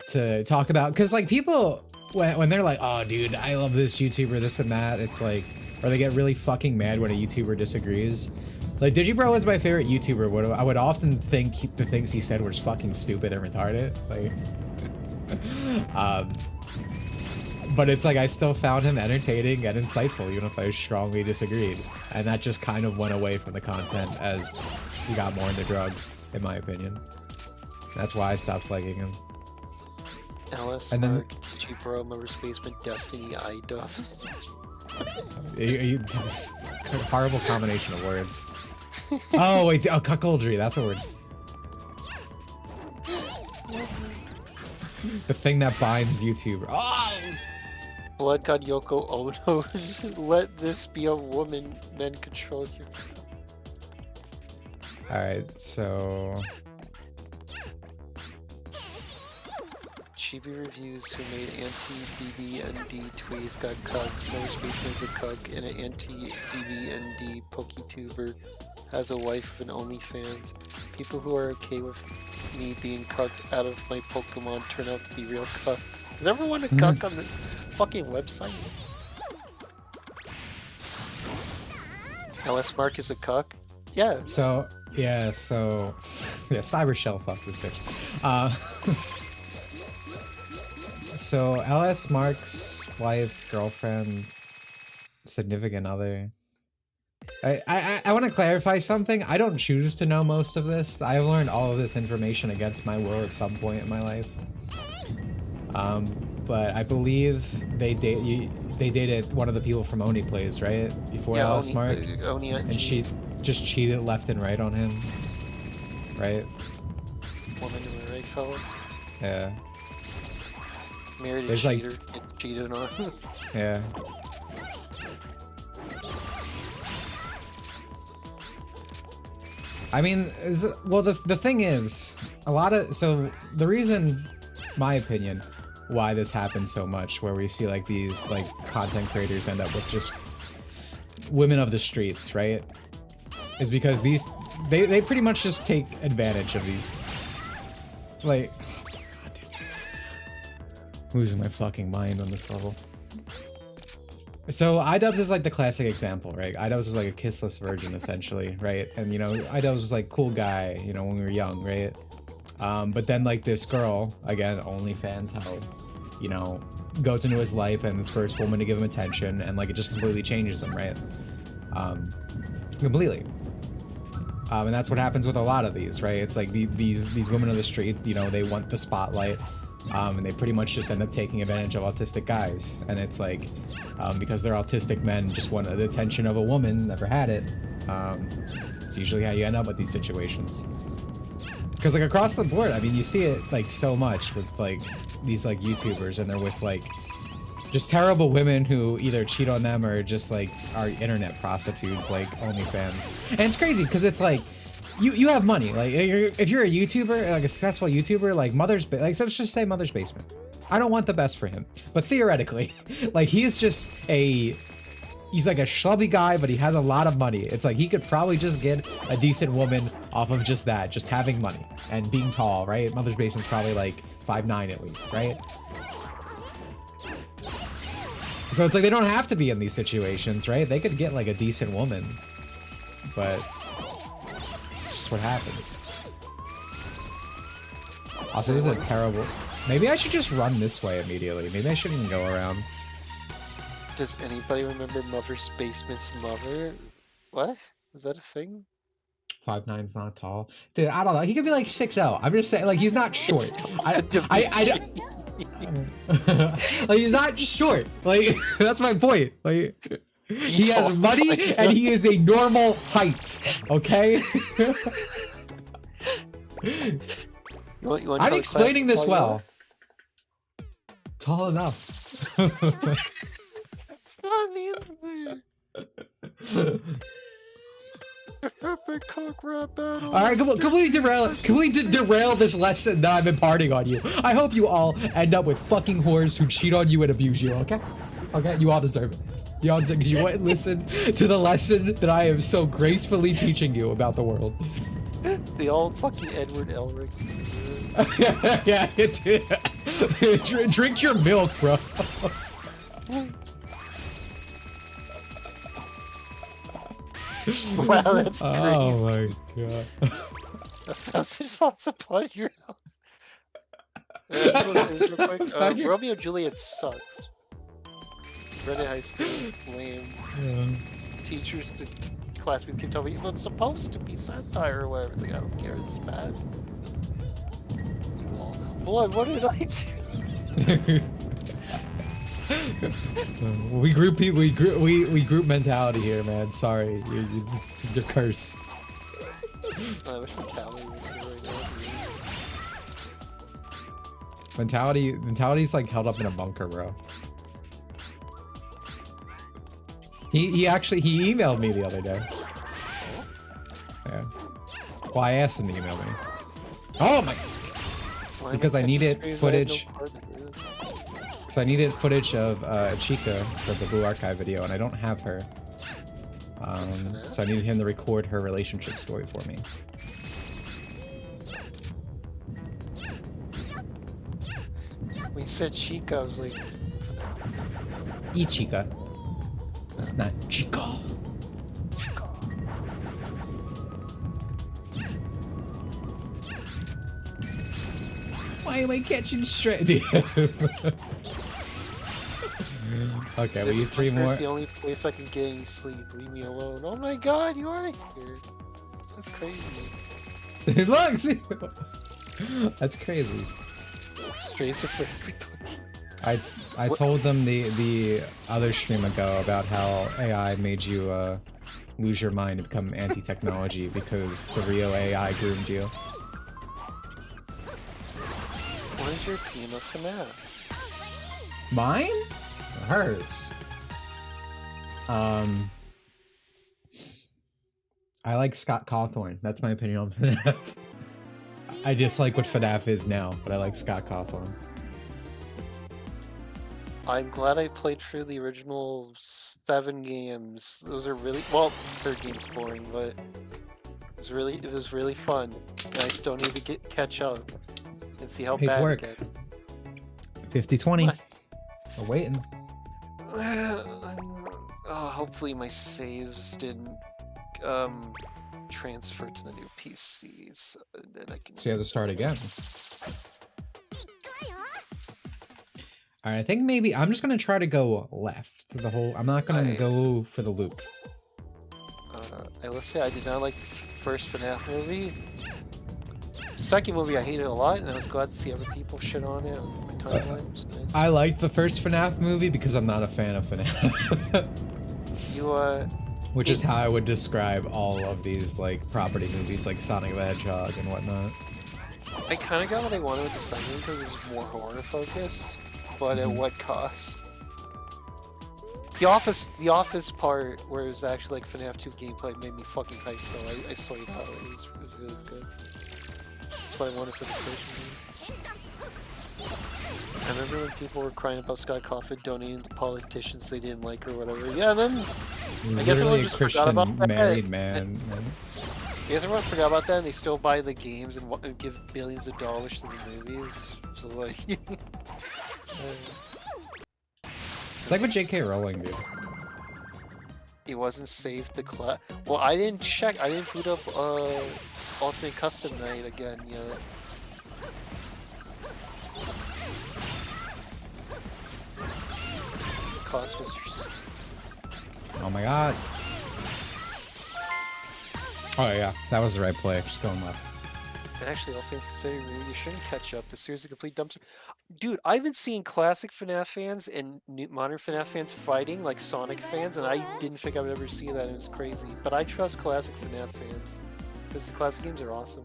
to talk about, because like people, when they're like, oh dude, I love this YouTuber, this and that, it's like, or they get really fucking mad when a YouTuber disagrees. Like, Digibro was my favorite YouTuber. I would often think the things he said were just fucking stupid and retarded. Like, but it's like I still found him entertaining and insightful, even if I strongly disagreed. And that just kind of went away from the content as he got more into drugs, in my opinion. That's why I stopped liking him. LS And then- Mark, Digibro, Mother's Basement, Destiny, iDubbbz. Horrible combination of words. Oh wait, oh, cuckoldry, that's a word. The thing that binds YouTube. Oh! Blood God Yoko Ono. Let this be a woman, men control your... Alright, so... Chibi Reviews, who made anti-BBND tweets, got cucked. Mother's Basement is a cuck, and an anti-BBND PokeTuber has a wife of an OnlyFans. People who are okay with me being cucked out of my Pokemon turn out to be real cucks. Is everyone a cuck on this fucking website? LS Mark is a cuck? Yeah. So, yeah, so... Yeah, Cyber Shell fuck this bitch. So, LS Mark's wife, girlfriend, significant other. I want to clarify something. I don't choose to know most of this. I've learned all of this information against my will at some point in my life. But I believe they dated one of the people from Oni Plays, right? Before LS Mark. And she just cheated left and right on him. Right? Woman in the right, fellas? Yeah. Married a cheater, get cheated on. Yeah. I mean, well, the thing is, so the reason, my opinion, why this happens so much, where we see like these like content creators end up with just women of the streets, right? Is because they pretty much just take advantage of these, like, losing my fucking mind on this level. So iDubbbz is like the classic example, right? iDubbbz was like a kissless virgin essentially, right? And you know, iDubbbz was like cool guy, you know, when we were young, right? But then like this girl, again, OnlyFans, how, you know, goes into his life and this first woman to give him attention, and like it just completely changes him, right? Completely. And that's what happens with a lot of these, right? It's like these women on the street, you know, they want the spotlight. And they pretty much just end up taking advantage of autistic guys. And it's like, because they're autistic men, just want the attention of a woman, never had it. It's usually how you end up with these situations. Because like across the board, I mean, you see it like so much with like these like YouTubers, and they're with like just terrible women who either cheat on them or just like are internet prostitutes, like OnlyFans. And it's crazy because it's like, you have money, like if you're a YouTuber, like a successful YouTuber, like let's just say Mother's Basement. I don't want the best for him, but theoretically, like he's like a schlubby guy, but he has a lot of money. It's like he could probably just get a decent woman off of just that, just having money and being tall, right? Mother's Basement's probably like 5'9" at least, right? So it's like they don't have to be in these situations, right? They could get like a decent woman, but what happens. Also, this is a terrible... Maybe I should just run this way immediately. Maybe I shouldn't even go around. Does anybody remember Mother's Basement's mother? What? Was that a thing? 5'9" is not tall. Dude, I don't know. He could be like 6'0". I'm just saying, like, he's not short. Like, he's not short. Like, that's my point. Like... He has money and he is a normal height, okay? I'm explaining this well. Tall enough. That's not an answer. Epic cock rap battle. Alright, completely derail this lesson that I've been imparting on you. I hope you all end up with fucking whores who cheat on you and abuse you, okay? Okay, you all deserve it. You wouldn't listen to the lesson that I am so gracefully teaching you about the world. The old fucking Edward Elric. Yeah, drink your milk, bro. Wow, that's crazy. Oh my god. 1,000 falls upon your house. Romeo and Juliet sucks. Reddit High School, lame. Yeah. Teachers to classmates keep telling me, well, it's supposed to be satire or whatever. It's like, I don't care, it's bad. Blood, what did I do? We group mentality here, man. Sorry, you're cursed. I wish mentality was here right now. Mentality's like held up in a bunker, bro. He emailed me the other day. Yeah. Well, I asked him to email me. Oh my! Why Because I am needed catching footage. streams? I had no part of it. Because I needed footage of Chica for the Blue Archive video, and I don't have her. So I needed him to record her relationship story for me. When you said Chica, I was like, Chica. Not Chica. Why am I catching straight? Okay, we need 3 more. It's the only place I can get any sleep. Leave me alone. Oh my god, you are here. That's crazy. Look, see? That's crazy. Strays are for everybody. I told them the other stream ago about how AI made you lose your mind and become anti-technology because the real AI groomed you. What is your PM FNAF? Mine? Hers. I like Scott Cawthorne. That's my opinion on FNAF. I dislike what FNAF is now, but I like Scott Cawthorne. I'm glad I played through the original 7 games. Those are really well. 3rd game's boring, but it was really fun. And I still need to catch up and see how Hey, bad work. it gets. 50-20. We're waiting. Hopefully my saves didn't transfer to the new PCs, and then I can. So you have to start again. Alright, I think maybe I'm just gonna try to go left the whole. I'm not gonna go for the loop. I will say I did not like the first FNAF movie. Second movie I hated a lot, and I was glad to see other people shit on it on my timeline. It was nice. I liked the first FNAF movie because I'm not a fan of FNAF. Which is how I would describe all of these like property movies like Sonic the Hedgehog and whatnot. I kind of got what I wanted with the second one because it was more horror focused, but at what cost? The office part where it was actually like FNAF 2 gameplay made me fucking hype though. I saw it out. It was really good. That's what I wanted for the first movie. I remember when people were crying about Scott Cawthon donating to politicians they didn't like or whatever. Yeah, and then I guess everyone just forgot about that. Married man. I guess everyone forgot about that, and they still buy the games and give billions of dollars to the movies. So like, it's like what J.K. Rowling did. it wasn't saved the class. Well, I didn't check. I didn't boot up Ultimate Custom Night again yet. Cost was your... Oh my god. Oh yeah, that was the right play. Just going left. And actually, all things considered, you shouldn't catch up. The series is a complete dumpster. Dude, I've been seeing classic FNAF fans and modern FNAF fans fighting like Sonic fans, and I didn't think I would ever see that. It was crazy. But I trust classic FNAF fans because the classic games are awesome.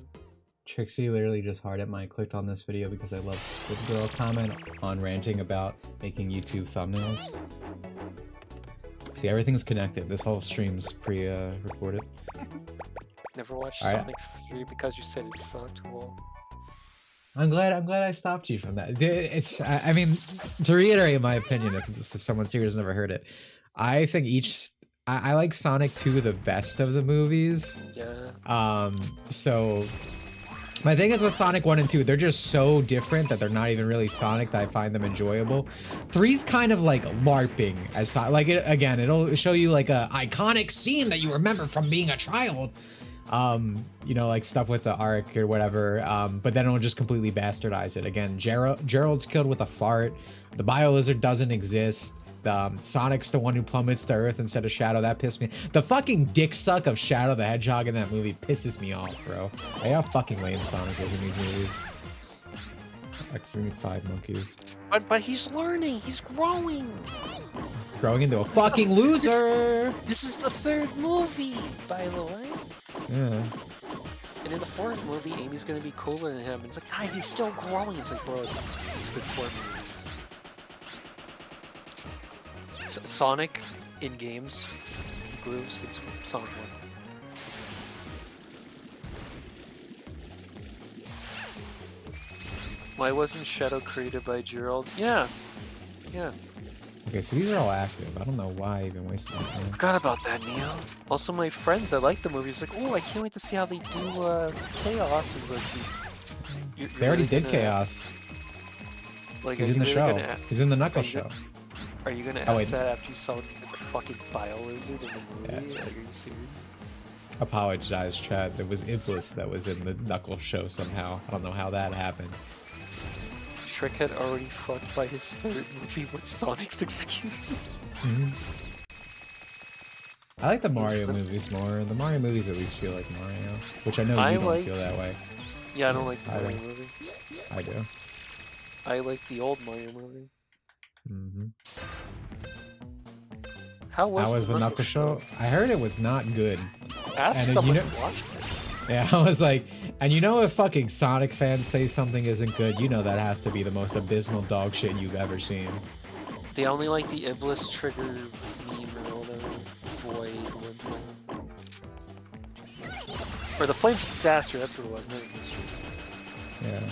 Trixie literally just hard at my clicked on this video because I love Squid Girl comment on ranting about making YouTube thumbnails. See, everything's connected. This whole stream's pre-recorded. Never watched All right. Sonic 3 because you said it sucked. Well, I'm glad I stopped you from that. It's I mean, to reiterate my opinion, if someone's here who's never heard it, I think I like Sonic 2 the best of the movies. yeah. So my thing is with Sonic 1 and 2, they're just so different that they're not even really Sonic that I find them enjoyable. 3's kind of like LARPing as Sonic. Like it'll show you like a iconic scene that you remember from being a child. You know, like stuff with the arc or whatever, but then it'll just completely bastardize it. Again, Gerald's killed with a fart. The Bio-Lizard doesn't exist. Sonic's the one who plummets to Earth instead of Shadow. That pissed me. The fucking dick suck of Shadow the Hedgehog in that movie pisses me off, bro. Like how fucking lame Sonic is in these movies. Like 75 monkeys. But he's learning. He's growing. Growing into a fucking loser. This is the 3rd movie, by the way. Yeah. And in the 4th movie, Amy's gonna be cooler than him. And it's like, guys, he's still growing. It's like, bro, it's been 4 movies. Sonic in games grew since Sonic 1. Why wasn't Shadow created by Gerald? Yeah. Yeah. Okay, so these are all active. I don't know why I even wasted my time. Forgot about that, Neo. Also, my friends that like the movie was like, oh, I can't wait to see how they do Chaos. And it's like, you're They already really did gonna Chaos. Like, He's are in you the really show. gonna He's in the Knuckle are you show. Are you gonna Oh, ask wait. that after you saw the fucking Bio-Lizard in the movie? Are you serious? Apologize, Chad. There was Iblis that was in the Knuckle show somehow. I don't know how that happened. Shrek had already fucked by his third movie with Sonic's excuse. I like the Mario movies more. The Mario movies at least feel like Mario, which I know you don't feel that way. Yeah, I don't like the I Mario don't. movie. I do. I like the old Mario movie. Mm-hmm. How was the Knuckle show? I heard it was not good. Ask And, someone you know- who watched it. Yeah, I was like, and you know if fucking Sonic fans say something isn't good, you know that has to be the most abysmal dog shit you've ever seen. They only like the Iblis trigger meme or whatever. Void one. Or the Flames Disaster, that's what it was, not Iblis trigger. Yeah.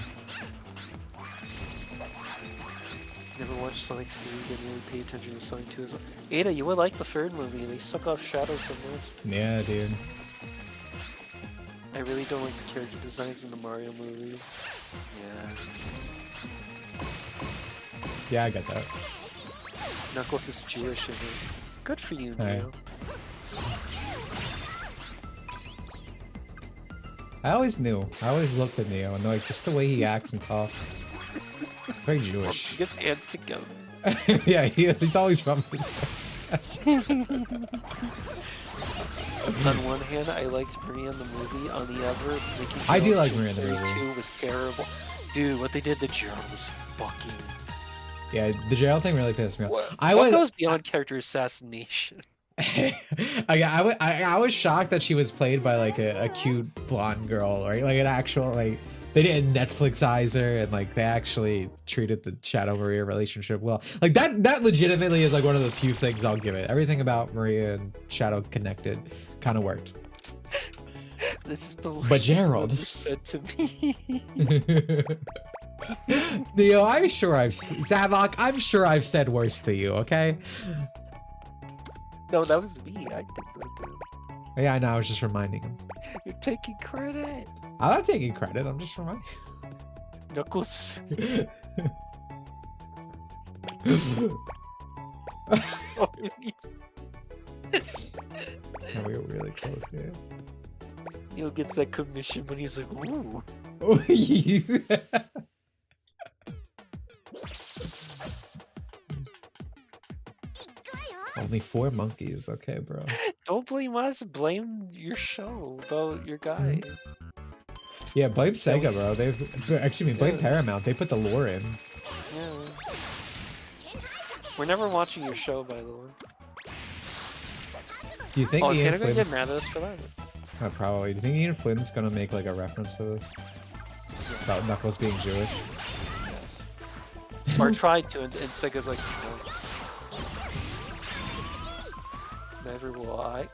Never watched Sonic 3, didn't really pay attention to Sonic 2 as well. Ada, you would like the third movie, they suck off Shadow so much. Yeah, dude. I really don't like the character designs in the Mario movies. Yeah. Yeah, I get that. Knuckles is Jewish in it. Good for you, Hey. Neo. I always knew. I always looked at Neo and like just the way he acts and talks. It's very Jewish. Gets hands together. Yeah, he's always rubbing his hands. On one hand, I liked Maria in the movie. On the other, Mickey I do Mouse like Maria in the Cherry movie. 2 was terrible. Dude, what they did to Gerald was fucking... Yeah, the Gerald thing really pissed me off. What goes beyond character assassination? I was shocked that she was played by like a cute blonde girl, right? Like an actual like they didn't Netflixize her and like they actually treated the Shadow Maria relationship well. Like that legitimately is like one of the few things I'll give it. Everything about Maria and Shadow connected kind of worked. This is the worst But Gerald you ever said to me. Neo, I'm sure Zavok, I'm sure I've said worse to you, okay? No, that was me. I did that too. Yeah, I know, I was just reminding him. You're taking credit. I'm not taking credit, I'm just reminding Knuckles. we were really close here. Neil gets that commission when he's like, ooh. Only 4 monkeys, okay, bro. Don't blame us, blame your show about your guy. Yeah, blame Sega, bro. Blame Paramount. They put the lore in. Yeah. We're never watching your show, by the way. Do you think is Ian Hannah gonna get Flynn's... mad at us for that? Probably. Do you think Ian Flynn's gonna make like a reference to this? About Knuckles being Jewish? Yes. Or tried to, and Sega's like, no. Never will I.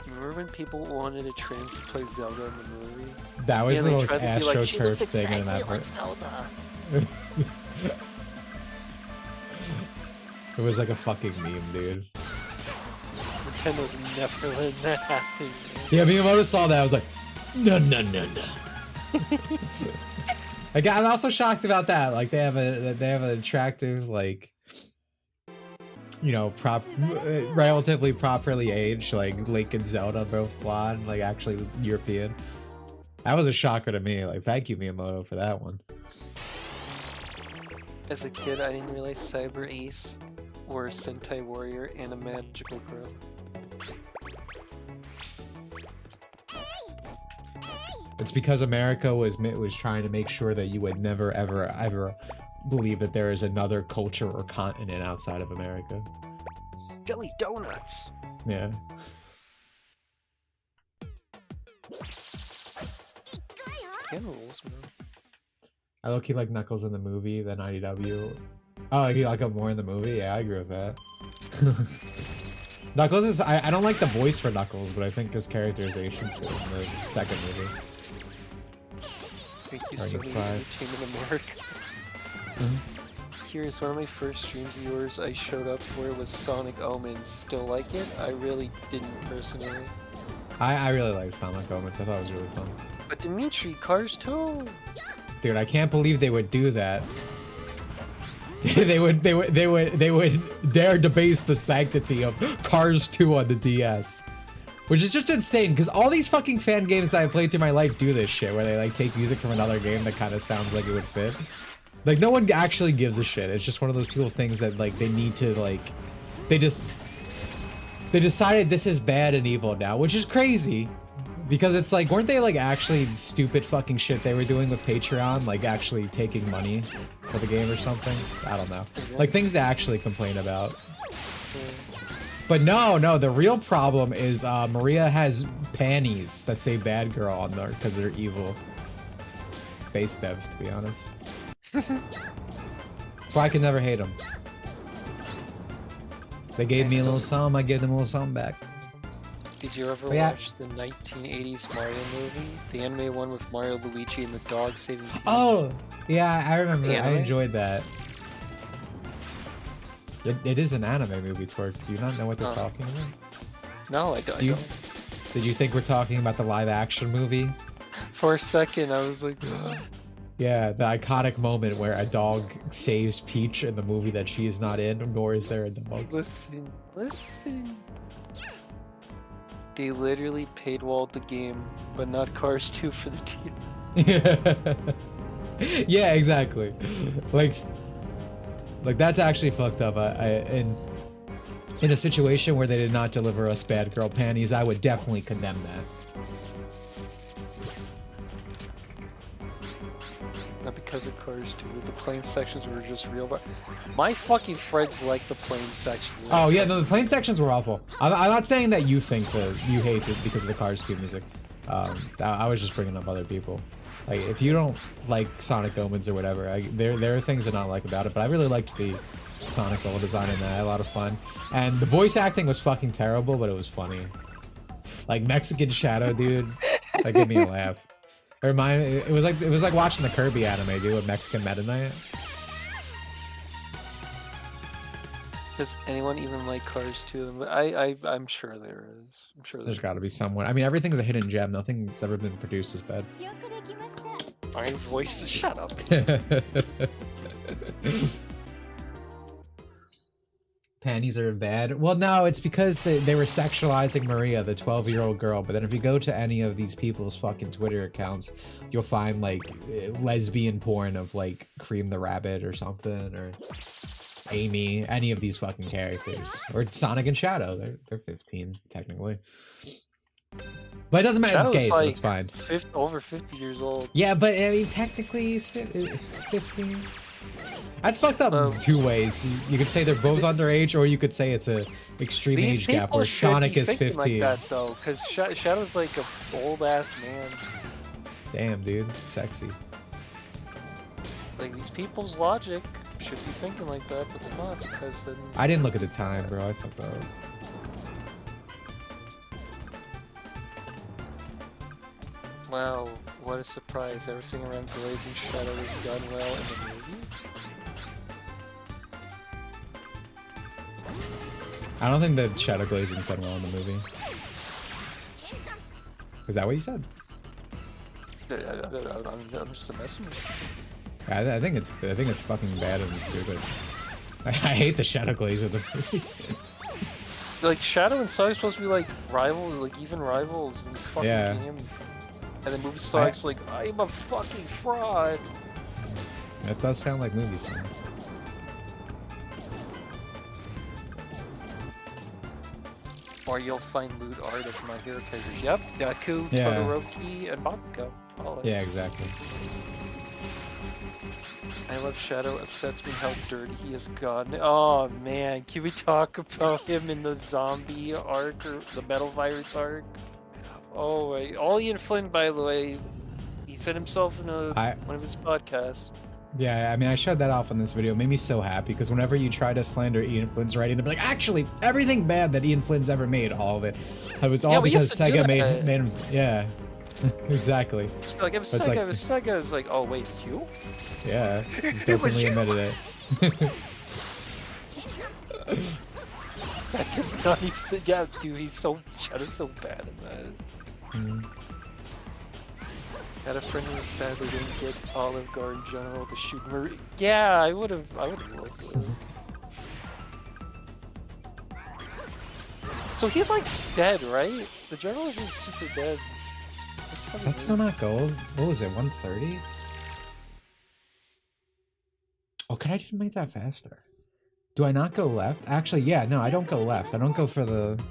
Remember when people wanted a trans to play Zelda in the movie? That was the they most tried to be like, AstroTurf "She looks thing in exactly that like Zelda." It was like a fucking meme, dude. Nintendo's never letting that happen. Yeah, Miyamoto saw that. I was like, no. Like, I'm also shocked about that. Like, they have an attractive, like, you know, relatively properly aged, like Link and Zelda, both blonde, like actually European. That was a shocker to me. Like, thank you, Miyamoto, for that one. As a kid, I didn't realize Cyber Ace or Sentai Warrior and a magical girl. It's because America was trying to make sure that you would never, ever believe that there is another culture or continent outside of America. Jelly donuts! Yeah. Animals, man. I low-key like Knuckles in the movie than IDW. Oh, you like him more in the movie? Yeah, I agree with that. Knuckles is... I don't like the voice for Knuckles, but I think his characterization's good in the second movie. Thank you, Target Sony 5. Entertainment America. Curious, one of my first streams of yours I showed up for was Sonic Omens. Still like it? I really didn't personally. I really liked Sonic Omens. I thought it was really fun. But Dimitri, Cars 2! Dude, I can't believe they would do that. they would dare debase the sanctity of Cars 2 on the DS. Which is just insane, because all these fucking fan games that I played through my life do this shit, where they like take music from another game that kind of sounds like it would fit. Like, no one actually gives a shit. It's just one of those cool things that, like, they need to, like... They decided this is bad and evil now, which is crazy. Because it's like, weren't they, like, actually stupid fucking shit they were doing with Patreon? Like, actually taking money for the game or something? I don't know. Like, things to actually complain about. But no, the real problem is Maria has panties that say bad girl on there because they're evil. Base devs, to be honest. That's why I can never hate them. They gave me a little something, I gave them a little something back. Did you ever watch the 1980s Mario movie? The anime one with Mario, Luigi, and the dog saving Peach? Oh, yeah, I remember that. I enjoyed that. It is an anime movie, Twerk. Do you not know what they're talking about? No, I don't. Did you think we're talking about the live action movie? For a second, I was like... Yeah, the iconic moment where a dog saves Peach in the movie that she is not in, nor is there a dog. Listen. They literally paywalled the game, but not Cars 2 for the DS. Yeah, exactly. Like that's actually fucked up. In a situation where they did not deliver us bad girl panties, I would definitely condemn that. Not because of Cars 2. The plane sections were just real, but my fucking friends like the plane section. Oh yeah, no, the plane sections were awful. I'm not saying that you think you hate it because of the Cars 2 music. I was just bringing up other people. Like, if you don't like Sonic Omens or whatever, there are things I not like about it, but I really liked the Sonic level design in that. I had a lot of fun. And the voice acting was fucking terrible, but it was funny. Like, Mexican Shadow, dude. That gave me a laugh. It was like watching the Kirby anime, dude, with Mexican Metaknight. Does anyone even like Cars 2? I'm sure there is. I'm sure there's got to be someone. I mean, everything's a hidden gem. Nothing that's ever been produced is bad. My voice, shut up. Panties are bad. Well, no, it's because they were sexualizing Maria, the 12-year-old girl. But then if you go to any of these people's fucking Twitter accounts, you'll find like lesbian porn of like Cream the Rabbit or something, or Amy, any of these fucking characters, or Sonic and Shadow. They're 15 technically. But it doesn't matter. It's gay, so it's fine. Over 50 years old. Yeah, but I mean, technically he's 15. That's fucked up two ways. You could say they're both underage, or you could say it's a extreme age gap where Sonic is 15. Like that though, because Shadow's like a old ass man. Damn, dude, sexy. Like, these people's logic should be thinking like that, but they're not, because then... I didn't look at the time, bro. I fucked up. Wow, what a surprise. Everything around Blazing Shadow is done well in the movie? I don't think that Shadow Glazing's done well in the movie. Is that what you said? I'm just a messenger. I think it's fucking bad and stupid. I hate the Shadow Glaze of the movie. Like, Shadow and Sonic supposed to be like rivals, like even rivals in the fucking game. And then movie Sonic's like, I'm a fucking fraud. That does sound like movie Sonic. Or you'll find loot art of my hero characters. Yep, Deku, Todoroki, and Bakugo. Yeah, exactly. I love Shadow. Upsets me how dirty he has gotten. Oh man, can we talk about him in the zombie arc or the Metal Virus arc? Oh wait, Ian Flynn, by the way, he said himself in one of his podcasts. Yeah, I mean, I showed that off in this video. It made me so happy, because whenever you try to slander Ian Flynn's writing, they're like, actually, everything bad that Ian Flynn's ever made, all of it, it was all because Sega made him, yeah. Exactly. Like, if But it's Sega is like, oh wait, it's you? Yeah, he's It was openly you. admitted it. That does not exist. Yeah, dude, Shadow's so bad at that. Mm. Had a friend who sadly didn't get Olive Garden General to shoot Marie. Yeah, I would have loved it. So he's like dead, right? The General is super dead. Is that still not gold? What was it, 130? Oh, could I just make that faster? Do I not go left? Actually, yeah, no, I don't go left. I don't go for the...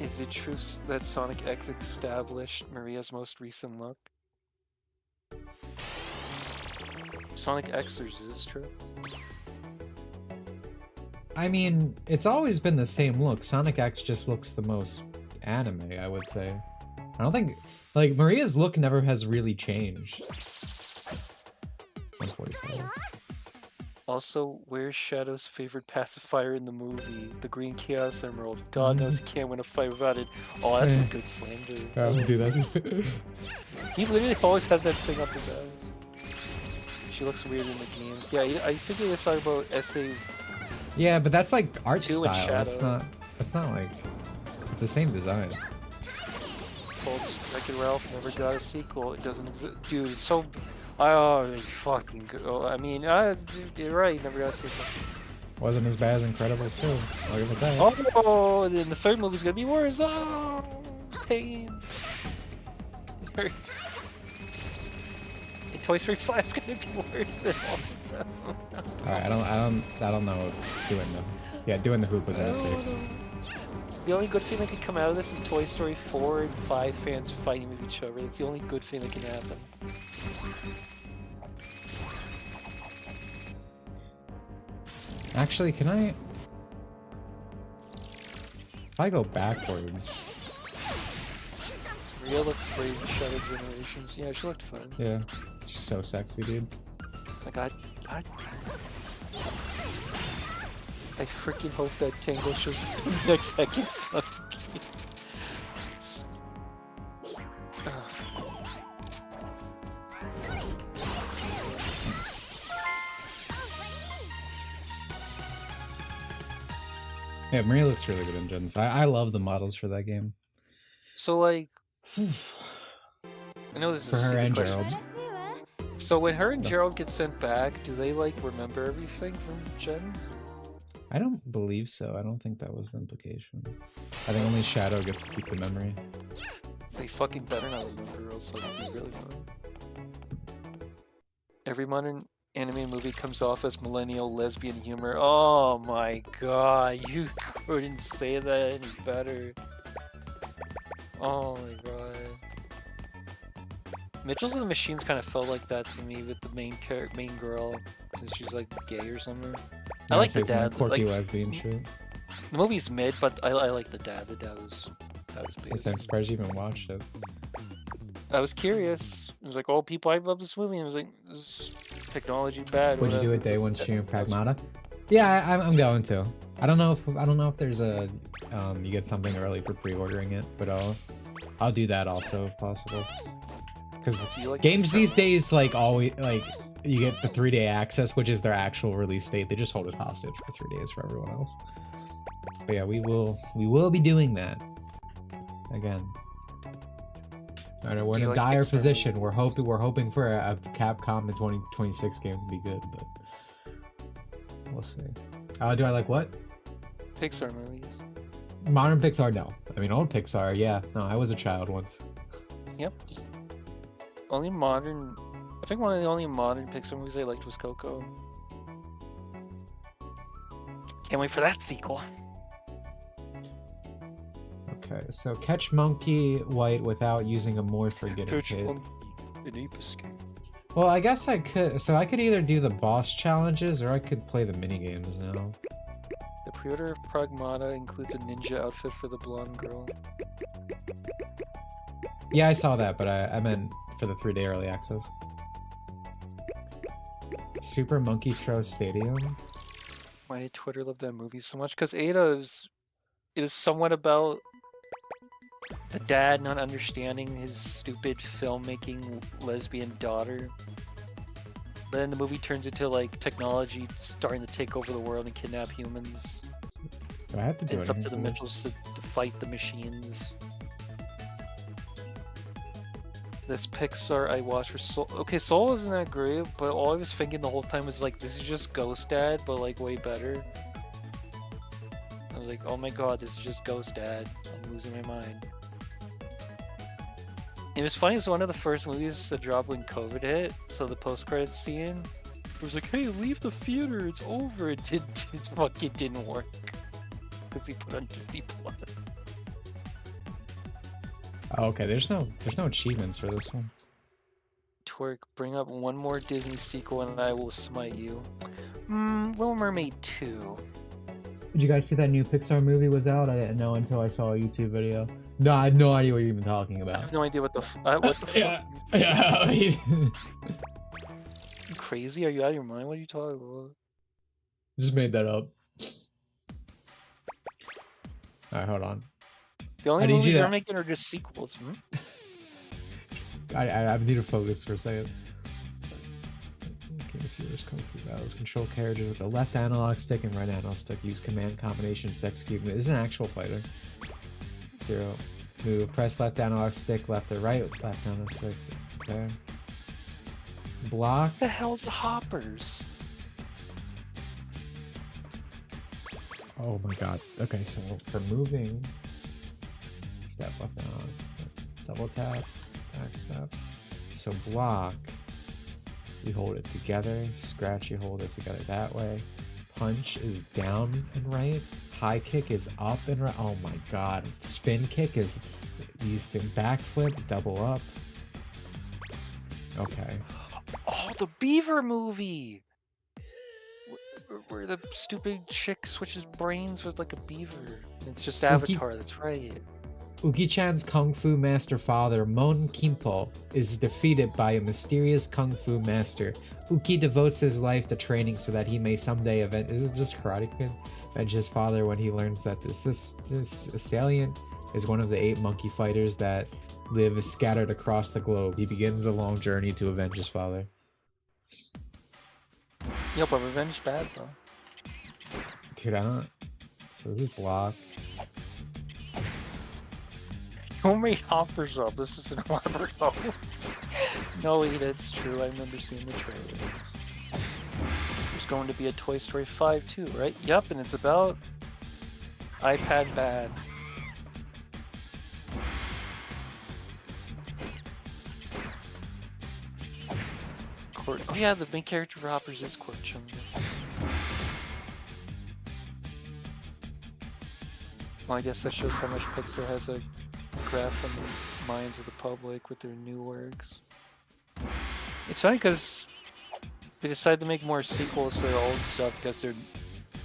Is it true that Sonic X established Maria's most recent look? Sonic X, or is this true? I mean, it's always been the same look. Sonic X just looks the most anime, I would say. I don't think... Like, Maria's look never has really changed. 145. Also, where's Shadow's favorite pacifier in the movie? The green Chaos Emerald. God knows he can't win a fight without it. Oh, that's a good slander. Dude, that's... He literally always has that thing up his ass. She looks weird in the games. Yeah, I figured he was talking about SA. Yeah, but that's like art 2 and style. That's Shadow. not like... It's the same design. Folks, Wreck-It Ralph never got a sequel. It doesn't exist. Dude, it's so... Oh, fucking good. Oh, I mean, you're right, never got a sequel. Wasn't as bad as Incredibles 2. I'll give it that. Oh, and then the third movie's gonna be worse. Oh, pain. It hurts. And Toy Story 5's gonna be worse than all of them. Alright, I don't know if doing the hoop was a mistake. The only good thing that could come out of this is Toy Story 4 and 5 fans fighting with each other. That's the only good thing that can happen. Actually, can I... If I go backwards... Maria looks great in Shadow Generations. Yeah, she looked fun. Yeah. She's so sexy, dude. Like, God. I freaking hope that Tango shows up in the next second son. Yeah, Maria looks really good in Gens. I love the models for that game. So, like... I know this For is a her stupid and question. Gerald. So when her and Gerald get sent back, do they, like, remember everything from Gens? I don't believe so. I don't think that was the implication. I think only Shadow gets to keep the memory. They fucking better not remember, or else it'll be really annoying. Every modern anime movie comes off as millennial lesbian humor. Oh my god, you couldn't say that any better. Oh my god. Mitchell's and the Machines kind of felt like that to me with the main girl, since she's like gay or something. I like the dad. Quirky Like, lesbian shit. the movie's mid, but I like the dad. The dad was big. I'm surprised you even watched it. I was curious. It was like, oh, people, I love this movie. And I was like, this is technology bad. Would you do whatever. it day one stream Pragmata? Yeah, I'm going to. I don't know if there's a you get something early for pre-ordering it, but I'll do that also if possible. Because like games these days, like, always, like, you get the 3-day access, which is their actual release date. They just hold it hostage for 3 days for everyone else. But yeah, we will be doing that again. I know we're in a dire position. We're hoping for a Capcom in 2026 game to be good, but we'll see. Do I like what? Pixar movies. Modern Pixar, no. I mean, old Pixar, yeah. No, I was a child once. Yep. Only modern. I think one of the only modern Pixar movies I liked was Coco. Can't wait for that sequel. Okay, so catch monkey white without using a morph or get it hit. An ape escape. Well, I guess I could. So I could either do the boss challenges or I could play the mini games now. The pre-order of Pragmata includes a ninja outfit for the blonde girl. Yeah, I saw that, but I meant for the 3-day early access. Super Monkey Throw Stadium. Why did Twitter love that movie so much? Because Ada is somewhat about The dad not understanding his stupid filmmaking lesbian daughter. But then the movie turns into like technology starting to take over the world and kidnap humans. Do I have to do It's up to the anything? Mitchells to fight the machines. This Pixar I watched for Soul. Okay, Soul isn't that great, but all I was thinking the whole time was like, this is just Ghost Dad, but like way better. I was like, oh my god, this is just Ghost Dad. I'm losing my mind. It was funny, it was one of the first movies that dropped when COVID hit, so the post-credits scene was like, hey, leave the theater, it's over. It fucking didn't work. Because he put on Disney Plus. Oh, okay, there's no achievements for this one. Twerk, bring up one more Disney sequel and I will smite you. Little Mermaid 2. Did you guys see that new Pixar movie was out? I didn't know until I saw a YouTube video. No, I had no idea what you're even talking I about. have no idea what the fuck. Yeah. You You crazy? Are you out of your mind? What are you talking about? just made that up. Alright, hold on. The only I need you movies to- they're making are just sequels. I need to focus for a second. Okay, viewers Kung Fu battles. Control carriages with the left analog stick and right analog stick. Use command combinations to execute. This is an actual fighter. 0. Move. Press left analog stick, left or right. Left analog stick. Okay. Block. What the hell's hoppers? Oh my god. Okay, so for moving, step left analog stick. Double tap. Back step. So block. You hold it together. Scratch, you hold it together that way. Punch is down and right. High kick is up and right. Oh my god. Spin kick is used to backflip, double up. Okay. Oh, the Beaver movie! Where the stupid chick switches brains with like a beaver. It's just Avatar, that's right. Uki-chan's Kung Fu master father, Mon Kimpo, is defeated by a mysterious Kung Fu master. Uki devotes his life to training so that he may someday avenge. This is just Karate Kid. Avenge his father when he learns that this assailant is one of the 8 monkey fighters that live scattered across the globe. He begins a long journey to avenge his father. Yo, but revenge bad though. Dude, I don't. So this is block. Don't make hoppers up. This is an Arbor House. No, wait, that's true. I remember seeing the trailer. There's going to be a Toy Story 5 too, right? Yup, and it's about iPad bad. Oh yeah, the main character for Hoppers is Court Chung. Well, I guess that shows how much Pixar has a graph on the minds of the public with their new works. It's funny because they decided to make more sequels to their old stuff because their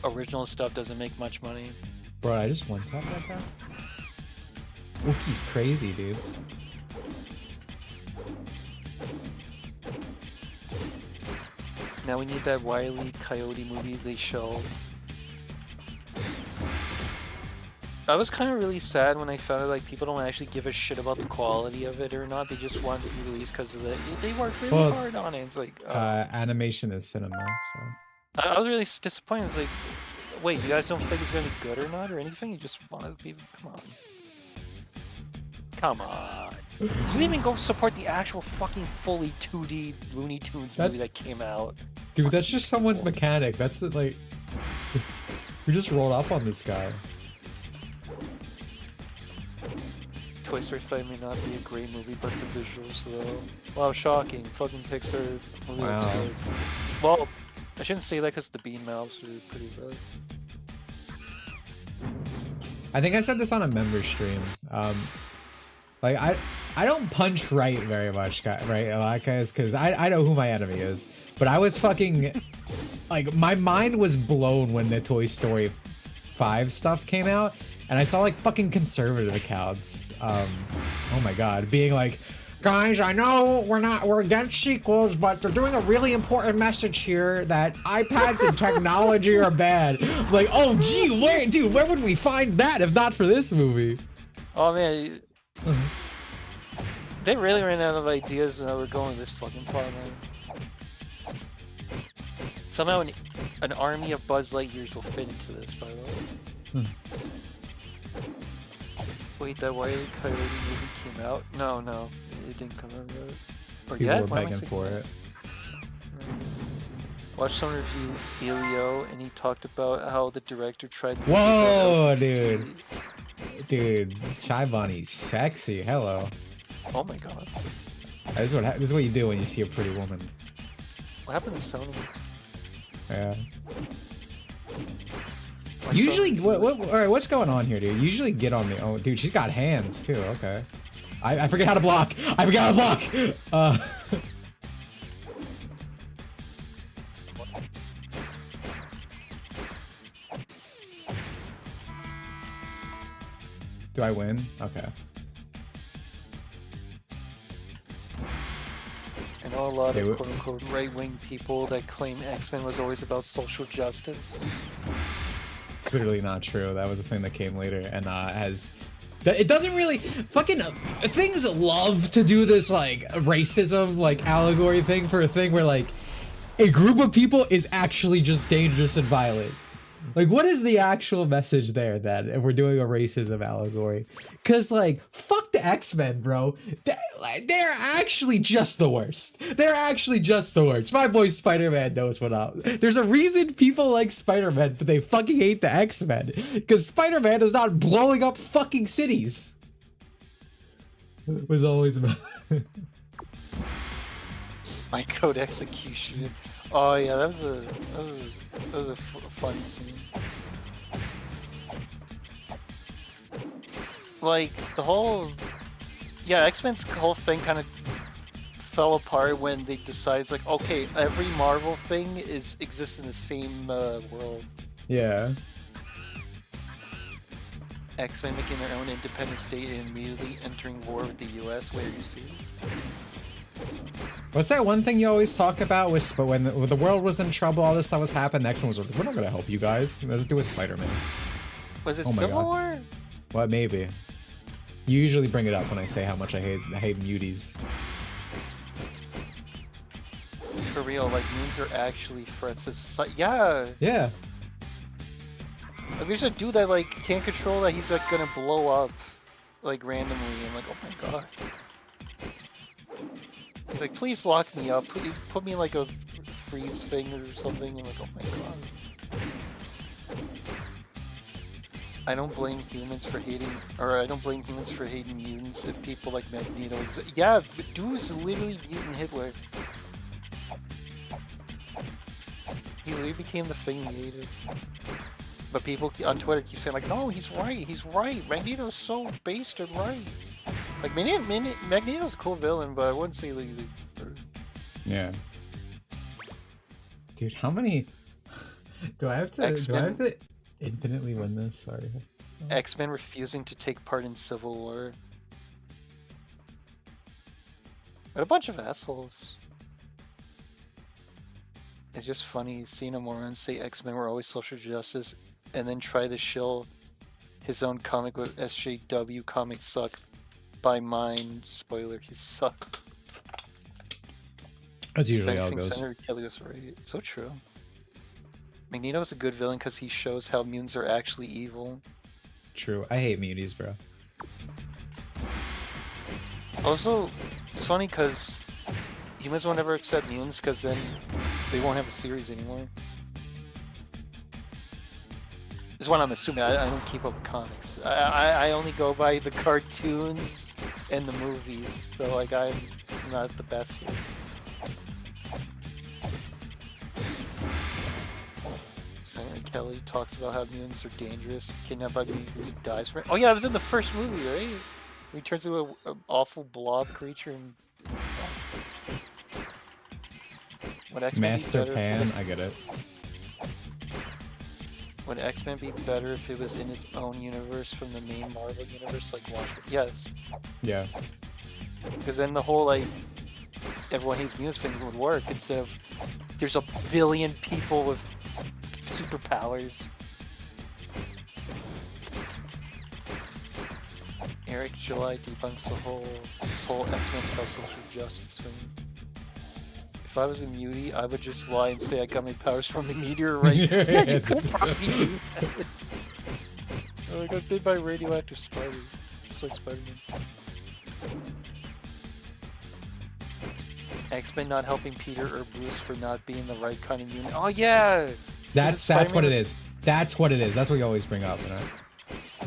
original stuff doesn't make much money. Bro, I just one tap that guy. Uki's crazy, dude. Now we need that Wile E. Coyote movie they showed. I was kind of really sad when I found out like people don't actually give a shit about the quality of it or not. They just want it to be released because of the they worked really hard on it. It's like Animation is cinema, so. I was really disappointed. I was like, wait, you guys don't think it's gonna be good or not or anything? You just want to be come on. You didn't even go support the actual fucking fully 2D Looney Tunes movie that came out. Dude, that's just someone's mechanic. That's like we just rolled up on this guy. Toy Story 5 may not be a great movie, but the visuals though. Wow, shocking. Fucking Pixar movie looks Wow. good. Well, I shouldn't say that because the Bean Mouths are pretty good. I think I said this on a member stream. Like I don't punch right very much, right? A lot, guys, because I know who my enemy is. But I was fucking like my mind was blown when the Toy Story 5 stuff came out, and I saw like fucking conservative accounts. Oh my god, being like, guys, I know we're against sequels, but they're doing a really important message here that iPads and technology are bad. Like, oh gee, wait, dude, where would we find that if not for this movie? Oh man, They really ran out of ideas when I were going this fucking plotline. Somehow an army of Buzz Lightyears will fit into this, by the way. Wait, that Wile E. Coyote movie came out? No, it didn't come out yet. Or People yet? were Why am I begging saying for that? it. Watched some review Elio, and he talked about how the director tried to Whoa, dude. Dude, Chai Bunny's sexy. Hello. Oh my god. This is what you do when you see a pretty woman. What happened to Sony? Yeah. My Usually, son- alright, what's going on here, dude? Usually get on me. Oh, dude, she's got hands too. Okay. I forget how to block. I forget how to block. Do I win? Okay. I know a lot They of would- quote-unquote right-wing people that claim X-Men was always about social justice. It's literally not true. That was a thing that came later, and it doesn't really fucking things love to do this like racism like allegory thing for a thing where like a group of people is actually just dangerous and violent. Like, what is the actual message there then if we're doing a racism allegory? Because, like, fuck the X-Men, bro. They're actually just the worst. They're actually just the worst. My boy Spider-Man knows what up. There's a reason people like Spider-Man, but they fucking hate the X-Men. Because Spider-Man is not blowing up fucking cities. It was always about... My code execution. Oh yeah, that was a fun scene. Like the whole, yeah, X-Men's whole thing kind of fell apart when they decided it's like, okay, every Marvel thing exists in the same world. Yeah. X-Men making their own independent state and immediately entering war with the U.S. Where you see. What's that one thing you always talk about? But when the world was in trouble, all this stuff was happening. The next one was like, we're not gonna help you guys. Let's do a Spider-Man. Was it Oh my Civil God. War? What? Maybe. You usually bring it up when I say how much I hate muties. For real, like moons are actually threats to society. Yeah. Yeah. Like, there's a dude that like can't control that he's like gonna blow up like randomly and like, oh my god. He's like, please lock me up. Put me in like a freeze thing or something. I'm like, oh my god. I don't blame humans for hating, or I don't blame humans for hating mutants if people like Magneto exist. Yeah, but dude's literally mutant Hitler. He literally became the thing he hated. But people on Twitter keep saying like, no, he's right. Magneto's so based and right. Like, Magneto's a cool villain, but I wouldn't say like... Yeah. Dude, how many... Do I have to infinitely win this? Sorry. X-Men refusing to take part in Civil War. What a bunch of assholes. It's just funny seeing a moron say X-Men were always social justice and then try to shill his own comic with SJW comics suck by mine. Spoiler, he sucked. That's usually how it goes. Senator Kelly was right. So true. Magneto's a good villain because he shows how mutants are actually evil. True. I hate muties, bro. Also, it's funny because humans won't ever accept mutants because then they won't have a series anymore. Is what I'm assuming. I don't keep up with comics. I only go by the cartoons and the movies. So like I'm not the best here. Senator Kelly talks about how mutants are dangerous. Kidnapped by mutants and dies for it. Oh yeah, it was in the first movie, right? He turns into an awful blob creature and... Would X-Men Master be better Pan, I get it. Would X-Men be better if it was in its own universe from the main Marvel universe? Like, yes. Yeah. Because then the whole, like, everyone hates mutants thing would work instead of there's a billion people with superpowers. Eric July debunks this whole X-Men about social justice thing. If I was a mutie, I would just lie and say I got my powers from a meteorite. Yeah, you could probably do that. I got bit by a radioactive spider, just like Spider-Man. X-Men not helping Peter or Bruce for not being the right kind of mutant. Oh yeah! That's what it is. That's what it is. That's what you always bring up, you know?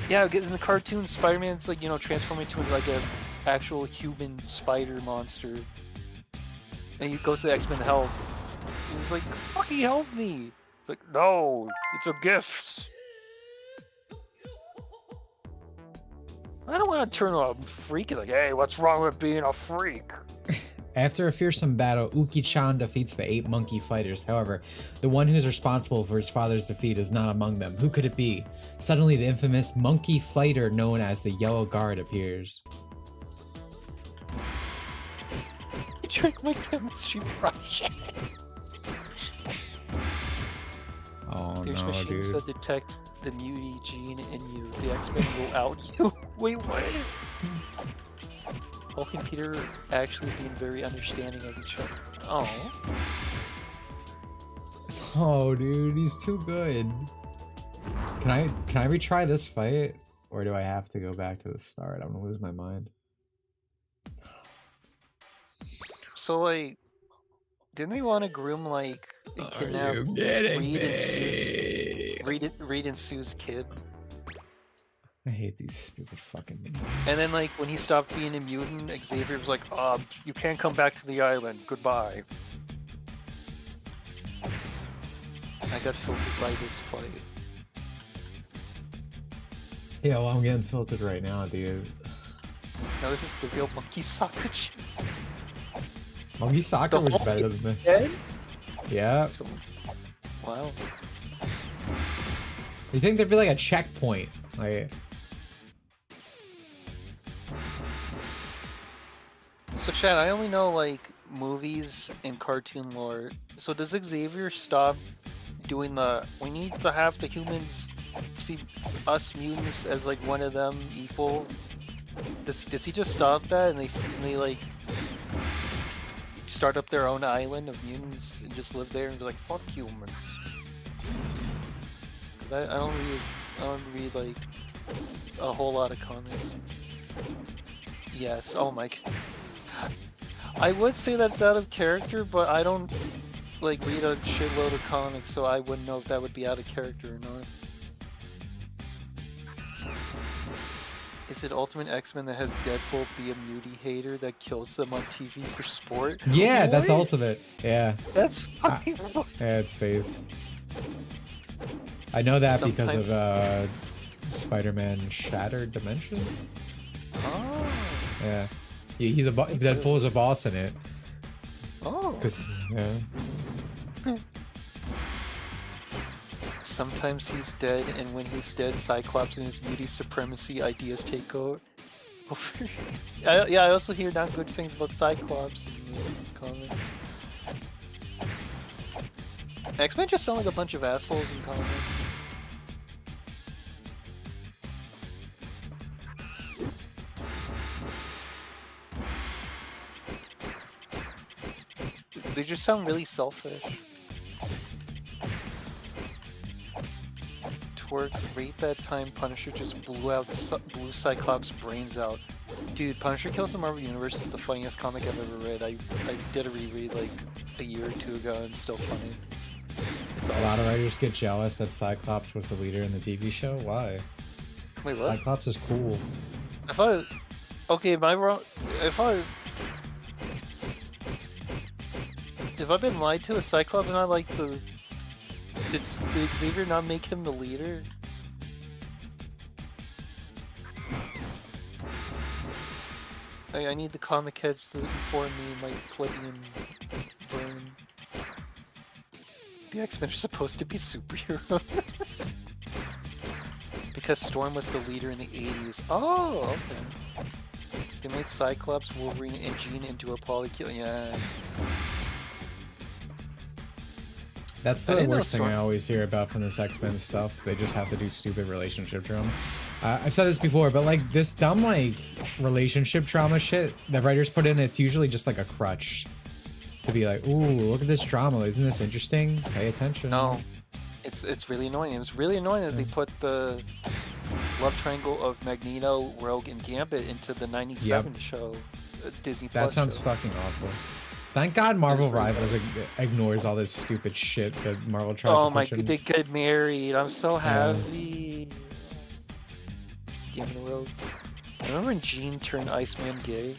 Yeah, because in the cartoon, Spider-Man's like, you know, transforming into like a actual human spider monster. And he goes to the X-Men to help. He's like, fucking help me! It's like, no, it's a gift. I don't want to turn a freak. He's like, hey, what's wrong with being a freak? After a fearsome battle, Uki-chan defeats the 8 monkey fighters. However, the one who's responsible for his father's defeat is not among them. Who could it be? Suddenly, the infamous monkey fighter known as the Yellow Guard appears. You drank my chemistry project. Oh There's no, machines dude. that detect the mutie gene in you. The X-Men will out you. Wait, what? Hulk and Peter actually being very understanding of each other. Oh. Oh, dude, he's too good. Can I retry this fight, or do I have to go back to the start? I'm gonna lose my mind. So like, didn't they want to groom like and kidnap Reed and Sue's kid? I hate these stupid fucking minions. And then like when he stopped being a mutant, Xavier was like, you can't come back to the island. Goodbye. I got filtered by this fight. Yeah, well, I'm getting filtered right now, dude. No, this is the real monkey soccer shit. Monkey Soccer The was whole better than this. Dead? Yeah. Wow. You think there'd be like a checkpoint? Like, So Chad, I only know like movies and cartoon lore. So does Xavier stop doing we need to have the humans see us mutants as like one of them equal? Does he just stop that and they like start up their own island of mutants and just live there and be like, fuck humans? 'Cause I don't read like a whole lot of comics. Yes, oh my god. I would say that's out of character, but I don't like read a shitload of comics, so I wouldn't know if that would be out of character or not. Is it Ultimate X-Men that has Deadpool be a mutie hater that kills them on TV for sport? yeah, What? that's Ultimate. Yeah. That's fucking Yeah, it's based. I know that because Sometimes- of Spider-Man Shattered Dimensions. Oh. Yeah. He's a Deadpool is a boss in it. Oh. Cause yeah. Sometimes he's dead, and when he's dead, Cyclops and his mutie supremacy ideas take over. Yeah, I also hear not good things about Cyclops in the comic. X-Men just sound like a bunch of assholes in comic. They just sound really selfish. Twerk, rate that time Punisher just blew Cyclops' brains out. Dude, Punisher Kills the Marvel Universe is the funniest comic I've ever read. I did a reread like a year or two ago, and it's still funny. It's A lot of writers get jealous that Cyclops was the leader in the TV show. Why? Wait, what? Cyclops is cool. I thought... Okay, am I wrong? If I've been lied to, is Cyclops not like the... Did Xavier not make him the leader? I need the comic heads to inform me, my plebeian brain. The X-Men are supposed to be superheroes. Because Storm was the leader in the 80s. Oh, okay. They made Cyclops, Wolverine, and Jean into a polykill. Yeah. That's I the didn't know worst thing I Storm- always hear about from this X-Men stuff. They just have to do stupid relationship drama. I've said this before, but like this dumb like relationship drama shit that writers put in, it's usually just like a crutch to be like, ooh, look at this drama. Isn't this interesting? Pay attention. No, it's really annoying. It was really annoying that they put the love triangle of Magneto, Rogue, and Gambit into the '97 show, Disney Plus. That sounds show. fucking awful. Thank God Marvel Rivals ignores all this stupid shit that Marvel tries to push in. They get married. I'm so happy. Gambit and Rogue. Remember when Jean turned Iceman gay?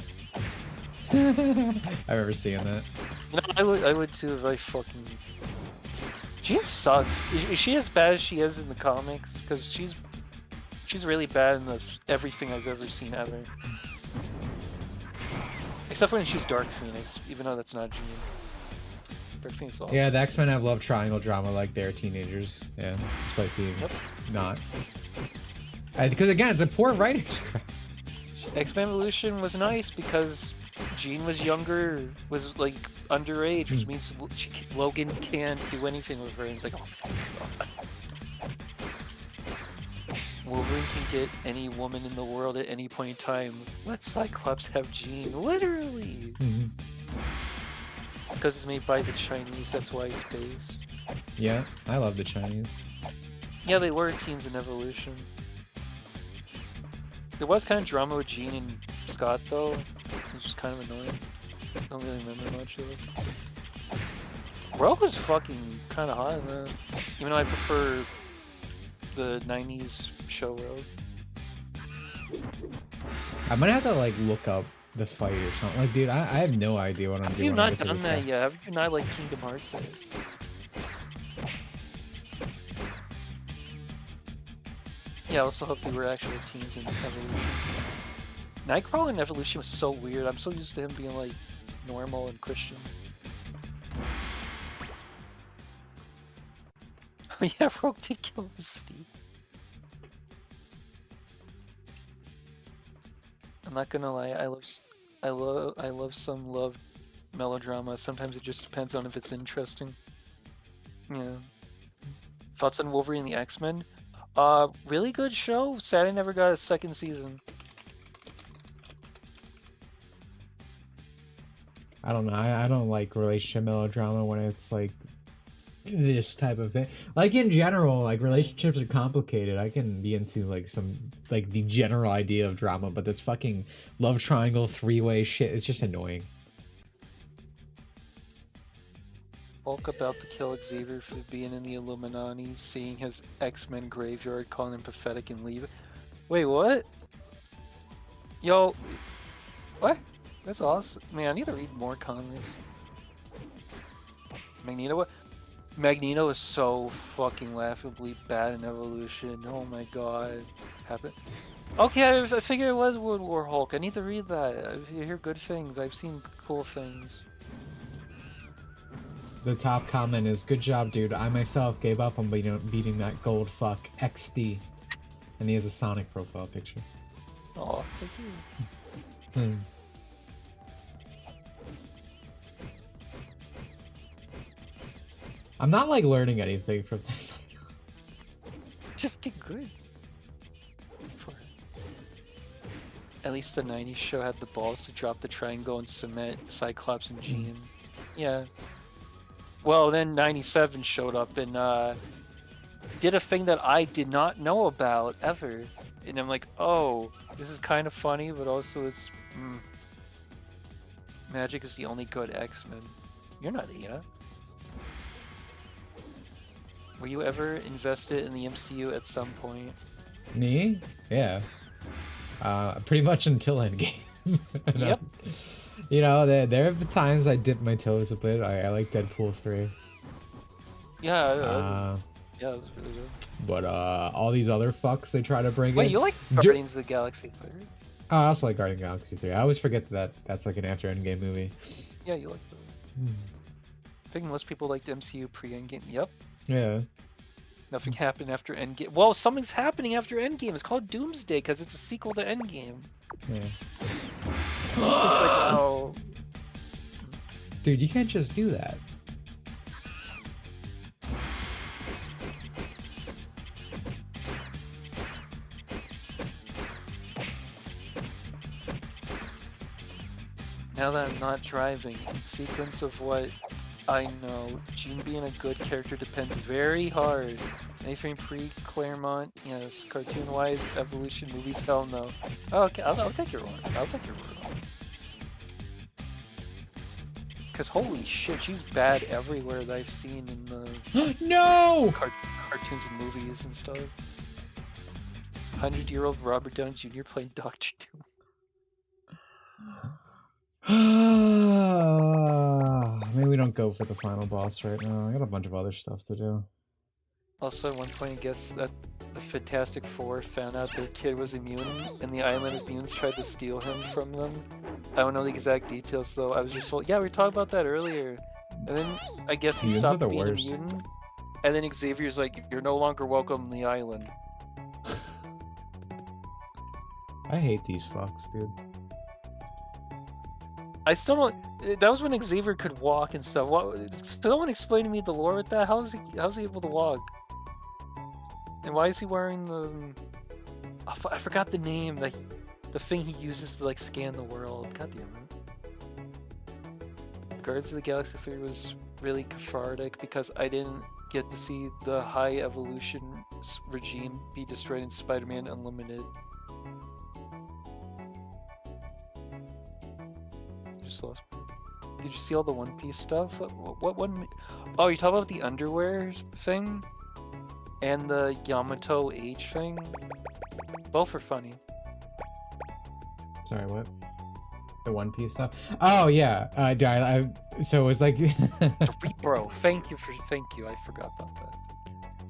I've ever seen that. You know, I would too if I fucking. Jean sucks. Is she as bad as she is in the comics? Because she's really bad in everything I've ever seen ever. Except when she's Dark Phoenix, even though that's not Jean. Dark Phoenix is awesome. Yeah, the X-Men have love triangle drama like they're teenagers. Yeah, despite being not. Because again, it's a poor writer's craft. X-Men Evolution was nice because Jean was younger, was like underage, which means Logan can't do anything with her. And it's like, oh fuck God. Wolverine can get any woman in the world at any point in time. Let Cyclops have Jean, literally. It's because it's made by the Chinese. That's why it's based. Yeah, I love the Chinese. Yeah, they were teens in Evolution. There was kind of drama with Jean and Scott though, which was kind of annoying. I don't really remember much of it. Rogue was fucking kind of hot in that, even though I prefer the '90s show Rogue. I might have to like look up this fight or something. Like, dude, I have no idea what I'm Have doing. you when I not get to done this that stuff. yet? Have you not like Kingdom Hearts yet? Yeah, I also hope they were actual teens in Evolution. Nightcrawler in Evolution was so weird. I'm so used to him being like normal and Christian. Yeah, Rogue did kill Steve. I'm not gonna lie, I love some love melodrama. Sometimes it just depends on if it's interesting. Yeah. Thoughts on Wolverine and the X-Men? Really good show. Sad I never got a second season. I don't know. I don't like relationship melodrama when it's like this type of thing. Like in general, like relationships are complicated. I can be into like some like the general idea of drama, but this fucking love triangle three-way shit, it's just annoying. Hulk about to kill Xavier for being in the Illuminati, seeing his X-Men graveyard, calling him pathetic and leave. Wait, what? Yo, what? That's awesome. Man, I need to read more comics. Magneto, what? Magneto is so fucking laughably bad in Evolution. Oh my god. Happened. Okay, I figured it was World War Hulk. I need to read that. I hear good things. I've seen cool things. The top comment is, good job, dude. I myself gave up on beating that gold fuck XD. And he has a Sonic profile picture. Oh, so cute. I'm not like learning anything from this. Just get good. At least the 90s show had the balls to drop the triangle and cement Cyclops and Jean. Yeah. Well, then 97 showed up and did a thing that I did not know about ever. And I'm like, oh, this is kind of funny, but also it's... Magic is the only good X-Men. You're not Ada. Were you ever invested in the MCU at some point? Me? Yeah. Pretty much until Endgame. Yep. You know, there have been times I dipped my toes a bit. I like Deadpool 3. Yeah, yeah, it was really good. But all these other fucks they try to bring Wait, in. you like Guardians of the Galaxy 3? Oh, I also like Guardians of the Galaxy 3. I always forget that's like an after Endgame movie. Yeah, you like those. I think most people liked MCU pre-Endgame. Yep. Yeah. Nothing happened after Endgame. Well, something's happening after Endgame. It's called Doomsday because it's a sequel to Endgame. Yeah. It's like, oh... Dude, you can't just do that. Now that I'm not driving, in sequence of what I know, June being a good character depends very hard. Anything pre-Claremont, yes. Cartoon-wise, evolution movies, hell no. Oh, okay, I'll take your word. I'll take your word. Because holy shit, she's bad everywhere that I've seen in the No! cartoons and movies and stuff. 100-year-old Robert Downey Jr. playing Dr. Doom. Maybe we don't go for the final boss right now. I got a bunch of other stuff to do. Also, at one point, I guess that the Fantastic Four found out their kid was immune, and the Island of Mutants tried to steal him from them. I don't know the exact details, though. I was just told, yeah, we were talking about that earlier. And then, I guess he Mutants are stopped the being worst. a mutant, and then Xavier's like, you're no longer welcome on the island. I hate these fucks, dude. I still don't... That was when Xavier could walk and stuff. Someone explain to me the lore with that. How's he able to walk? And why is he wearing the... I forgot the name. The thing he uses to like scan the world. God damn it. Guardians of the Galaxy 3 was really cathartic because I didn't get to see the high evolution regime be destroyed in Spider-Man Unlimited. Just lost. Did you see all the One Piece stuff? What one? Oh, you're talking about the underwear thing? And the Yamato age thing? Both are funny. Sorry, what? The One Piece stuff? Oh yeah. So it was like Bro, thank you. I forgot about that.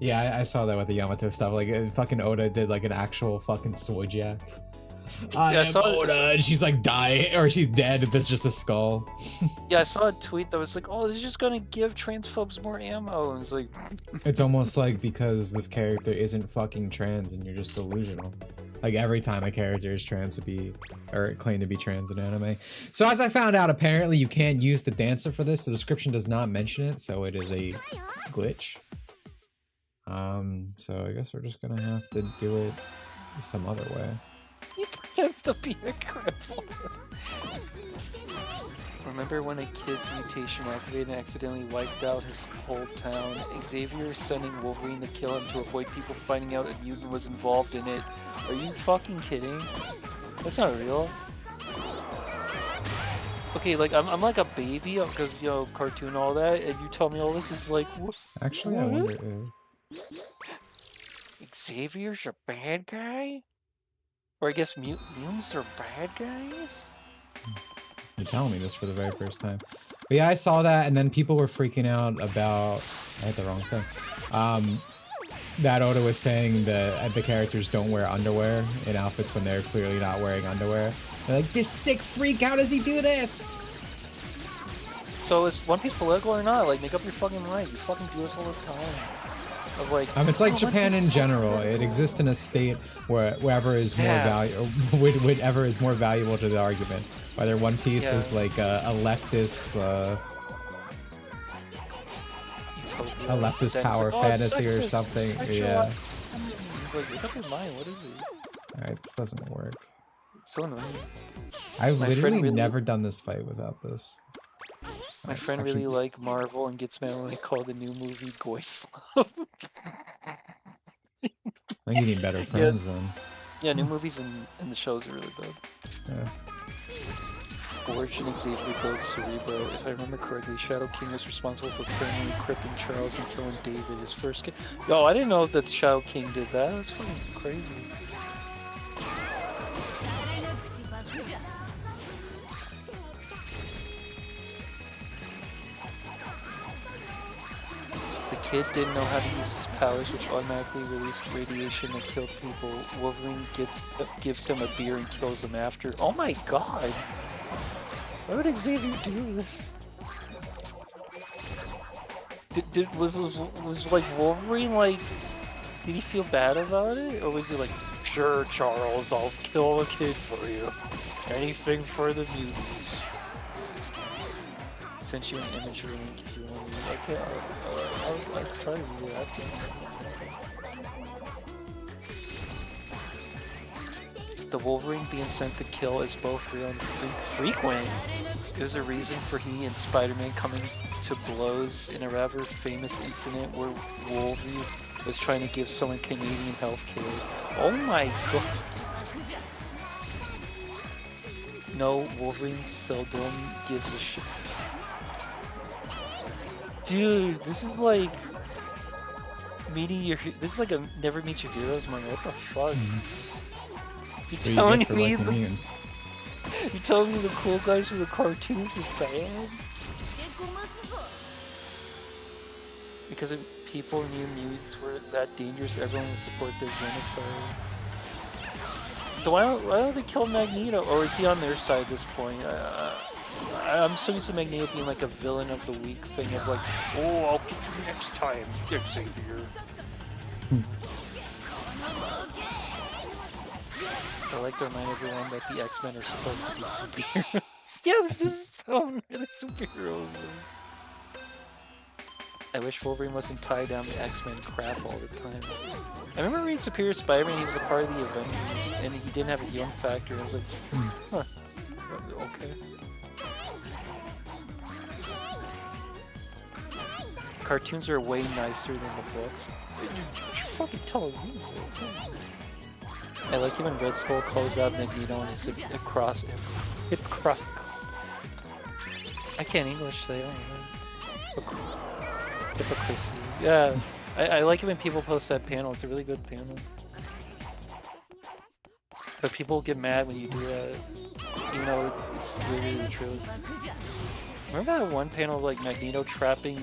yeah, I saw that with the Yamato stuff. Like fucking Oda did like an actual fucking sword jack. I am Oda, and she's like dying, or she's dead, and that's just a skull. Yeah, I saw a tweet that was like, "Oh, this is just gonna give transphobes more ammo," and it's like, It's almost like because this character isn't fucking trans, and you're just delusional. Like every time a character is trans to be, or claim to be trans in anime. So as I found out, apparently you can't use the dancer for this. The description does not mention it, so it is a glitch. So I guess we're just gonna have to do it some other way. he pretends to be a cripple. Remember when a kid's mutation activated and accidentally wiped out his whole town? Xavier sending Wolverine to kill him to avoid people finding out a mutant was involved in it. Are you fucking kidding? That's not real. Okay, like I'm like a baby because, you know, cartoon all that, and you tell me all this is like, what? Actually, I wonder. Xavier's a bad guy? Or I guess mutants are bad guys? You're telling me this for the very first time. But yeah, I saw that, and then people were freaking out about... I had the wrong thing. That Oda was saying that the characters don't wear underwear in outfits when they're clearly not wearing underwear. They're like, this sick freak, how does he do this? So is One Piece political or not? Like, make up your fucking mind. You fucking do this all the time. Of like, It's like oh, Japan in general. It exists in a state where whoever is more whatever is more valuable to the argument. Whether One Piece is like a leftist, a leftist power like, fantasy or something. Yeah. He's like, make up your mind. What is it? Alright, this doesn't work. It's so annoying. I've My literally friend really- never done this fight without this. My friend Actually- really liked Marvel and gets mad when I call the new movie Goyslav. I think you need better friends then. Yeah, new movies and the shows are really bad. Yeah. Forge and Xavier built Cerebro. If I remember correctly, Shadow King was responsible for permanently crippling Charles and killing David, his first kid. Yo, I didn't know that Shadow King did that. That's fucking crazy. The kid didn't know how to use his powers, which automatically released radiation that killed people. Wolverine gives him a beer and kills him after. Oh my god! Why would Xavier do this? Was like Wolverine like? Did he feel bad about it, or was he like, sure, Charles, I'll kill a kid for you, anything for the mutants? Sent you an image link if you want to. Okay, I'll try to do that. the Wolverine being sent to kill is both real and frequent. There's a reason for he and Spider-Man coming to blows in a rather famous incident where Wolverine was trying to give someone Canadian health care. Oh my god. No, Wolverine seldom gives a shit. Dude, this is like meeting your. This is like a never meet your heroes moment. What the fuck? You're telling me you're telling me the cool guys from the cartoons is bad? Because people knew mutants were that dangerous, everyone would support their genocide. Why don't they kill Magneto? Or is he on their side at this point? I'm so used to Magneto being like a villain of the week thing of like, oh, I'll get you next time, Xavier. I like to remind everyone that the X-Men are supposed to be superheroes. Yeah, this is so really superheroes. I wish Wolverine wasn't tied down to X-Men crap all the time. I remember reading Superior Spider-Man, he was a part of the Avengers, and he didn't have a healing factor, and I was like, huh, okay. Cartoons are way nicer than the books. You're fucking telling me. I like it when Red Skull calls out Magneto and it's across it cross. I can't English, they don't know. Hypocrisy. Yeah, I like it when people post that panel. It's a really good panel. But people get mad when you do that, even though it's really true. Remember that one panel of like Magneto trapping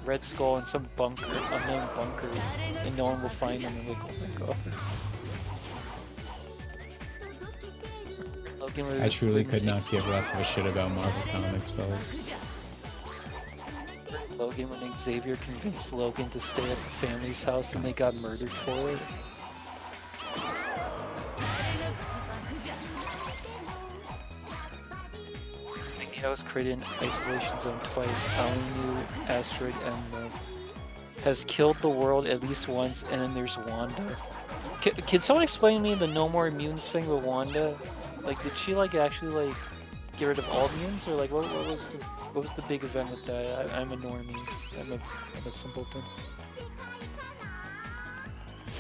Red Skull in some bunker, unknown bunker, and no one will find him? And like, oh my god. I truly could not give less of a shit about Marvel Comics, folks. Logan when Xavier convinced Logan to stay at the family's house and they got murdered for it. Magneto's created an isolation zone twice. Aonu, Asteroid, and has killed the world at least once, and then there's Wanda. Can someone explain to me the No More Mutants thing with Wanda? Like, did she like actually like get rid of all mutants, or like what was the big event with that? I'm a normie. I'm a simpleton.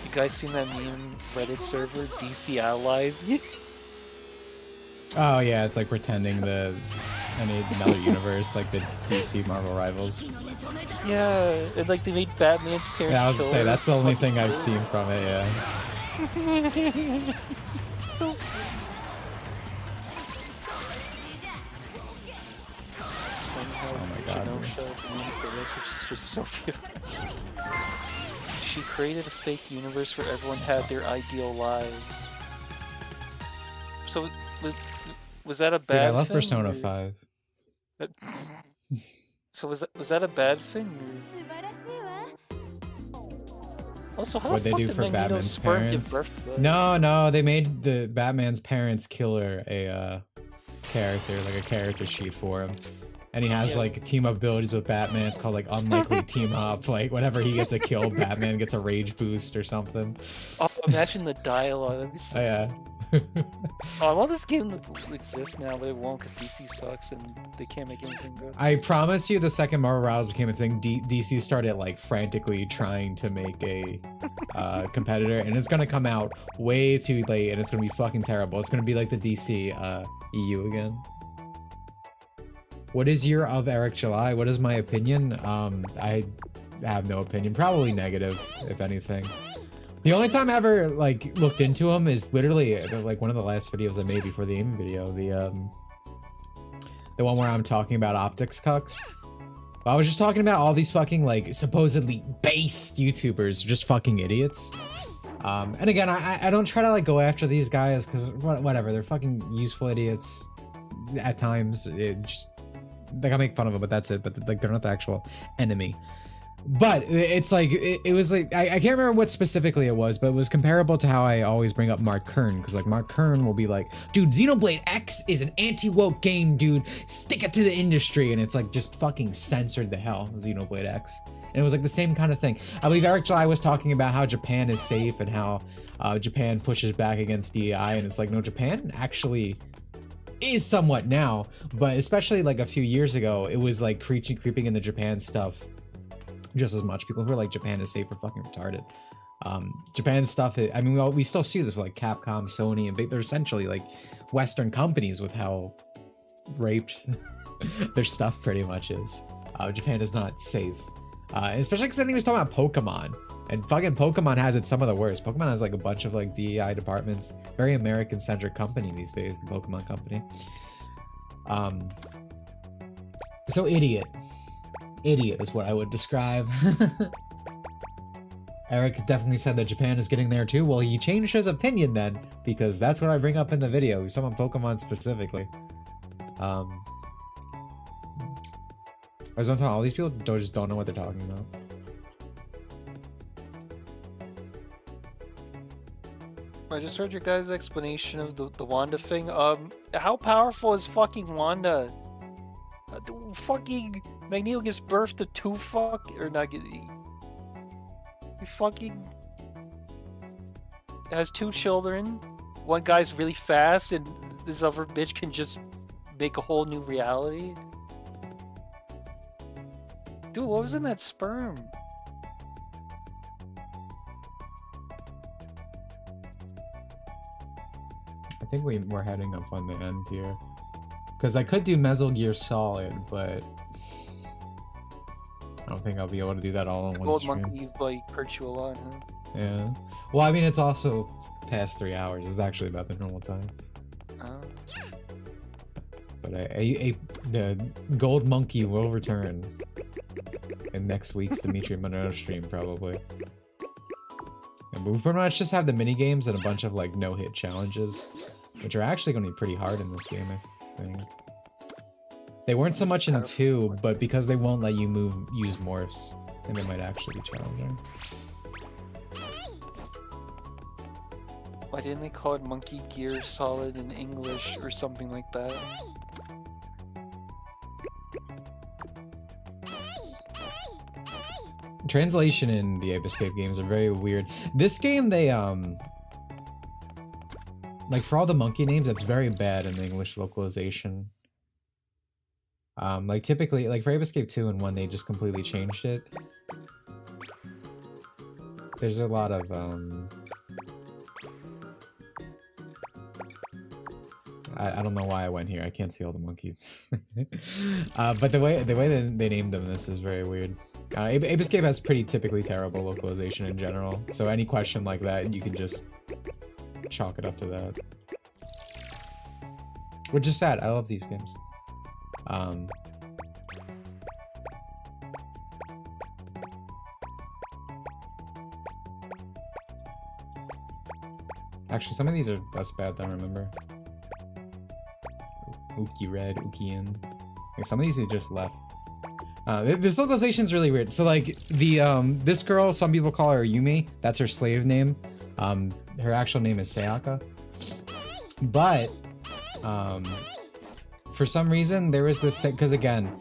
You guys seen that meme Reddit server, DC Allies? Oh yeah, it's like pretending another universe, like the DC Marvel rivals. Yeah, and like they made Batman's parents. Yeah, I was to say that's the only thing I've weird. seen from it. Yeah. So oh my god. Just so she created a fake universe where everyone had their ideal lives. So was that a bad thing? Dude, I love Persona 5. So was that a bad thing? Also, how What the they fuck do did for Magneto's Batman's sperm parents? give birth to that? No, they made the Batman's parents killer a character, like a character sheet for him. And he has like team up abilities with Batman. It's called like unlikely team up. Like whenever he gets a kill, Batman gets a rage boost or something. Oh, imagine the dialogue. That'd be so. Oh, yeah. Oh, I want this game to exist now, but it won't because DC sucks and they can't make anything good. I promise you, the second Marvel Rivals became a thing, DC started like frantically trying to make a competitor, and it's gonna come out way too late, and it's gonna be fucking terrible. It's gonna be like the DC EU again. What is your of Eric July? What is my opinion? I have no opinion. Probably negative, if anything. The only time I ever like looked into him is literally like one of the last videos I made before the aim video. The one where I'm talking about optics cucks. I was just talking about all these fucking like supposedly based YouTubers, just fucking idiots. And again, I don't try to like go after these guys because whatever, they're fucking useful idiots at times. It just, like I make fun of them, but that's it. But like they're not the actual enemy. But it's like it was like I can't remember what specifically it was, but it was comparable to how I always bring up Mark Kern, because like Mark Kern will be like, dude, Xenoblade X is an anti-woke game, dude, stick it to the industry, and it's like just fucking censored the hell, Xenoblade X. And it was like the same kind of thing. I believe Eric July was talking about how Japan is safe and how Japan pushes back against DEI, and it's like, no, Japan actually is somewhat now, but especially like a few years ago, it was like creeping in the Japan stuff just as much. People who are like, Japan is safe are fucking retarded. Japan stuff, I mean, we still see this with like Capcom, Sony, and they're essentially like Western companies with how raped their stuff pretty much is. Japan is not safe. Especially because I think he was talking about Pokemon. And fucking Pokemon has it some of the worst. Pokemon has like a bunch of like DEI departments. Very American-centric company these days, the Pokemon company. So idiot. Idiot is what I would describe. Eric definitely said that Japan is getting there too. Well, he changed his opinion then, because that's what I bring up in the video. He's talking about Pokemon specifically. I was on all these people just don't know what they're talking about. I just heard your guys' explanation of the Wanda thing. How powerful is fucking Wanda? Fucking Magneto gives birth to two or not get. He fucking has two children. One guy's really fast, and this other bitch can just make a whole new reality. Dude, what was in that sperm? I think we're heading up on the end here. Because I could do Metal Gear Solid, but I don't think I'll be able to do that all in one Gold stream. Monkey like hurt you a lot, huh? Yeah. Well, I mean, it's also past 3 hours. It's actually about the normal time. But the Gold Monkey will return in next week's Dimitri Monroe stream, probably. And we pretty much just have the mini games and a bunch of like no-hit challenges, which are actually going to be pretty hard in this game, I think. They weren't so much in 2, but because they won't let you use morphs, and they might actually be challenging. Why didn't they call it Monkey Gear Solid in English or something like that? Translation in the Ape Escape games are very weird. This game, they like for all the monkey names, it's very bad in the English localization. Like typically, like for Ape Escape 2 and 1, they just completely changed it. There's a lot of I don't know why I went here. I can't see all the monkeys. But the way they named them, this is very weird. Ape Escape has pretty typically terrible localization in general, so any question like that, you can just chalk it up to that. Which is sad. I love these games. Actually, some of these are less bad than I remember. Uki Red, Ukian. Like some of these are just left. This localization is really weird. So like the this girl, some people call her Yumi. That's her slave name. Her actual name is Sayaka. But for some reason there is this, because again,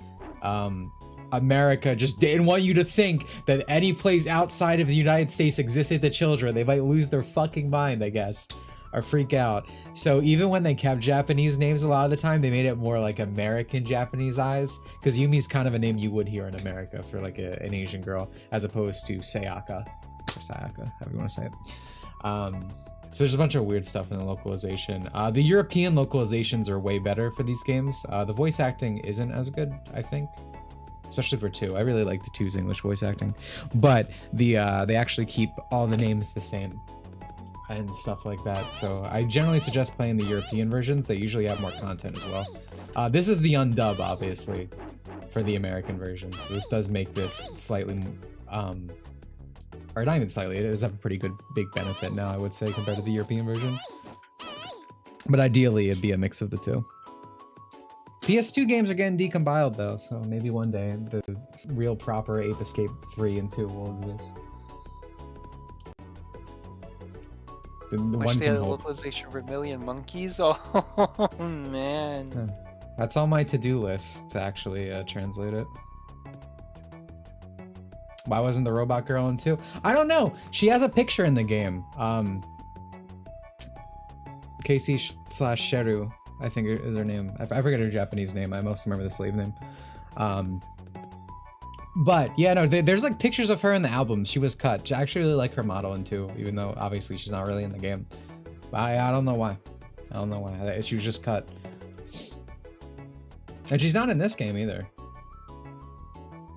America just didn't want you to think that any place outside of the United States existed to children. They might lose their fucking mind, I guess, or freak out. So even when they kept Japanese names a lot of the time, they made it more like American Japanese eyes, because Yumi's kind of a name you would hear in America for like an Asian girl, as opposed to Sayaka, or Sayaka, however you want to say it. So there's a bunch of weird stuff in the localization. The European localizations are way better for these games. The voice acting isn't as good, I think. Especially for 2. I really like the 2's English voice acting. But they actually keep all the names the same and stuff like that. So I generally suggest playing the European versions. They usually have more content as well. This is the undub, obviously, for the American version. So this does make this slightly, or not even slightly, it does have a pretty good big benefit now, I would say, compared to the European version. But ideally, it'd be a mix of the two. PS2 games are getting decompiled though, so maybe one day the real proper Ape Escape 3 and 2 will exist. The one they can had a hope. localization for Million Monkeys? Oh man. Yeah. That's on my to-do list to actually translate it. Why wasn't the robot girl in 2? I don't know. She has a picture in the game. Casey/Sheru, I think is her name. I forget her Japanese name. I mostly remember the slave name. But yeah, no, there's like pictures of her in the album. She was cut. I actually really like her modeling too, even though obviously she's not really in the game. But I don't know why. I don't know why. She was just cut. And she's not in this game either.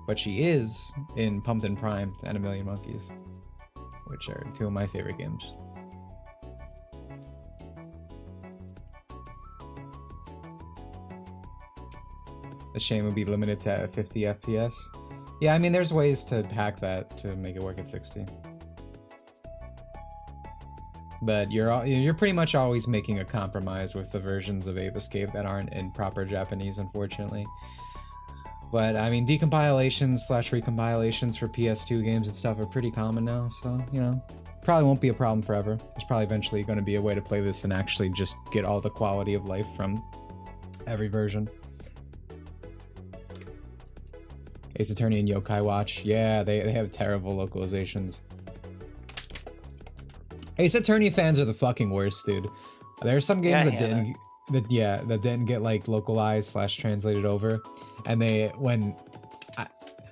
But she is in Pumped and Primed and A Million Monkeys, which are two of my favorite games. The shame would be limited to 50 FPS. Yeah, I mean, there's ways to hack that to make it work at 60. But you're pretty much always making a compromise with the versions of Ape Escape that aren't in proper Japanese, unfortunately. But I mean, decompilations/recompilations for PS2 games and stuff are pretty common now, so you know, probably won't be a problem forever. There's probably eventually going to be a way to play this and actually just get all the quality of life from every version. Ace Attorney and Yokai Watch. Yeah, they have terrible localizations. Ace Attorney fans are the fucking worst, dude. There are some games that didn't get like localized/translated over, and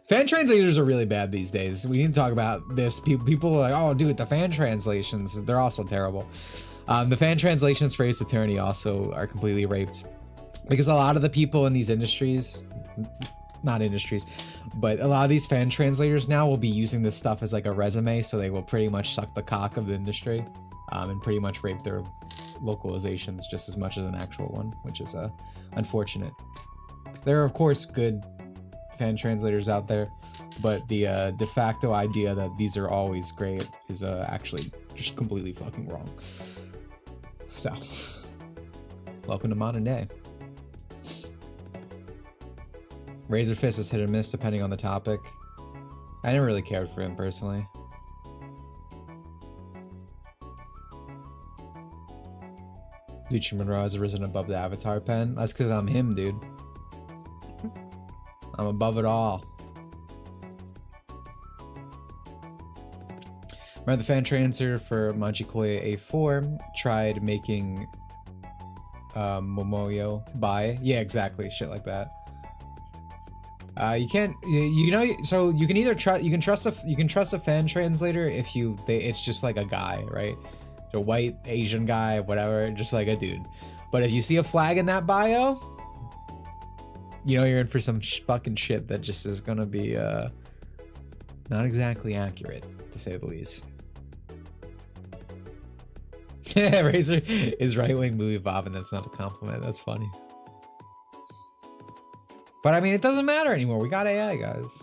fan translators are really bad these days. We need to talk about this. People are like, oh, dude, the fan translations, they're also terrible. The fan translations for Ace Attorney also are completely raped, because a lot of the people in these industries, not industries, but a lot of these fan translators now will be using this stuff as like a resume, so they will pretty much suck the cock of the industry and pretty much rape their localizations just as much as an actual one, which is unfortunate. There are of course good fan translators out there, but the de facto idea that these are always great is actually just completely fucking wrong. So welcome to modern day. Razor Fist is hit or miss depending on the topic. I never really cared for him personally. Dimitri Monroe has risen above the Avatar pen. That's because I'm him, dude. I'm above it all. Remember the fan translator for Manchikoya A4 tried making Momoyo buy? Yeah, exactly. Shit like that. You can't, you know, so you can either trust a fan translator if it's just like a guy, right? A white Asian guy, whatever, just like a dude. But if you see a flag in that bio, you know you're in for some fucking shit that just is gonna be not exactly accurate, to say the least. Yeah, Razor is right-wing movie Bob, and that's not a compliment. That's funny. But I mean, it doesn't matter anymore. We got AI, guys.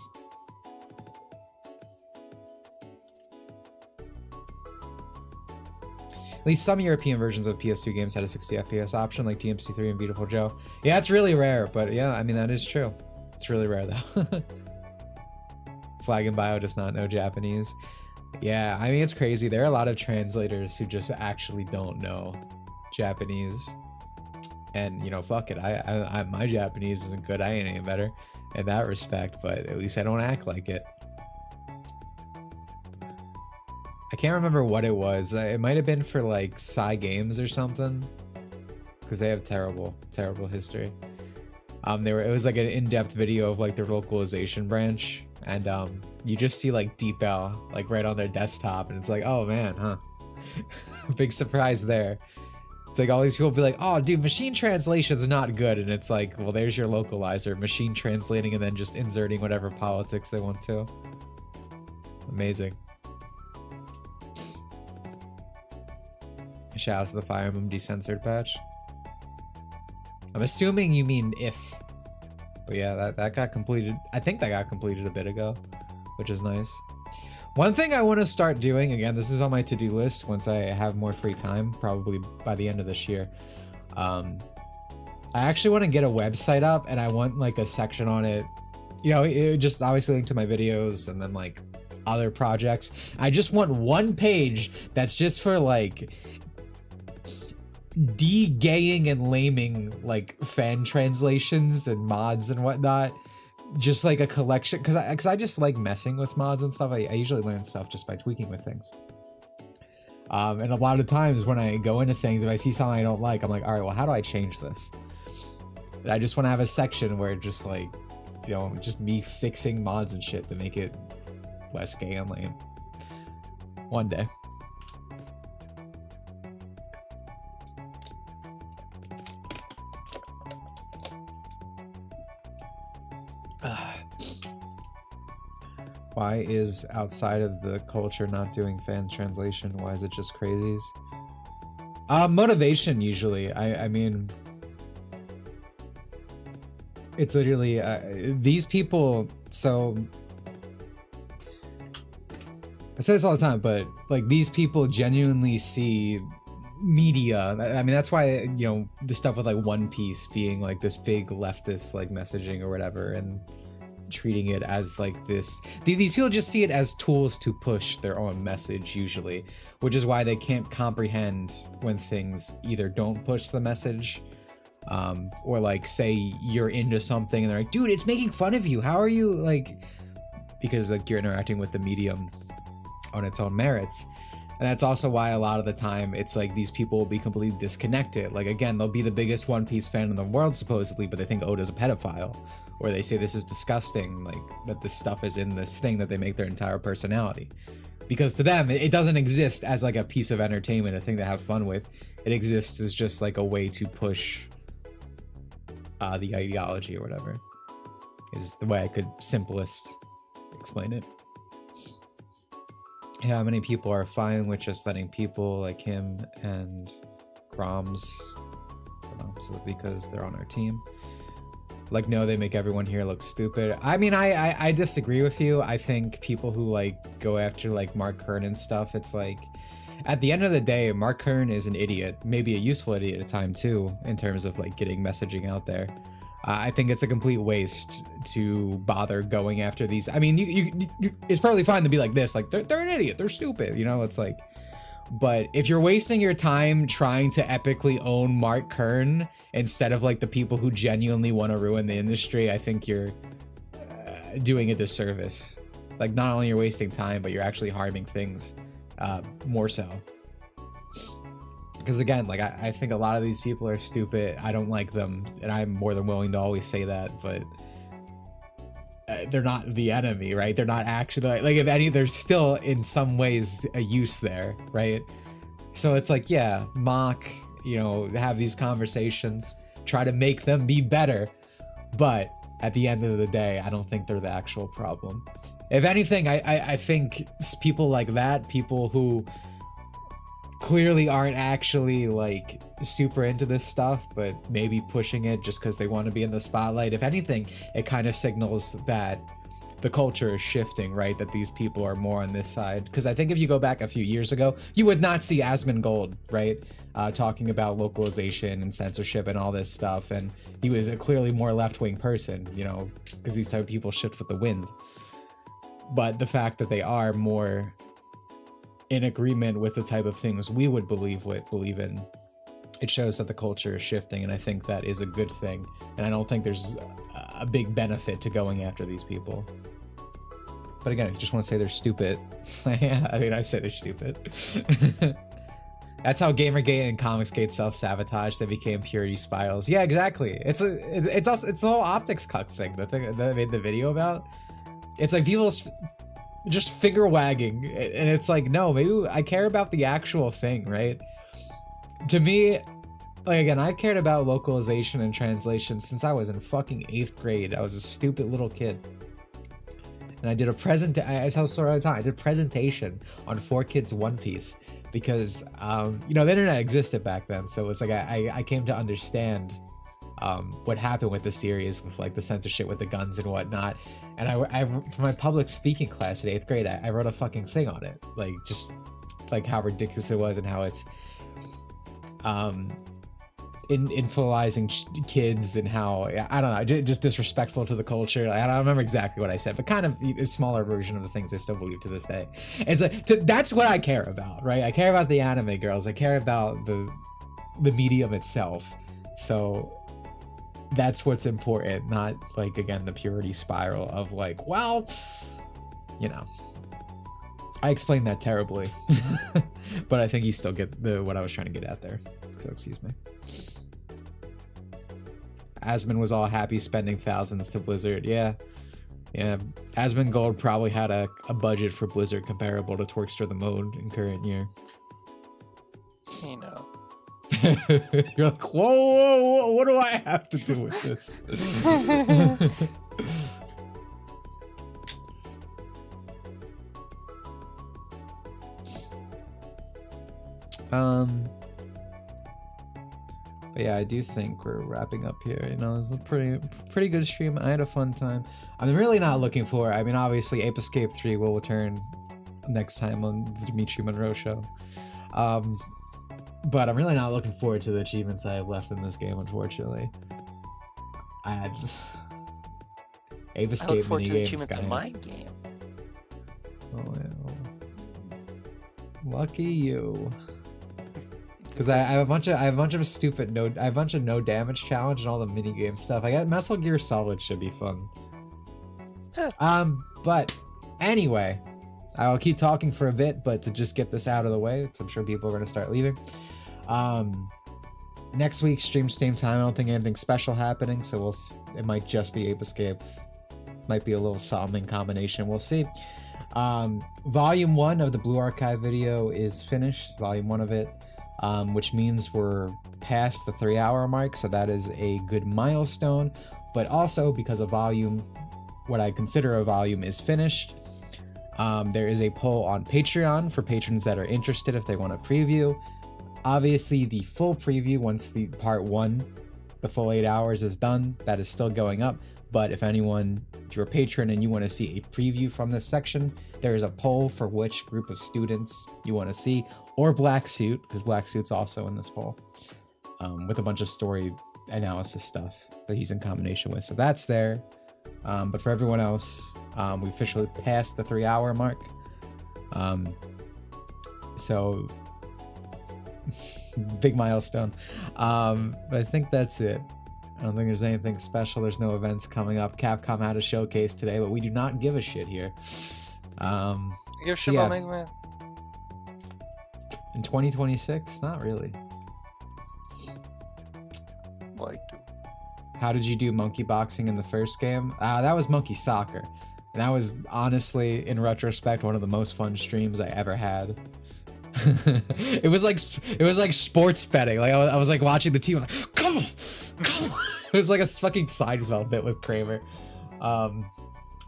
At least some European versions of PS2 games had a 60 FPS option, like DMC3 and Beautiful Joe. Yeah, it's really rare, but yeah, I mean, that is true. It's really rare, though. Flag in bio does not know Japanese. Yeah, I mean, it's crazy. There are a lot of translators who just actually don't know Japanese. And, you know, fuck it. My Japanese isn't good. I ain't any better in that respect, but at least I don't act like it. I can't remember what it was. It might have been for, like, Psy Games or something. Because they have terrible, terrible history. It was, like, an in-depth video of, like, their localization branch. And, you just see, like, Deep L, like, right on their desktop. And it's like, oh, man, huh? Big surprise there. It's like all these people be like, oh, dude, machine translation's not good. And it's like, well, there's your localizer. Machine translating and then just inserting whatever politics they want to. Amazing. Shout out to the Fire Emblem decensored patch. I'm assuming you mean if. But yeah, that got completed. I think that got completed a bit ago, which is nice. One thing I want to start doing, again, this is on my to-do list once I have more free time, probably by the end of this year. I actually want to get a website up, and I want like a section on it. You know, it just obviously link to my videos and then like other projects. I just want one page that's just for like de-gaying and laming like fan translations and mods and whatnot. Just like a collection, because I just like messing with mods and stuff. I usually learn stuff just by tweaking with things. And a lot of times when I go into things, if I see something I don't like, I'm like, all right, well, how do I change this? And I just want to have a section where just like, you know, just me fixing mods and shit to make it less gay and lame. One day. Why is outside of the culture not doing fan translation? Why is it just crazies? Motivation usually. I mean, it's literally these people. So I say this all the time, but like these people genuinely see media. I mean, that's why, you know, the stuff with like One Piece being like this big leftist like messaging or whatever, and treating it as like this, these people just see it as tools to push their own message usually, which is why they can't comprehend when things either don't push the message, or like say you're into something and they're like, dude, it's making fun of you, how are you, like, because like you're interacting with the medium on its own merits. And that's also why a lot of the time it's like these people will be completely disconnected. Like, again, they'll be the biggest One Piece fan in the world supposedly, but they think Oda's a pedophile, or they say this is disgusting, like that this stuff is in this thing that they make their entire personality. Because to them, it doesn't exist as like a piece of entertainment, a thing to have fun with. It exists as just like a way to push the ideology or whatever, is the way I could simplest explain it. Yeah, many people are fine with just letting people like him and Groms, so because they're on our team. Like, no, they make everyone here look stupid. I mean, I disagree with you. I think people who like go after like Mark Kern and stuff, it's like, at the end of the day, Mark Kern is an idiot, maybe a useful idiot at a time too, in terms of like getting messaging out there. I think it's a complete waste to bother going after these. I mean, you it's probably fine to be like this, like they're an idiot, they're stupid, you know, it's like, but if you're wasting your time trying to epically own Mark Kern instead of like the people who genuinely want to ruin the industry, I think you're doing a disservice. Like, not only you're wasting time, but you're actually harming things more so. Because again, like I think a lot of these people are stupid. I don't like them, and I'm more than willing to always say that, but they're not the enemy, right? They're not actually like, if any, there's still in some ways a use there, right? So it's like, yeah, mock, you know, have these conversations, try to make them be better, but at the end of the day, I don't think they're the actual problem. If anything, I think people like that, people who clearly aren't actually like super into this stuff, but maybe pushing it just because they want to be in the spotlight, if anything, it kind of signals that the culture is shifting, right? That these people are more on this side. Because I think if you go back a few years ago, you would not see Asmongold, right? Talking about localization and censorship and all this stuff. And he was a clearly more left-wing person, you know, because these type of people shift with the wind. But the fact that they are more in agreement with the type of things we would believe in, it shows that the culture is shifting, and I think that is a good thing. And I don't think there's a big benefit to going after these people. But again, I just want to say they're stupid. Yeah, I mean, I say they're stupid. That's how Gamergate and Comicsgate self-sabotage. They became purity spirals. Yeah, exactly. It's also the whole optics cuck thing. The thing that I made the video about. It's like people just finger wagging, and it's like, no, maybe I care about the actual thing, right? To me, like, again, I cared about localization and translation since I was in fucking 8th grade. I was a stupid little kid. And I did a I tell the story all the time. I did a presentation on 4Kids One Piece because, you know, the internet existed back then. So it's like I came to understand what happened with the series, with like the censorship with the guns and whatnot. And I for my public speaking class in 8th grade, I wrote a fucking thing on it. Like, just like how ridiculous it was and how it's infantilizing kids, and how, I don't know, just disrespectful to the culture. I don't remember exactly what I said, but kind of a smaller version of the things I still believe to this day. And so that's what I care about, right? I care about the anime girls. I care about the medium itself. So that's what's important, not like, again, the purity spiral of like, well, you know, I explained that terribly, but I think you still get what I was trying to get at there. So excuse me. Asmon was all happy spending thousands to Blizzard. Yeah. Asmon Gold probably had a budget for Blizzard comparable to Twerkster the Mode in current year. You know. You're like, whoa, what do I have to do with this? But yeah, I do think we're wrapping up here. You know, it was a pretty good stream. I had a fun time. I'm really not looking for. I mean, obviously, Ape Escape 3 will return next time on the Dimitri Monroe show. But I'm really not looking forward to the achievements I have left in this game, unfortunately. I had Ape Escape minigames, guys. In my game. Oh yeah. Lucky you. Because I have a bunch of stupid no damage challenge and all the mini game stuff. I got Metal Gear Solid should be fun. But anyway, I will keep talking for a bit, but to just get this out of the way, because I'm sure people are gonna start leaving. Next week stream same time. I don't think anything special happening, so it might just be Ape Escape. Might be a little something combination. We'll see. Volume 1 of the Blue Archive video is finished. Volume 1 of it. Which means we're past the 3-hour mark, so that is a good milestone. But also, because a volume, what I consider a volume, is finished, there is a poll on Patreon for patrons that are interested if they want a preview. Obviously, the full preview, once the part 1, the full 8 hours is done, that is still going up. But if you're a patron and you want to see a preview from this section, there is a poll for which group of students you want to see, or Black Suit, because Black Suit's also in this poll, with a bunch of story analysis stuff that he's in combination with. So that's there. But for everyone else, we officially passed the 3-hour mark. So big milestone. But I think that's it. I don't think there's anything special. There's no events coming up. Capcom had a showcase today, but we do not give a shit here. Give shit about Mega Man? In 2026? Not really. Why do? How did you do monkey boxing in the first game? That was monkey soccer. And that was honestly, in retrospect, one of the most fun streams I ever had. it was like sports betting. Like I was like watching the team, like, come on. It was like a fucking Seinfeld bit with Kramer.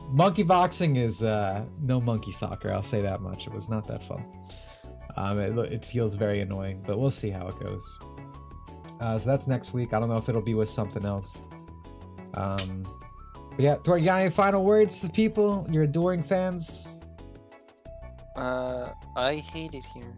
Monkey boxing is no monkey soccer. I'll say that much. It was not that fun. It feels very annoying, but we'll see how it goes. So that's next week. I don't know if it'll be with something else. But yeah, Tor, you got any final words to the people, your adoring fans? I hate it here.